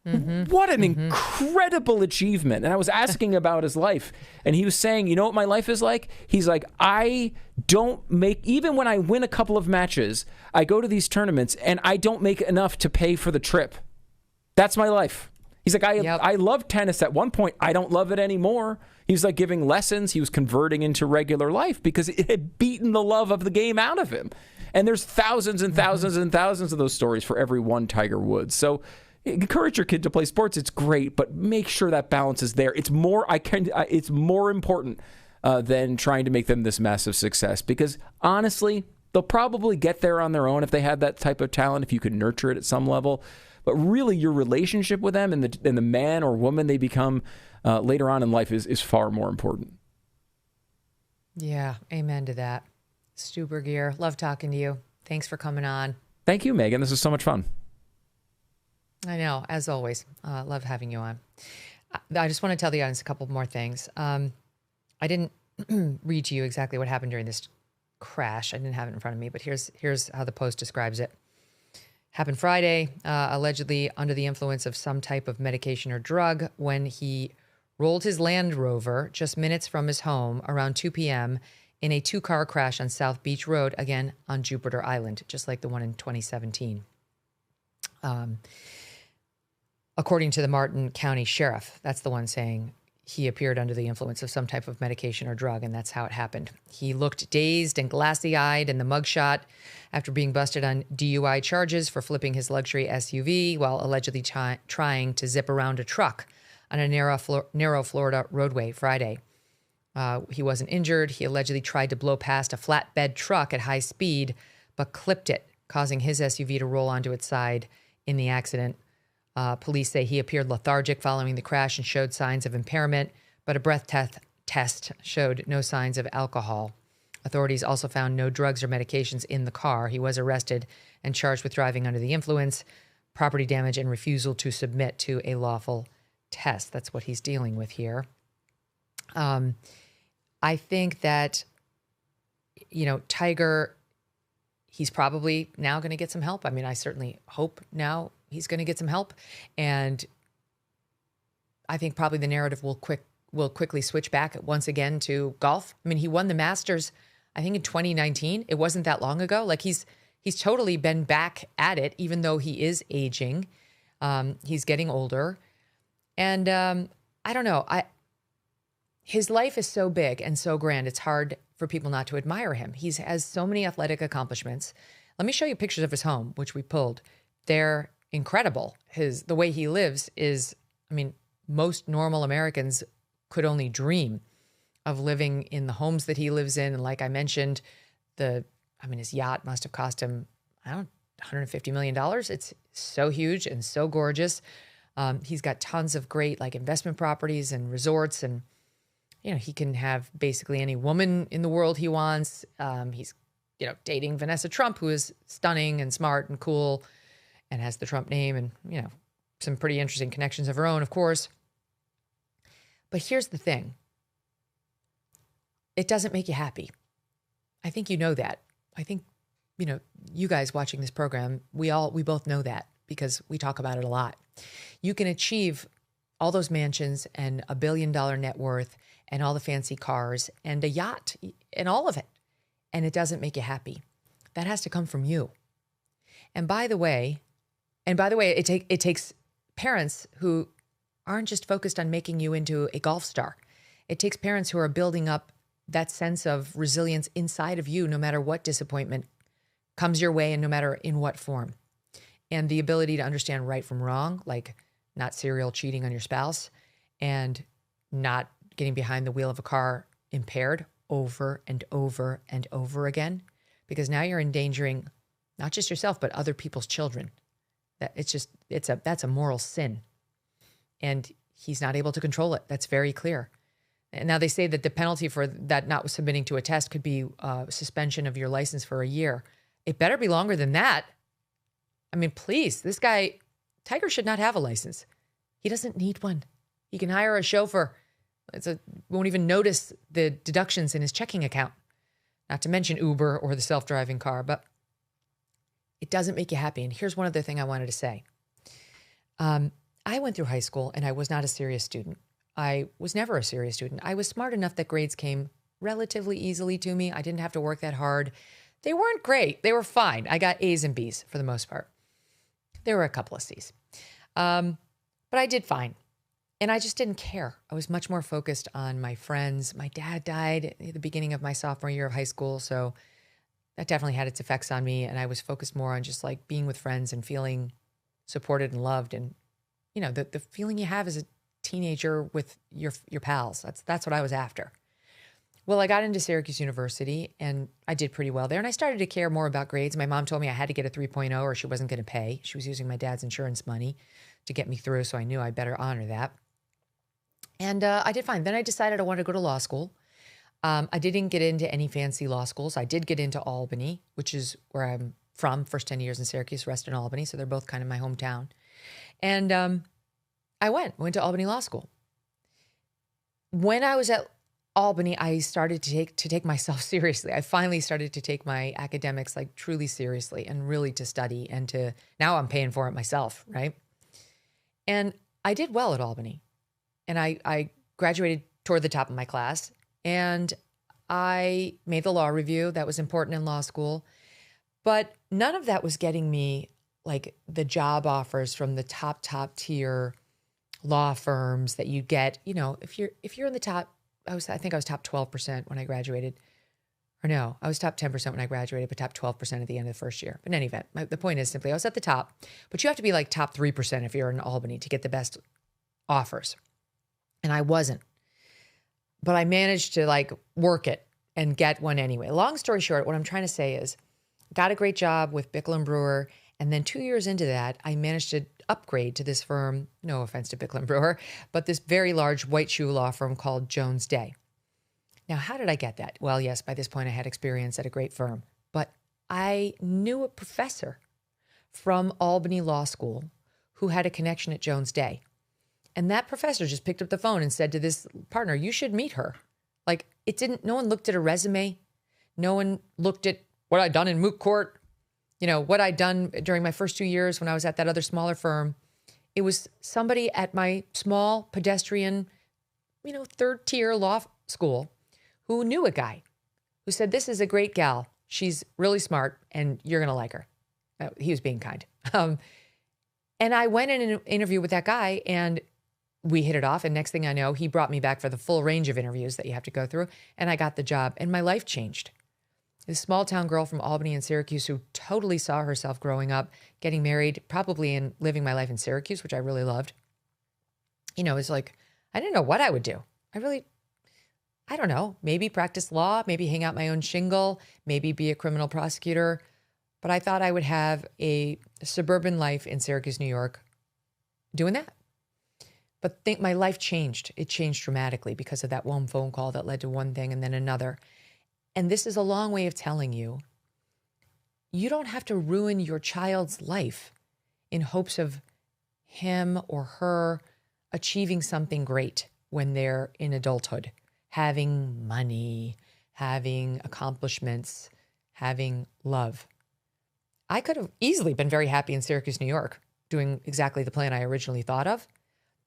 What an incredible achievement. And I was asking about his life, and he was saying, you know what my life is like? He's like, I don't make, even when I win a couple of matches, I go to these tournaments and I don't make enough to pay for the trip. That's my life. He's like, I love tennis at one point. I don't love it anymore. He was like giving lessons. He was converting into regular life because it had beaten the love of the game out of him. And there's thousands and thousands and thousands of those stories for every one Tiger Woods. So encourage your kid to play sports. It's great, but make sure that balance is there. It's more it's more important than trying to make them this massive success, because honestly, they'll probably get there on their own if they had that type of talent, if you could nurture it at some level. But really, your relationship with them and the man or woman they become later on in life is far more important. Yeah, amen to that. Stu Burguiere, love talking to you. Thanks for coming on. Thank you, Megyn. This is so much fun. I know, as always. Love having you on. I just want to tell the audience a couple more things. I didn't read to you exactly what happened during this crash. I didn't have it in front of me, but here's how the Post describes it. Happened Friday, allegedly under the influence of some type of medication or drug when he rolled his Land Rover just minutes from his home around 2 p.m. in a two-car crash on South Beach Road, again on Jupiter Island, just like the one in 2017. According to the Martin County Sheriff, that's the one saying he appeared under the influence of some type of medication or drug, and that's how it happened. He looked dazed and glassy-eyed in the mugshot after being busted on DUI charges for flipping his luxury SUV while allegedly trying to zip around a truck on a narrow Florida roadway Friday. He wasn't injured. He allegedly tried to blow past a flatbed truck at high speed, but clipped it, causing his SUV to roll onto its side in the accident. Police say he appeared lethargic following the crash and showed signs of impairment, but a breath test showed no signs of alcohol. Authorities also found no drugs or medications in the car. He was arrested and charged with driving under the influence, property damage, and refusal to submit to a lawful test. That's what he's dealing with here. I think that, Tiger, he's probably now going to get some help. I mean, I certainly hope now he's going to get some help. And I think probably the narrative will quickly switch back once again to golf. I mean, he won the Masters, I think in 2019. It wasn't that long ago. Like he's totally been back at it, even though he is aging. He's getting older. And I don't know. His life is so big and so grand, it's hard for people not to admire him. He has so many athletic accomplishments. Let me show you pictures of his home, which we pulled. They're incredible. The way he lives is, I mean, most normal Americans could only dream of living in the homes that he lives in. And like I mentioned, his yacht must have cost him, $150 million. It's so huge and so gorgeous. He's got tons of great investment properties and resorts, and he can have basically any woman in the world he wants. He's dating Vanessa Trump, who is stunning and smart and cool and has the Trump name and, some pretty interesting connections of her own, of course. But here's the thing. It doesn't make you happy. I think you know that. I think, you guys watching this program, we both know that because we talk about it a lot. You can achieve all those mansions and $1 billion net worth and all the fancy cars and a yacht and all of it, and it doesn't make you happy. That has to come from you. And by the way, it takes parents who aren't just focused on making you into a golf star. It takes parents who are building up that sense of resilience inside of you, no matter what disappointment comes your way and no matter in what form. And the ability to understand right from wrong, like not serial cheating on your spouse and not getting behind the wheel of a car impaired over and over and over again, because now you're endangering not just yourself, but other people's children. That's a moral sin. And he's not able to control it. That's very clear. And now they say that the penalty for that not submitting to a test could be suspension of your license for a year. It better be longer than that. I mean, please, this guy, Tiger should not have a license. He doesn't need one. He can hire a chauffeur. Won't even notice the deductions in his checking account. Not to mention Uber or the self-driving car. But It doesn't make you happy. And here's one other thing I wanted to say. I went through high school and I was not a serious student. I was never a serious student. I was smart enough that grades came relatively easily to me. I didn't have to work that hard. They weren't great. They were fine. I got A's and B's for the most part. There were a couple of C's. But I did fine. And I just didn't care. I was much more focused on my friends. My dad died at the beginning of my sophomore year of high school, so that definitely had its effects on me. And I was focused more on just like being with friends and feeling supported and loved. And, you know, the feeling you have as a teenager with your pals. That's what I was after. Well, I got into Syracuse University and I did pretty well there. And I started to care more about grades. My mom told me I had to get a 3.0 or she wasn't going to pay. She was using my dad's insurance money to get me through. So I knew I better honor that. And I did fine. Then I decided I wanted to go to law school. I didn't get into any fancy law schools. I did get into Albany, which is where I'm from. First 10 years in Syracuse, rest in Albany. So they're both kind of my hometown. And I went to Albany Law School. When I was at Albany, I started to take myself seriously. I finally started to take my academics like truly seriously and really to study and to, now I'm paying for it myself, right? And I did well at Albany. And I graduated toward the top of my class and I made the law review. That was important in law school. But none of that was getting me like the job offers from the top tier law firms that you get. You know, if you're in the top, I think I was top 12% when I graduated. Or no, I was top 10% when I graduated, but top 12% at the end of the first year. But in any event, the point is simply I was at the top, but you have to be like top 3% if you're in Albany to get the best offers. And I wasn't. But I managed to like work it and get one anyway. Long story short, what I'm trying to say is got a great job with Bickle and Brewer. And then 2 years into that, I managed to upgrade to this firm, no offense to Bickle and Brewer, but this very large white shoe law firm called Jones Day. Now, how did I get that? Well, yes, by this point I had experience at a great firm, but I knew a professor from Albany Law School who had a connection at Jones Day. And that professor just picked up the phone and said to this partner, you should meet her. Like no one looked at a resume. No one looked at what I'd done in moot court. You know, what I'd done during my first 2 years when I was at that other smaller firm. It was somebody at my small pedestrian, third tier law school who knew a guy who said, this is a great gal. She's really smart and you're going to like her. He was being kind. And I went in an interview with that guy and we hit it off. And next thing I know, he brought me back for the full range of interviews that you have to go through. And I got the job and my life changed. This small town girl from Albany and Syracuse who totally saw herself growing up, getting married, probably and living my life in Syracuse, which I really loved. It's like, I didn't know what I would do. I don't know, maybe practice law, maybe hang out my own shingle, maybe be a criminal prosecutor. But I thought I would have a suburban life in Syracuse, New York, doing that. But my life changed. It changed dramatically because of that one phone call that led to one thing and then another. And this is a long way of telling you, you don't have to ruin your child's life in hopes of him or her achieving something great when they're in adulthood, having money, having accomplishments, having love. I could have easily been very happy in Syracuse, New York, doing exactly the plan I originally thought of.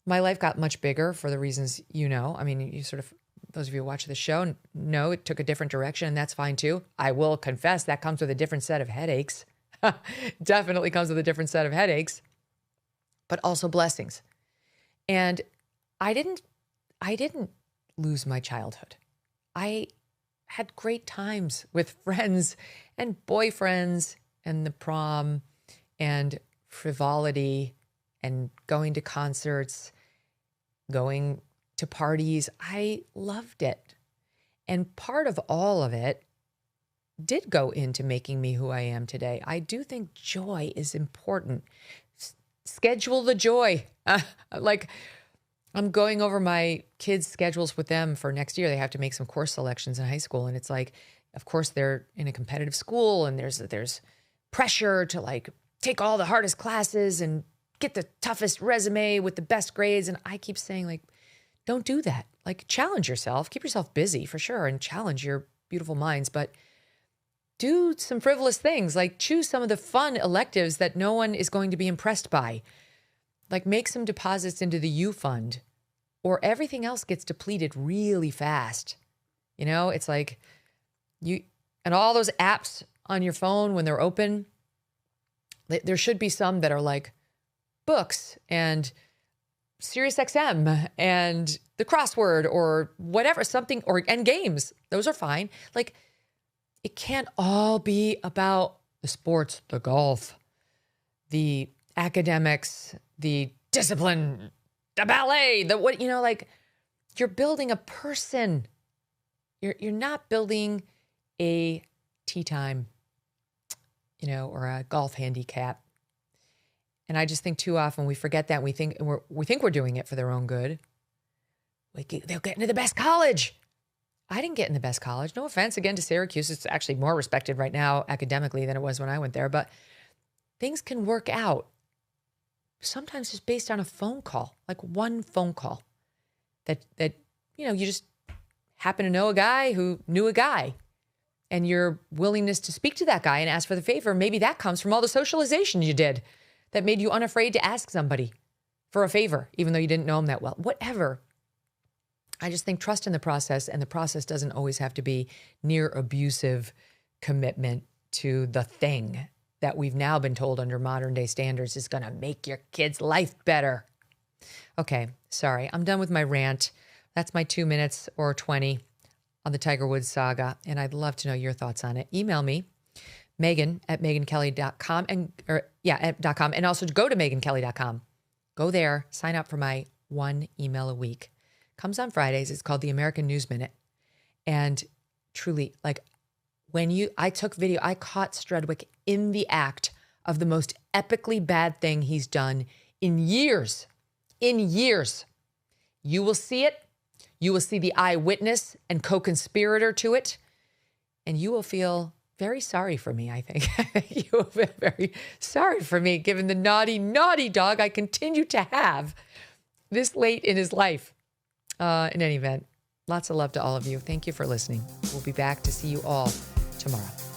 My life got much bigger for the reasons you know. I mean, you sort of, those of you who watch the show know it took a different direction, and that's fine too. I will confess that comes with a different set of headaches. Definitely comes with a different set of headaches, but also blessings. And I didn't lose my childhood. I had great times with friends and boyfriends and the prom and frivolity and going to concerts, going to parties. I loved it. And part of all of it did go into making me who I am today. I do think joy is important. Schedule the joy. Like I'm going over my kids' schedules with them for next year. They have to make some course selections in high school. And it's like, of course, they're in a competitive school and there's pressure to like take all the hardest classes and get the toughest resume with the best grades. And I keep saying like, don't do that. Like challenge yourself, keep yourself busy for sure and challenge your beautiful minds, but do some frivolous things, like choose some of the fun electives that no one is going to be impressed by. Like make some deposits into the U fund, or everything else gets depleted really fast. You know, it's like and all those apps on your phone when they're open, there should be some that are like books and SiriusXM and the crossword or whatever, something, and games. Those are fine. Like, it can't all be about the sports, the golf, the academics, the discipline, the ballet, like you're building a person. You're not building a tea time, or a golf handicap. And I just think too often we forget that. We think we're doing it for their own good. Like, they'll get into the best college. I didn't get in the best college. No offense again to Syracuse. It's actually more respected right now academically than it was when I went there. But things can work out. Sometimes just based on a phone call, like one phone call that you just happen to know a guy who knew a guy, and your willingness to speak to that guy and ask for the favor. Maybe that comes from all the socialization you did that made you unafraid to ask somebody for a favor, even though you didn't know him that well. Whatever. I just think trust in the process, and the process doesn't always have to be near abusive commitment to the thing that we've now been told under modern day standards is going to make your kid's life better. Okay, sorry. I'm done with my rant. That's my 2 minutes or 20 on the Tiger Woods saga, and I'd love to know your thoughts on it. Email me, Megyn@MegynKelly.com, .com, and also go to MegynKelly.com. Go there, sign up for my 1 email a week. Comes on Fridays. It's called the American News Minute. And truly, like, I took video, I caught Strudwick in the act of the most epically bad thing he's done in years. In years. You will see it. You will see the eyewitness and co-conspirator to it. And you will feel very sorry for me, I think. You will feel very sorry for me, given the naughty, naughty dog I continue to have this late in his life. In any event, lots of love to all of you. Thank you for listening. We'll be back to see you all tomorrow.